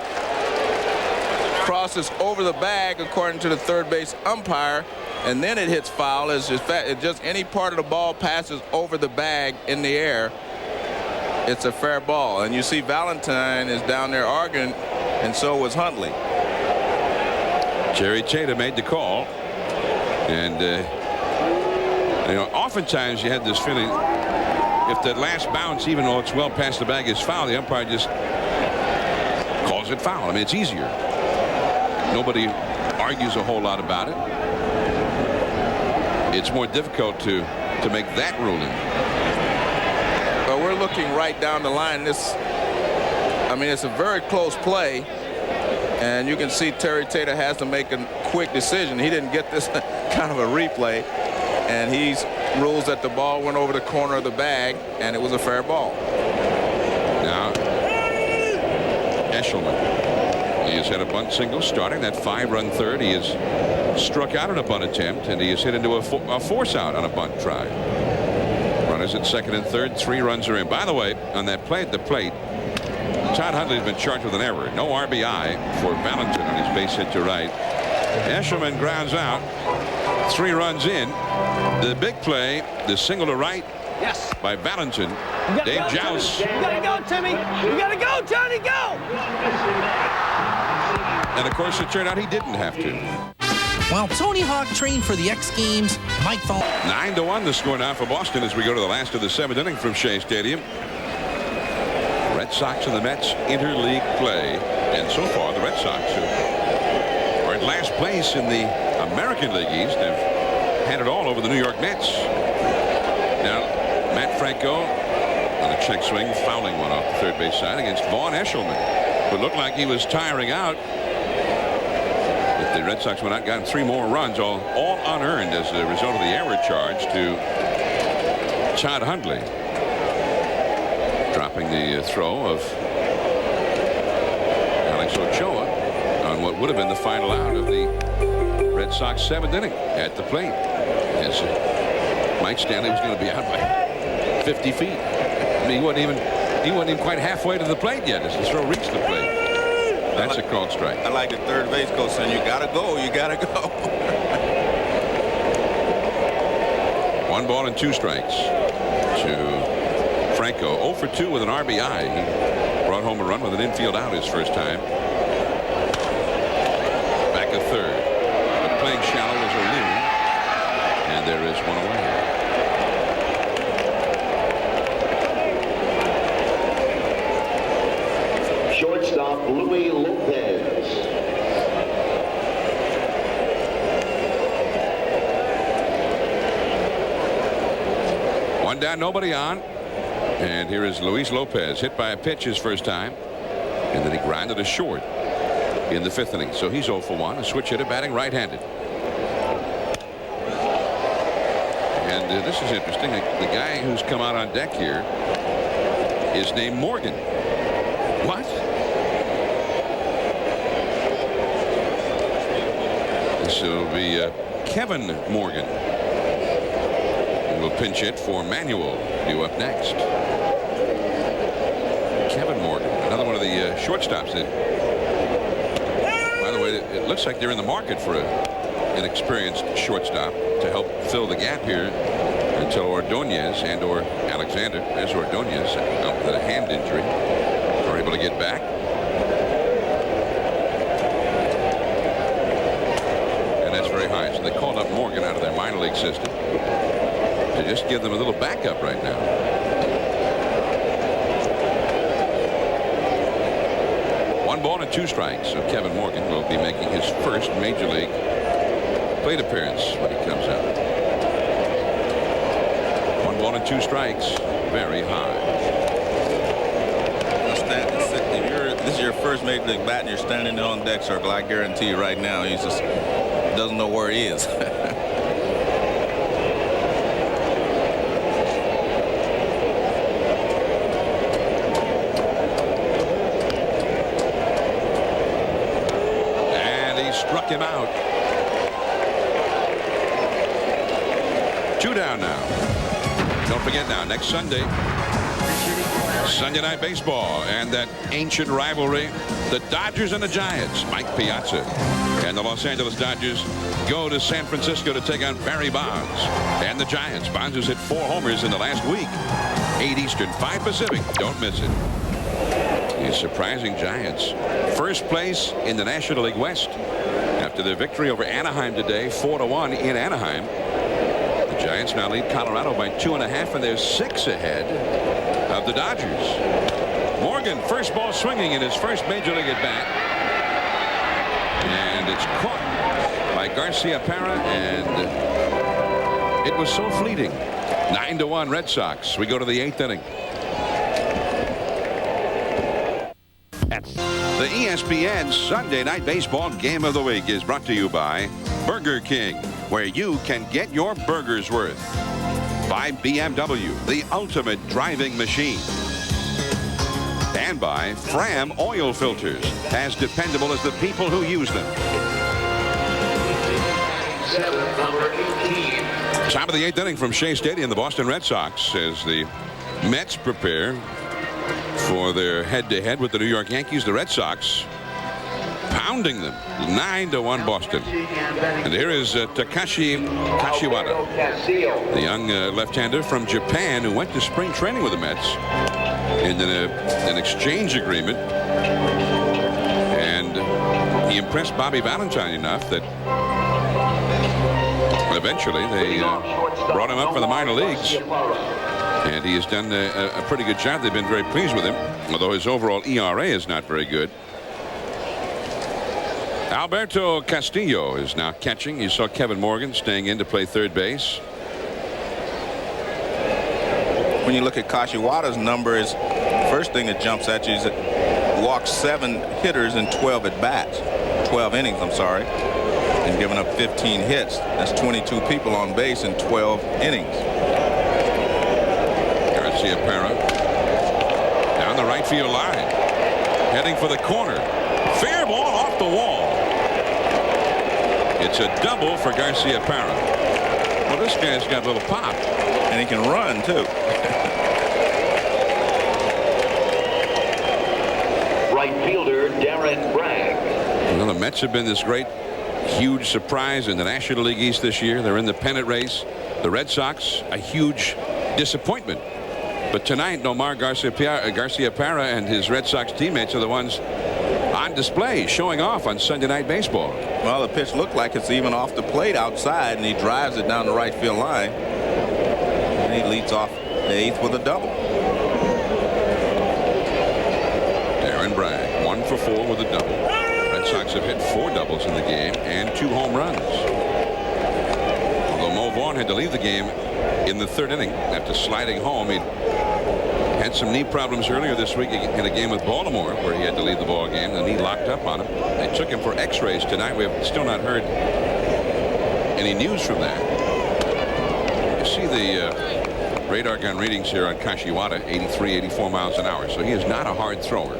crosses over the bag according to the third base umpire, and then it hits foul. It's just any part of the ball passes over the bag in the air, it's a fair ball. And you see Valentin is down there arguing, and so was Huntley.
Jerry Tata made the call, and you know, oftentimes you had this feeling if the last bounce, even though it's well past the bag, is foul, the umpire just calls it foul. I mean, it's easier. Nobody argues a whole lot about it. It's more difficult to make that ruling.
But we're looking right down the line. I mean, it's a very close play, and you can see Terry Tata has to make a quick decision. He didn't get this kind of a replay, and he rules that the ball went over the corner of the bag, and it was a fair ball.
Now, Eshelman. He has had a bunt single starting that 5-run third. He has struck out on a bunt attempt, and he has hit into a force out on a bunt try. Runners at second and third. 3 runs are in. By the way, on that play at the plate, Todd Hundley has been charged with an error. No RBI for Valentin on his base hit to right. Eshelman grounds out. 3 runs in. The big play, the single to right.
Yes.
By Valentin. Dave Joust.
You gotta go, Timmy. You gotta go, Johnny. Go.
And of course, it turned out he didn't have to.
While Tony Hawk trained for the X Games, Mike Vaughn.
9-1 the score now for Boston as we go to the last of the 7th inning from Shea Stadium. Red Sox and the Mets interleague play, and so far the Red Sox, who are in last place in the American League East, have had it all over the New York Mets. Now, Matt Franco on a check swing, fouling one off the third base side against Vaughn Eshelman, who looked like he was tiring out. But the Red Sox went out and got 3 more runs, all unearned as a result of the error charge to Todd Hundley, dropping the throw of Alex Ochoa on what would have been the final out of the Red Sox 7th inning at the plate, as Mike Stanley was going to be out by 50 feet. I mean, he wasn't even quite halfway to the plate yet as the throw reached the plate. That's a called strike.
I like the third base coach saying, you gotta go, you gotta go.
1 ball and 2 strikes to Franco. 0 for 2 with an RBI. He brought home a run with an infield out his first time. Back a third. But playing shallow was O'Neill. And there is 1 away.
Shortstop Louis Lopez.
1 down, nobody on. And here is Luis Lopez, hit by a pitch his first time. And then he grounded a short in the 5th inning. So he's 0 for 1, a switch hitter batting right-handed. And this is interesting. The guy who's come out on deck here is named Morgan. What? This will be Kevin Morgan. Will pinch hit for Manuel, due up next. Kevin Morgan, another one of the shortstops that, by the way, it looks like they're in the market for an experienced shortstop to help fill the gap here until Ordonez and or Alexander, there's Ordonez, out with a hand injury, are able to get back. And that's very high. So they called up Morgan out of their minor league system to just give them a little backup right now. One ball and 2 strikes. So Kevin Morgan will be making his first major league plate appearance when he comes out. 1 ball and 2 strikes. Very high.
This is your first major league bat and you're standing there on deck circle. I guarantee you right now he just doesn't know where he is.
Struck him out. 2 down now. Don't forget now, next Sunday, Sunday Night Baseball, and that ancient rivalry, the Dodgers and the Giants. Mike Piazza and the Los Angeles Dodgers go to San Francisco to take on Barry Bonds and the Giants. Bonds has hit 4 homers in the last week. 8 Eastern, 5 Pacific. Don't miss it. The surprising Giants, first place in the National League West after their victory over Anaheim today, 4-1 in Anaheim. The Giants now lead Colorado by 2.5, and they're 6 ahead of the Dodgers. Morgan, first ball swinging in his first major league at bat, and it's caught by Garcia Parra, and it was so fleeting. 9-1 Red Sox. We go to the 8th inning. The ESPN Sunday Night Baseball Game of the Week is brought to you by Burger King, where you can get your burger's worth. By BMW, the ultimate driving machine. And by Fram oil filters, as dependable as the people who use them. Top of the 8th inning from Shea Stadium, the Boston Red Sox, as the Mets prepare for their head-to-head with the New York Yankees. The Red Sox pounding them 9-1 Boston. And here is Takashi Kashiwada, the young left-hander from Japan who went to spring training with the Mets in an exchange agreement, and he impressed Bobby Valentine enough that eventually they brought him up for the minor leagues. And he has done a pretty good job. They've been very pleased with him, although his overall ERA is not very good. Alberto Castillo is now catching. You saw Kevin Morgan staying in to play third base.
When you look at Kashiwada's numbers, first thing that jumps at you is that walked 7 hitters in 12 at bats, 12 innings, I'm sorry, and given up 15 hits. That's 22 people on base in 12 innings.
Garcia Parra down the right field line, heading for the corner. Fair ball off the wall. It's a double for Garcia Parra. Well, this guy's got a little pop.
And he can run, too.
Right fielder Darren Bragg.
Well, the Mets have been this great, huge surprise in the National League East this year. They're in the pennant race. The Red Sox, a huge disappointment. But tonight, Nomar Garcia Parra and his Red Sox teammates are the ones on display, showing off on Sunday Night Baseball.
Well, the pitch looked like it's even off the plate outside, and he drives it down the right field line. And he leads off the 8th with a double.
Darren Bragg, 1 for 4 with a double. Red Sox have hit 4 doubles in the game and 2 home runs. Although Vaughn had to leave the game in the 3rd inning after sliding home. He had some knee problems earlier this week in a game with Baltimore where he had to leave the ball game. The knee locked up on him. They took him for x-rays tonight. We have still not heard any news from that. You see the radar gun readings here on Kashiwada, 83, 84 miles an hour. So he is not a hard thrower.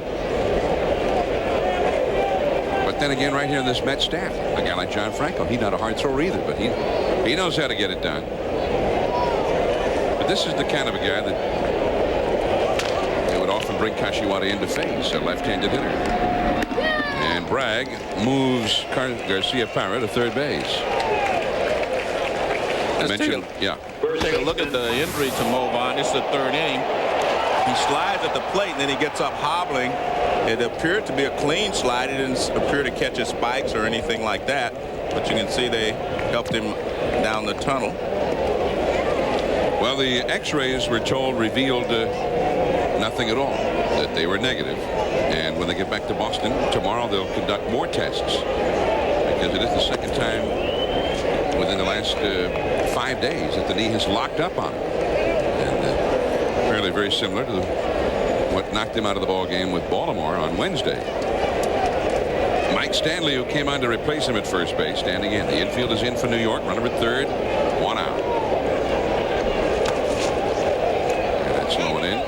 But then again, right here in this Met staff, a guy like John Franco, he's not a hard thrower either, but he knows how to get it done. But this is the kind of a guy that they would often bring Kashiwada into face, a left-handed hitter. And Bragg moves Garcia Parra to third base.
Let's take a look at the injury to Vaughn. This is the 3rd inning. He slides at the plate, and then he gets up hobbling. It appeared to be a clean slide. It didn't appear to catch his spikes or anything like that. But you can see they helped him down the tunnel.
Well, the x-rays we're told revealed nothing at all, that they were negative. And when they get back to Boston tomorrow, they'll conduct more tests, because it is the 2nd time within the last 5 days that the knee has locked up on him. And apparently very similar to what knocked him out of the ball game with Baltimore on Wednesday. Mike Stanley, who came on to replace him at first base, standing in. The infield is in for New York. Runner at 3rd, 1 out. And that's low and in.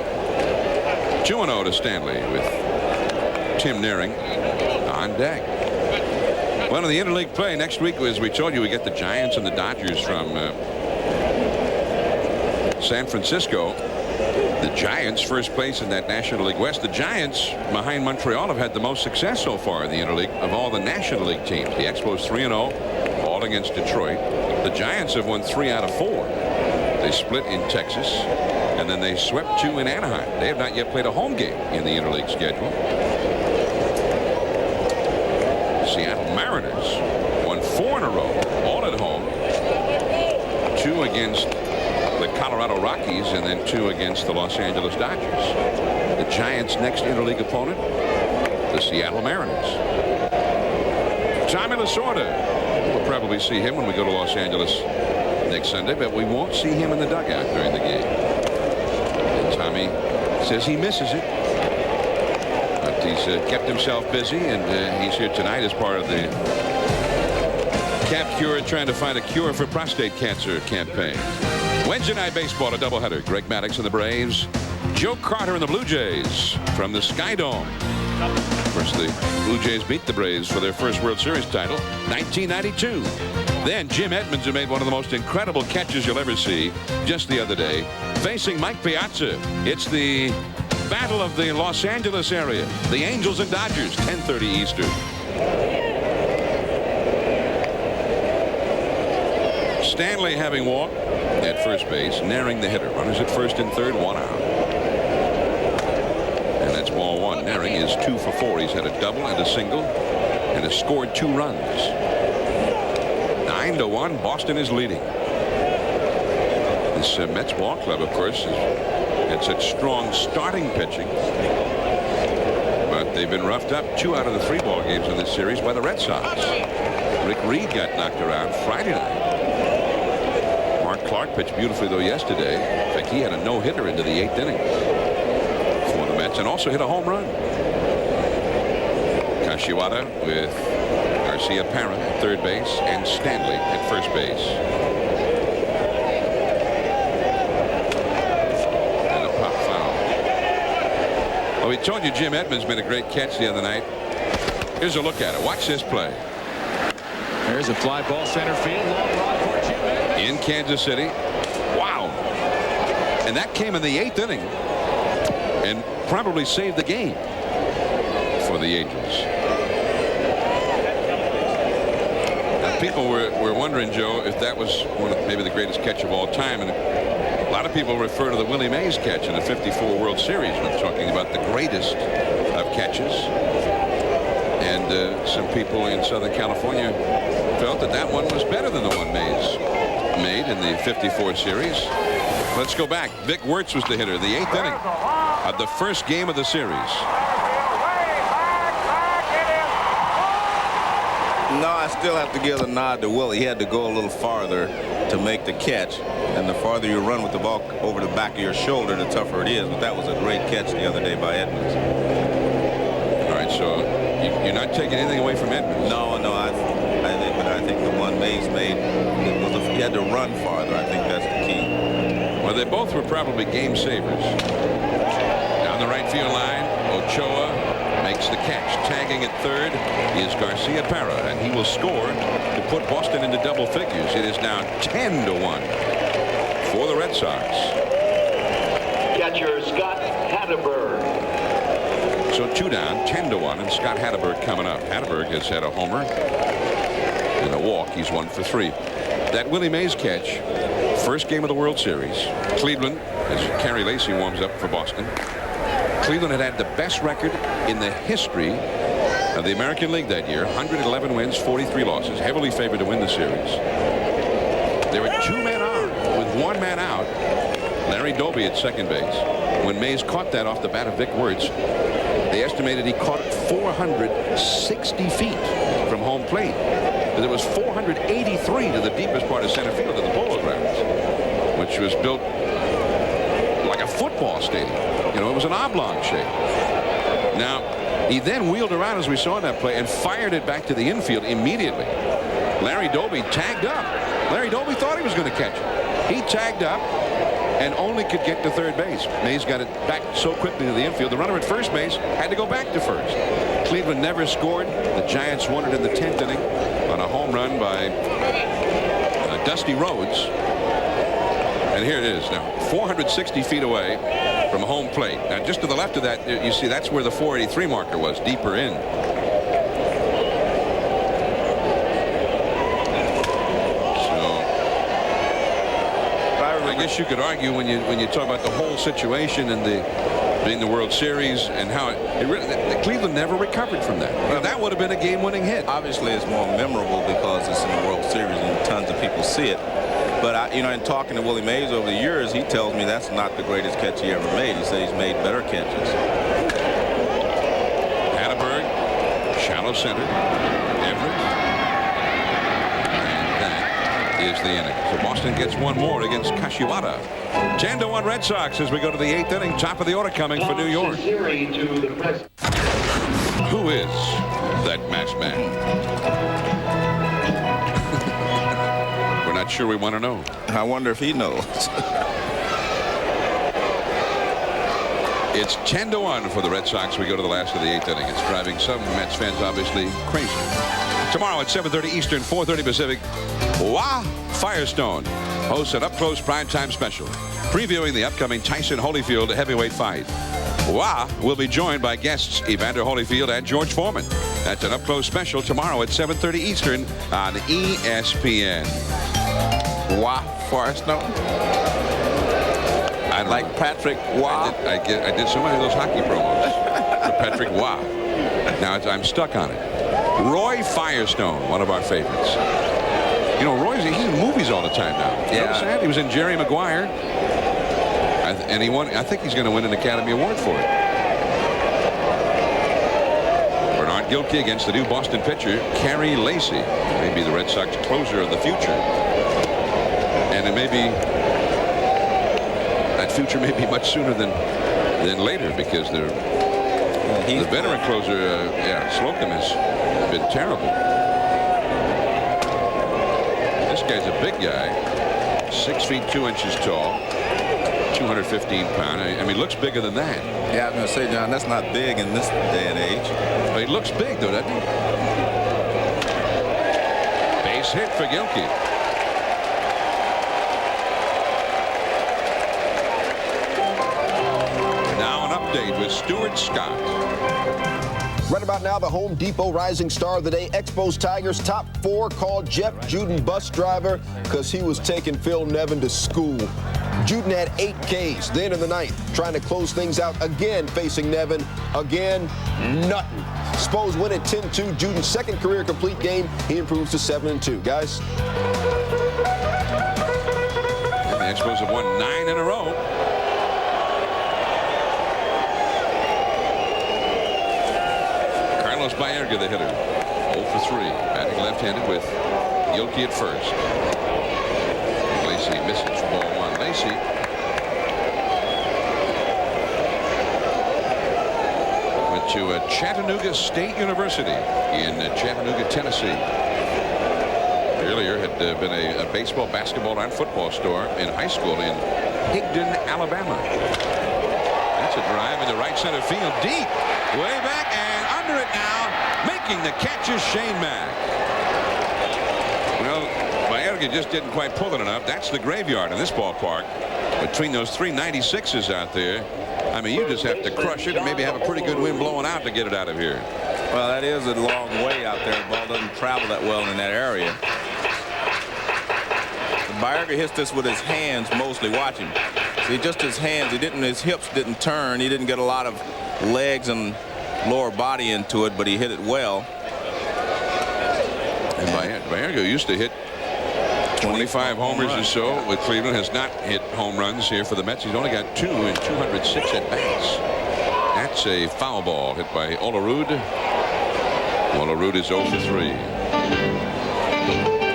2-0 to Stanley with Tim Naring on deck. Well, in the interleague play next week, as we told you, we get the Giants and the Dodgers from San Francisco. The Giants first place in that National League West. The Giants, behind Montreal, have had the most success so far in the interleague of all the National League teams. The Expos 3-0, all against Detroit. The Giants have won 3 out of 4. They split in Texas, and then they swept 2 in Anaheim. They have not yet played a home game in the interleague schedule. The Seattle Mariners won 4 in a row, all at home. 2 against the Colorado Rockies, and then 2 against the Los Angeles Dodgers. The Giants' next interleague opponent, the Seattle Mariners. Tommy Lasorda. We'll probably see him when we go to Los Angeles next Sunday, but we won't see him in the dugout during the game. And Tommy says he misses it, but he's kept himself busy, and he's here tonight as part of the Cap Cure, trying to find a cure for prostate cancer campaign. Wednesday Night Baseball, a doubleheader. Greg Maddux and the Braves. Joe Carter and the Blue Jays from the Sky Dome. Of course, the Blue Jays beat the Braves for their first World Series title, 1992. Then Jim Edmonds, who made one of the most incredible catches you'll ever see just the other day, facing Mike Piazza. It's the battle of the Los Angeles area. The Angels and Dodgers, 10:30 Eastern. Stanley having walked at first base, Naring the hitter. Runners at 1st and 3rd, 1 out. And that's ball 1. Naring is 2 for 4. He's had a double and a single and has scored 2 runs. 9-1. Boston is leading. This Mets ball club, of course, has had such strong starting pitching. But They've been roughed up 2 out of the 3 ball games in this series by the Red Sox. Rick Reed got knocked around Friday night. Mark Clark pitched beautifully, though, yesterday. In fact, he had a no-hitter into the 8th inning for the Mets and also hit a home run. Kashiwada with Garcia Parra at third base and Stanley at first base. And a pop foul. Well, we told you Jim Edmonds made a great catch the other night. Here's a look at it. Watch this play.
There's a fly ball center field. Long run for Jim Edmonds.
In Kansas City. Wow. And that came in the 8th inning and probably saved the game for the Angels. Now, people were wondering, Joe, if that was maybe the greatest catch of all time. And a lot of people refer to the Willie Mays catch in the '54 World Series when talking about the greatest of catches. And some people in Southern California felt that that one was better than the one Mays made in the '54 series. Let's go back. Vic Wirtz was the hitter, the 8th inning of the first game of the series.
No, I still have to give the nod to Willie. He had to go a little farther to make the catch. And the farther you run with the ball over the back of your shoulder, the tougher it is. But that was a great catch the other day by Edmonds.
All right, so you're not taking anything away from Edmonds?
No, I think the one Mays made, he had to run farther. I think that's the key.
Well, they both were probably game savers. Down the right field line, Ochoa makes the catch. Tagging at third is Garcia Parra, and he will score to put Boston into double figures. It is now 10-1 for the Red Sox.
Catcher Scott Hatteberg.
So 2 down, 10-1, and Scott Hatteberg coming up. Hatteberg has had a homer and a walk. He's 1 for 3. That Willie Mays catch, first game of the World Series. Cleveland, as Kerry Lacy warms up for Boston. Cleveland had the best record in the history of the American League that year. 111 wins, 43 losses. Heavily favored to win the series. They were 2 men on with 1 man out. Larry Doby at second base. When Mays caught that off the bat of Vic Wirtz, they estimated he caught it 460 feet from home plate. But it was 483 to the deepest part of center field of the Polo Grounds, which was built like a football stadium. You know, it was an oblong shape. Now, he then wheeled around, as we saw in that play, and fired it back to the infield immediately. Larry Doby tagged up. Larry Doby thought he was going to catch it. He tagged up and only could get to third base. Mays got it back so quickly to the infield. The runner at first base had to go back to first. Cleveland never scored. The Giants won it in the 10th inning on a home run by Dusty Rhodes. And here it is now, 460 feet away from home plate. Now, just to the left of that, you see that's where the 483 marker was, deeper in. I guess you could argue when you talk about the whole situation and being the World Series and how Cleveland never recovered from that. You know, that would have been a game-winning hit.
Obviously, it's more memorable because it's in the World Series and tons of people see it. But in talking to Willie Mays over the years, he tells me that's not the greatest catch he ever made. He said he's made better catches.
Hatteberg, shallow center, Everett. Is the inning. So Boston gets 1 more against Kashiwada. 10-1 Red Sox as we go to the 8th inning. Top of the order coming for New York. Who is that masked man? We're not sure we want to know.
I wonder if he knows.
It's 10-1 for the Red Sox. We go to the last of the 8th inning. It's driving some Mets fans obviously crazy. Tomorrow at 7:30 Eastern, 4:30 Pacific, Firestone hosts an up-close primetime special previewing the upcoming Tyson Holyfield heavyweight fight. Will be joined by guests Evander Holyfield and George Foreman. That's an up-close special tomorrow at 7:30 Eastern on ESPN.
Firestone?
I like Patrick Waugh. I did so many of those hockey promos for Patrick Waugh. Now I'm stuck on it. Roy Firestone, one of our favorites. You know, he's in movies all the time now. Yeah. He was in Jerry Maguire. And he won. I think he's going to win an Academy Award for it. Bernard Gilkey against the new Boston pitcher, Kerry Lacy. Maybe the Red Sox closer of the future. And it may be, that future may be much sooner than later, because the veteran closer, Slocum, has been terrible. This guy's a big guy, 6 feet 2 inches tall, 215 pounds. I mean, looks bigger than that.
Yeah, I was going to say, John, that's not big in this day and age.
Well, he looks big, though, doesn't he? Base hit for Gilkey. Now an update with Stuart Scott.
Right about now, the Home Depot Rising Star of the Day, Expos Tigers top 4 called Jeff Juden bus driver because he was taking Phil Nevin to school. Juden had 8 Ks. Then in the 9th, trying to close things out again, facing Nevin. Again, nothing. Expos win at 10-2. Juden's second career complete game. He improves to 7-2. Guys.
And the Expos have won 9 in a row. Carlos Baerga, the hitter, 0 for 3, batting left-handed with Gilkey at first. Lacy misses for ball 1. Lacy went to Chattanooga State University in Chattanooga, Tennessee. Earlier had been a baseball, basketball, and football store in high school in Higdon, Alabama. That's a drive into right center field, deep, way back, and under it now, making the catch is Shane Mack. Well, Baerga just didn't quite pull it enough. That's the graveyard in this ballpark. Between those 3 96s out there, I mean, you just have to crush it and maybe have a pretty good wind blowing out to get it out of here.
Well, that is a long way out there. The ball doesn't travel that well in that area. Baerga hits this with his hands mostly. Watch him. See, just his hands. His hips didn't turn. He didn't get a lot of legs and lower body into it, but he hit it well.
And Baerga used to hit 25 homers or so with Cleveland. Has not hit home runs here for the Mets. He's only got 2 in 206 at bats. That's a foul ball hit by Olerud. Olerud is 0 for 3.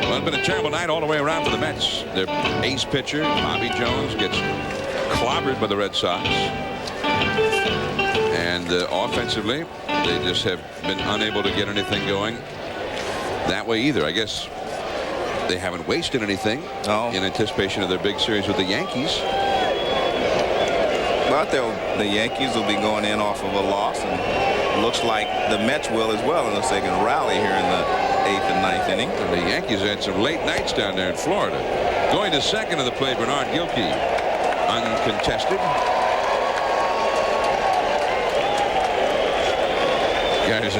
Well, it's been a terrible night all the way around for the Mets. Their ace pitcher, Bobby Jones, gets clobbered by the Red Sox. And offensively, they just have been unable to get anything going that way either. I guess they haven't wasted anything in anticipation of their big series with the Yankees.
But the Yankees will be going in off of a loss, and it looks like the Mets will as well, unless they can rally here in the 8th and 9th inning.
And the Yankees had some late nights down there in Florida. Going to second of the play, Bernard Gilkey, uncontested. Guys,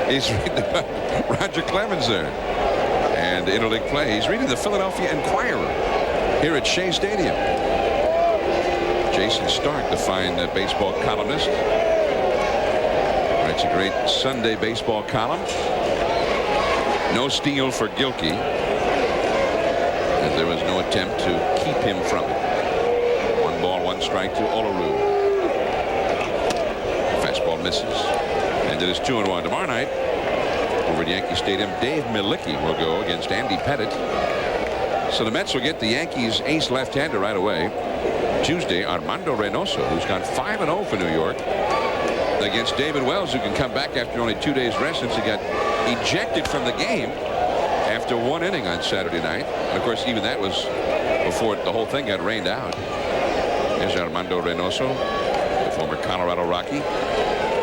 he's reading about Roger Clemens there. And interleague play. He's reading the Philadelphia Inquirer here at Shea Stadium. Jason Stark, the fine baseball columnist, writes a great Sunday baseball column. No steal for Gilkey, as there was no attempt to keep him from it. 1 ball, 1 strike to Olerud. Fastball misses, and it is 2-1. Tomorrow night over at Yankee Stadium, Dave Milicki will go against Andy Pettit. So the Mets will get the Yankees ace left-hander right away. Tuesday, Armando Reynoso, who's gone 5-0 for New York, against David Wells, who can come back after only 2 days rest since he got ejected from the game after 1 inning on Saturday night. And of course, even that was before the whole thing got rained out. Here's Armando Reynoso, the former Colorado Rocky.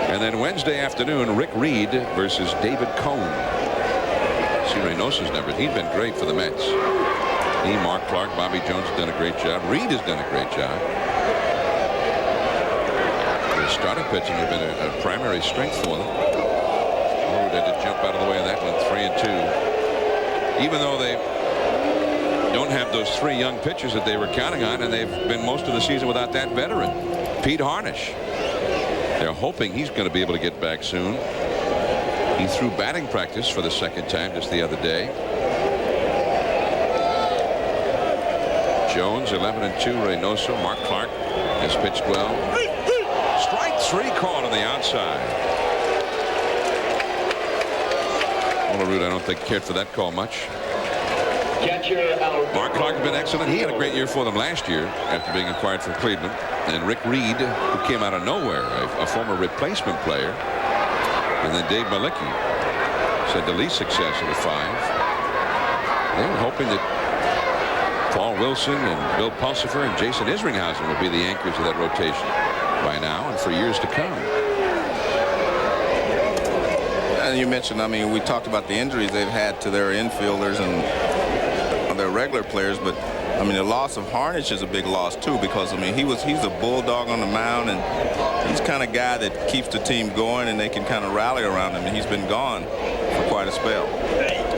And then Wednesday afternoon, Rick Reed versus David Cone. See Reynoso's numbers. He's been great for the Mets. He, Mark Clark, Bobby Jones have done a great job. Reed has done a great job. The starting pitching has been a primary strength for them. Oh, they had to jump out of the way of that one, 3-2. Even though they don't have those 3 young pitchers that they were counting on, and they've been most of the season without that veteran, Pete Harnisch. They're hoping he's going to be able to get back soon. He threw batting practice for the 2nd time just the other day. Jones 11-2. Reynoso. Mark Clark has pitched well. Strike 3 called on the outside. Olerud, I don't think, cared for that call much.
Catcher out.
Mark Clark has been excellent. He had a great year for them last year after being acquired from Cleveland. And Rick Reed, who came out of nowhere, a former replacement player. And then Dave Malicki said the least success of the 5. They were hoping that Paul Wilson and Bill Pulsifer and Jason Isringhausen would be the anchors of that rotation by now and for years to come.
And you mentioned, I mean, we talked about the injuries they've had to their infielders and their regular players, but I mean, the loss of Harnish is a big loss too, because I mean, he's a bulldog on the mound, and he's the kind of guy that keeps the team going, and they can kind of rally around him, and he's been gone for quite a spell.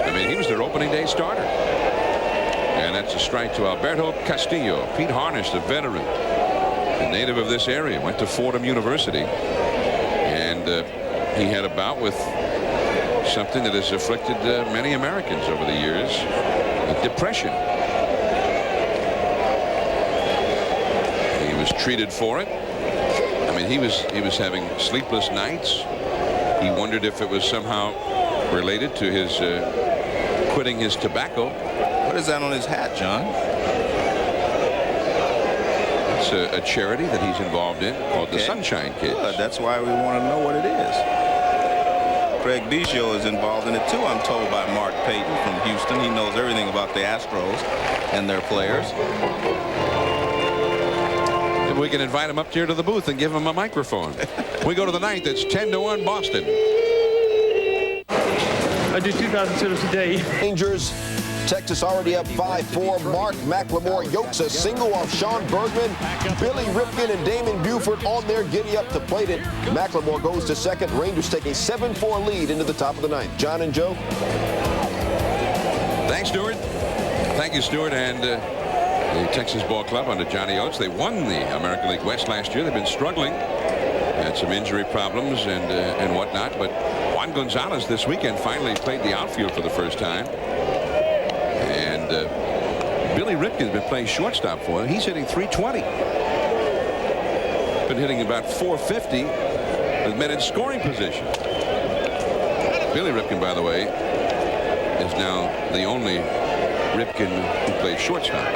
I mean, he was their opening day starter. And that's a strike to Alberto Castillo. Pete Harnish, the veteran, a native of this area, went to Fordham University, and he had a bout with something that has afflicted many Americans over the years, depression. He was treated for it. I mean, he was having sleepless nights. He wondered if it was somehow related to his quitting his tobacco.
What is that on his hat, John?
It's a charity that he's involved in called the Sunshine Kids.
Good. That's why we want to know what it is. Craig Biggio is involved in it too, I'm told by Mark Payton from Houston. He knows everything about the Astros and their players.
If we can invite him up here to the booth and give him a microphone. We go to the 9th. It's 10-1 Boston.
I do 2,000 sit-ups a day.
Rangers. Texas already up 5-4. Mark McLemore yokes a single off Sean Bergman. Billy Ripken and Damon Buford on their giddy up to plate it. McLemore goes to second. Rangers take a 7-4 lead into the top of the 9th. John and Joe.
Thanks, Stuart. Thank you, Stuart. And the Texas Ball Club under Johnny Oates. They won the American League West last year. They've been struggling. Had some injury problems and whatnot. But Juan Gonzalez this weekend finally played the outfield for the first time. Billy Ripken's been playing shortstop for him. He's hitting .320. Been hitting about .450. Has been in scoring position. Billy Ripken, by the way, is now the only Ripken who plays shortstop.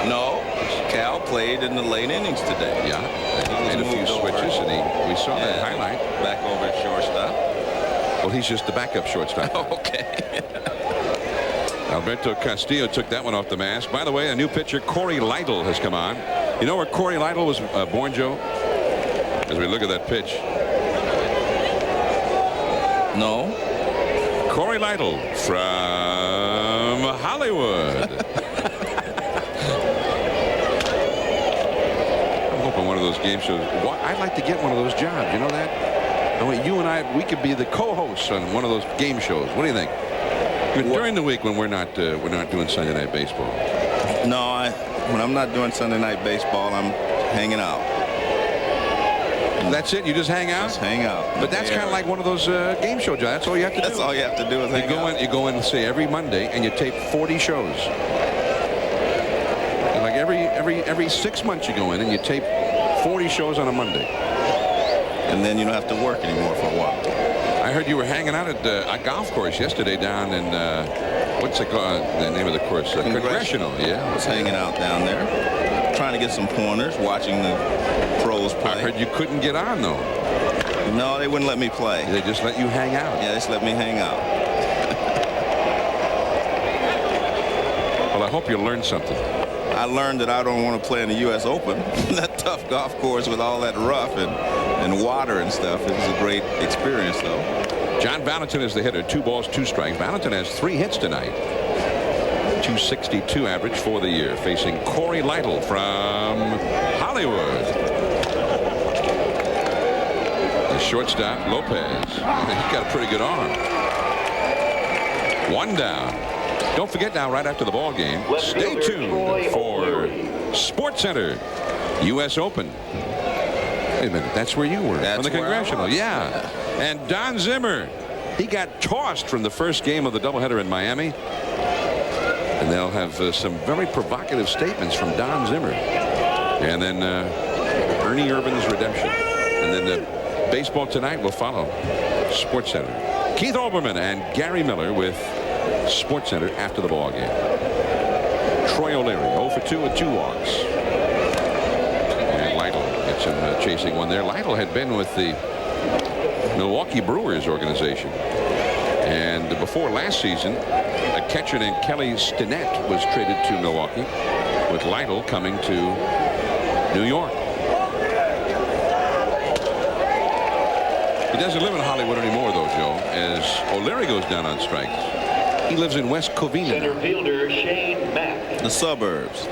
No, Cal played in the late innings today.
Yeah, he made a few switches, and we saw that highlight.
Back over at shortstop.
Well, he's just the backup shortstop.
Okay.
Alberto Castillo took that one off the mask. By the way, a new pitcher, Corey Lytle, has come on. You know where Corey Lytle was born, Joe? As we look at that pitch.
No.
Corey Lytle from Hollywood. I'm hoping one of those game shows. I'd like to get one of those jobs. You know that? I mean, you and I, we could be the co-hosts on one of those game shows. What do you think? During the week when we're not doing Sunday Night Baseball.
No, when I'm not doing Sunday Night Baseball, I'm hanging out.
That's it? You just hang out?
Just hang out.
But that's kind of like one of those game show jobs. That's all you have to do.
That's all you have to do is hang out.
You go in, say, every Monday, and you tape 40 shows. And like every 6 months you go in and you tape 40 shows on a Monday.
And then you don't have to work anymore for a while.
I heard you were hanging out at a golf course yesterday down in, what's it called, the name of the course? Congressional, yeah.
I was hanging out down there, trying to get some pointers, watching the pros play.
I heard you couldn't get on, though.
No, they wouldn't let me play.
They just let you hang out?
Yeah, they just let me hang out.
Well, I hope you learned something.
I learned that I don't want to play in the U.S. Open. That tough golf course with all that rough and water and stuff. It was a great experience, though.
John Valentin is the hitter. 2 balls, 2 strikes. Valentin has 3 hits tonight. .262 average for the year, facing Corey Lytle from Hollywood. The shortstop, Lopez. He's got a pretty good arm. 1 down. Don't forget now, right after the ball game, stay tuned for Sports Center U.S. Open. Wait a minute, that's where you were.
That's
on the Congressional. Yeah. And Don Zimmer, he got tossed from the first game of the doubleheader in Miami. And they'll have some very provocative statements from Don Zimmer. And then Ernie Irvin's redemption. And then the baseball tonight will follow Sports Center. Keith Olbermann and Gary Miller with SportsCenter after the ball game. Troy O'Leary 0 for 2 with 2 walks. And Lytle gets him chasing one there. Lytle had been with the Milwaukee Brewers organization. And before last season, a catcher named Kelly Stinnett was traded to Milwaukee, with Lytle coming to New York. He doesn't live in Hollywood anymore, though, Joe, as O'Leary goes down on strikes. He lives in West Covina.
Center fielder Shane Mack.
The suburbs.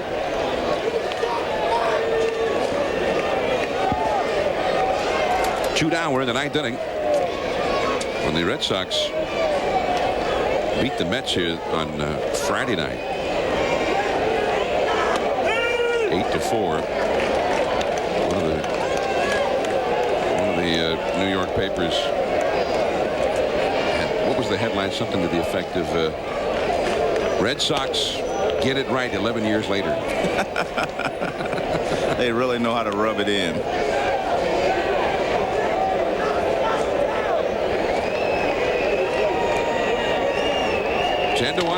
Jude Auer in the 9th inning. When the Red Sox beat the Mets here on Friday night. 8-4. One of the New York papers. What was the headline? Something to the effect of Red Sox get it right 11 years later.
They really know how to rub it in.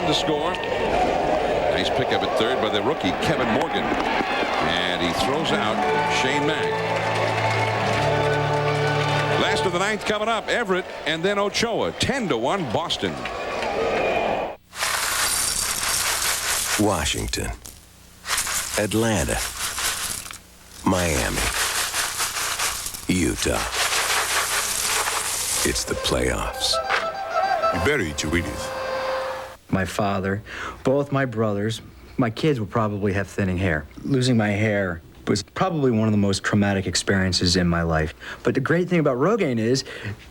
To score. Nice pickup at third by the rookie Kevin Morgan, and he throws out Shane Mack. Last of the 9th coming up. Everett and then Ochoa. 10-1 Boston.
Washington, Atlanta, Miami, Utah. It's the playoffs.
You better eat your Wheaties.
My father, both my brothers, my kids will probably have thinning hair. Losing my hair was probably one of the most traumatic experiences in my life. But the great thing about Rogaine is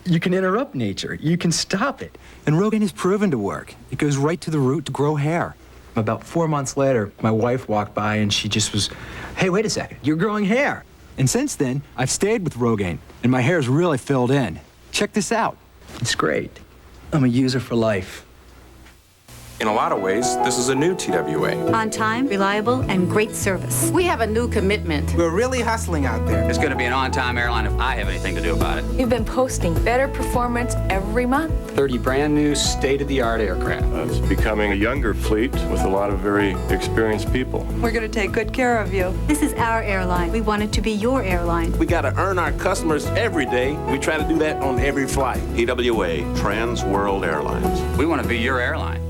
you can interrupt nature. You can stop it. And Rogaine is proven to work. It goes right to the root to grow hair. About 4 months later, my wife walked by and she just was, hey, wait a second, you're growing hair. And since then, I've stayed with Rogaine, and my hair's really filled in. Check this out. It's great. I'm a user for life.
In a lot of ways, this is a new TWA.
On time, reliable, and great service. We have a new commitment.
We're really hustling out there.
It's going to be an on-time airline if I have anything to do about it.
We've been posting better performance every month.
30 brand new state-of-the-art aircraft.
It's becoming a younger fleet with a lot of very experienced people.
We're going to take good care of you. This is our airline. We want it to be your airline.
We got to earn our customers every day. We try to do that on every flight.
TWA, Trans World Airlines.
We want to be your airline.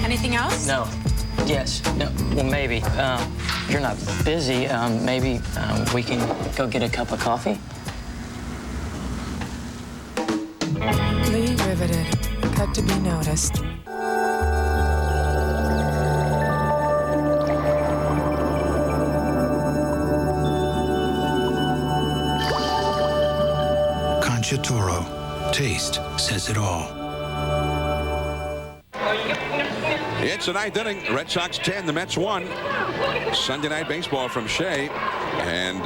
Anything else?
No. Yes. No. Well, maybe. You're not busy. Maybe we can go get a cup of coffee.
Lee riveted. Cut to be noticed.
Toro. Taste says it all.
It's the 9th inning. Red Sox 10, the Mets 1. Sunday night baseball from Shea. And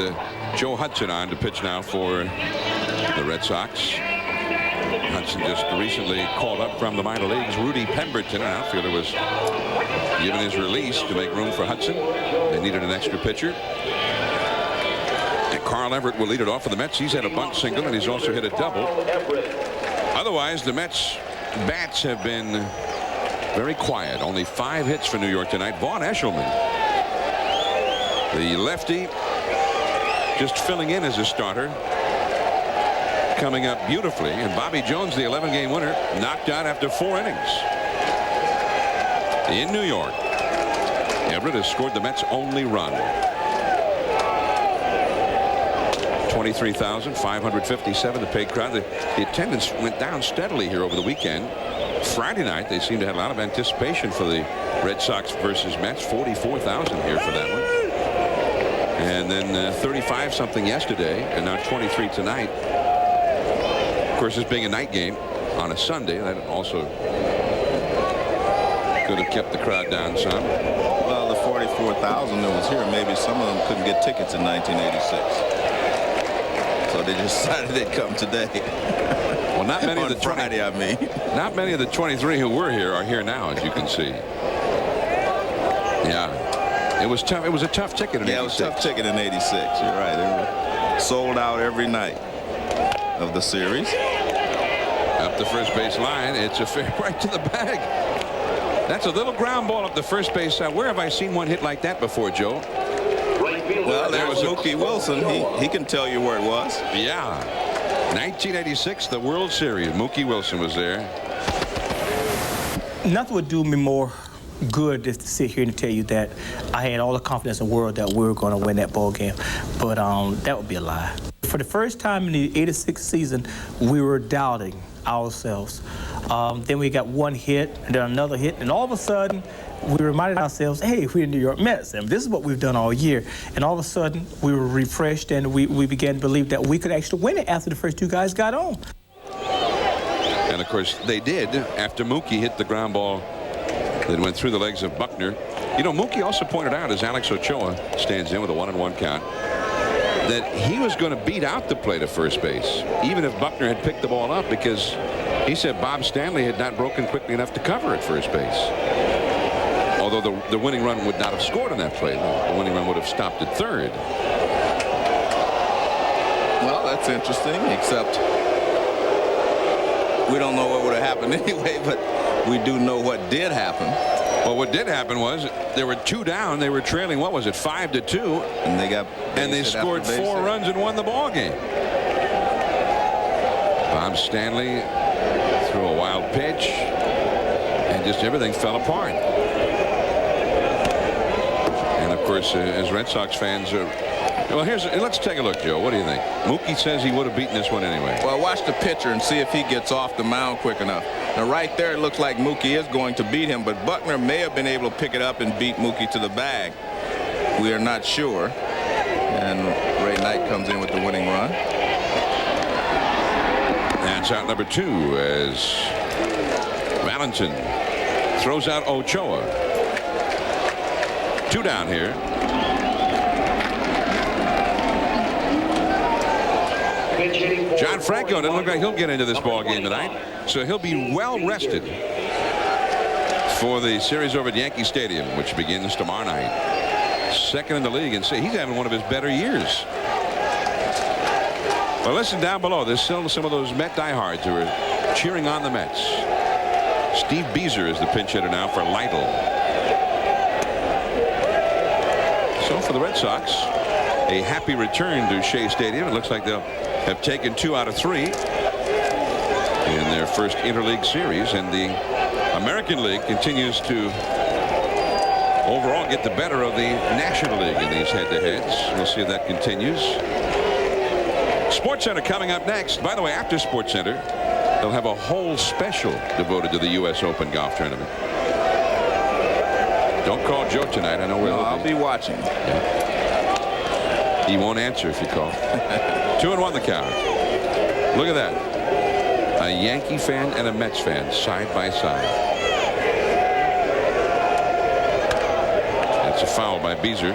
Joe Hudson on to pitch now for the Red Sox. Hudson just recently called up from the minor leagues. Rudy Pemberton, an outfielder, was given his release to make room for Hudson. They needed an extra pitcher. Carl Everett will lead it off for the Mets. He's had a bunt single, and he's also hit a double. Otherwise, the Mets bats have been very quiet. Only 5 hits for New York tonight. Vaughn Eshelman, the lefty, just filling in as a starter, coming up beautifully. And Bobby Jones, the 11-game winner, knocked out after 4 innings. In New York, Everett has scored the Mets' only run. 23,557 the paid crowd. The attendance went down steadily here over the weekend. Friday night they seemed to have a lot of anticipation for the Red Sox versus Mets. 44,000 here for that one. And then 35 something yesterday, and now 23 tonight. Of course, this being a night game on a Sunday, that also could have kept the crowd down some.
Well, the 44,000 that was here, maybe some of them couldn't get tickets in 1986. So they just decided they'd come today.
Well, not many of the
Friday,
not many of the 23 who were here are here now, as you can see. Yeah, it was tough. It was a tough ticket in 86.
Yeah, it was a tough ticket in 86. You're right. They were sold out every night of the series.
Up the first base line. It's a fair right to the bag. That's a little ground ball up the first base side. Where have I seen one hit like that before, Joe?
Well, there was Mookie Wilson. He can tell you where it was.
Yeah. 1986, the World Series. Mookie Wilson was there.
Nothing would do me more good to sit here and tell you that I had all the confidence in the world that we were going to win that ball game. But that would be a lie. For the first time in the 86 season, we were doubting ourselves. Then we got one hit, and then another hit, and all of a sudden, we reminded ourselves, hey, we're the New York Mets, and this is what we've done all year. And all of a sudden, we were refreshed, and we began to believe that we could actually win it after the first two guys got on.
And, of course, they did after Mookie hit the ground ball that went through the legs of Buckner. You know, Mookie also pointed out, as Alex Ochoa stands in with a 1-1 count, that he was going to beat out the play to first base, even if Buckner had picked the ball up, because he said Bob Stanley had not broken quickly enough to cover at first base. Although the winning run would not have scored on that play. The winning run would have stopped at third.
Well, that's interesting, except we don't know what would have happened anyway, but we do know what did happen.
Well, what did happen was there were 2 down. They were trailing, what was it, 5-2, and they scored 4 runs and won the ball game. Bob Stanley threw a wild pitch, and just everything fell apart. And of course, as Red Sox fans are. Well, let's take a look, Joe. What do you think? Mookie says he would have beaten this one anyway.
Well, watch the pitcher and see if he gets off the mound quick enough. Now, right there, it looks like Mookie is going to beat him, but Buckner may have been able to pick it up and beat Mookie to the bag. We are not sure. And Ray Knight comes in with the winning run.
That's out number 2 as Valentin throws out Ochoa. 2 down here. John Franco doesn't look like he'll get into this ball game tonight, so he'll be well rested for the series over at Yankee Stadium, which begins tomorrow night. Second in the league, and see, he's having one of his better years. Well, listen down below. There's still some of those Met diehards who are cheering on the Mets. Steve Beezer is the pinch hitter now for Lytle. So for the Red Sox, a happy return to Shea Stadium. It looks like they'll have taken 2 out of 3 in their first interleague series, and the American League continues to overall get the better of the National League in these head-to-heads. We'll see if that continues. Sports Center coming up next. By the way, after Sports Center, they'll have a whole special devoted to the U.S. Open golf tournament. Don't call Joe tonight. I know where
I'll be watching.
Yeah. He won't answer if you call. 2-1 the count. Look at that. A Yankee fan and a Mets fan side by side. That's a foul by Beezer.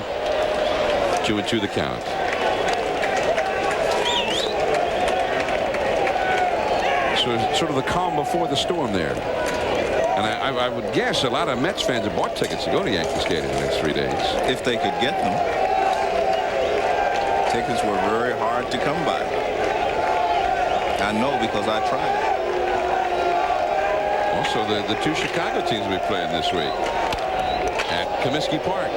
2-2 the count. So sort of the calm before the storm there. And I would guess a lot of Mets fans have bought tickets to go to Yankee Stadium the next 3 days.
If they could get them. Tickets were very hard to come by. I know because I tried.
Also, the 2 Chicago teams will be playing this week at Comiskey Park.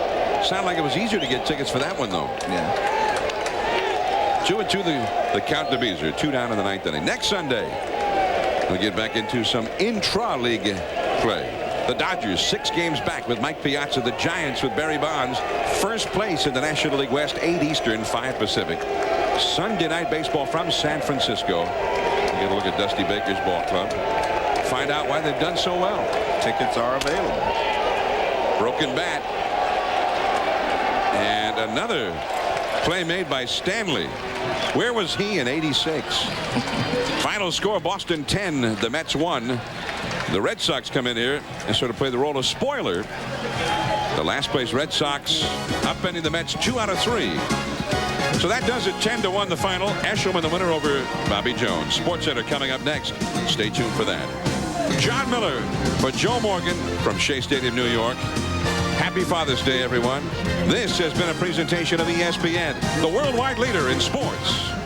Sounded like it was easier to get tickets for that one, though.
Yeah.
2-2 the count to Beezer. 2 down in the 9th inning. Next Sunday, we'll get back into some intra-league play. The Dodgers 6 games back with Mike Piazza. The Giants with Barry Bonds first place in the National League West, 8 Eastern, 5 Pacific. Sunday night baseball from San Francisco. Get a look at Dusty Baker's ball club. Find out why they've done so well.
Tickets are available.
Broken bat. And another play made by Stanley. Where was he in 86? Final score, Boston 10, the Mets 1. The Red Sox come in here and sort of play the role of spoiler. The last place Red Sox upending the Mets 2 out of 3. So that does it. 10-1 the final. Eshelman the winner over Bobby Jones. SportsCenter coming up next. Stay tuned for that. John Miller for Joe Morgan from Shea Stadium, New York. Happy Father's Day, everyone. This has been a presentation of ESPN, the worldwide leader in sports.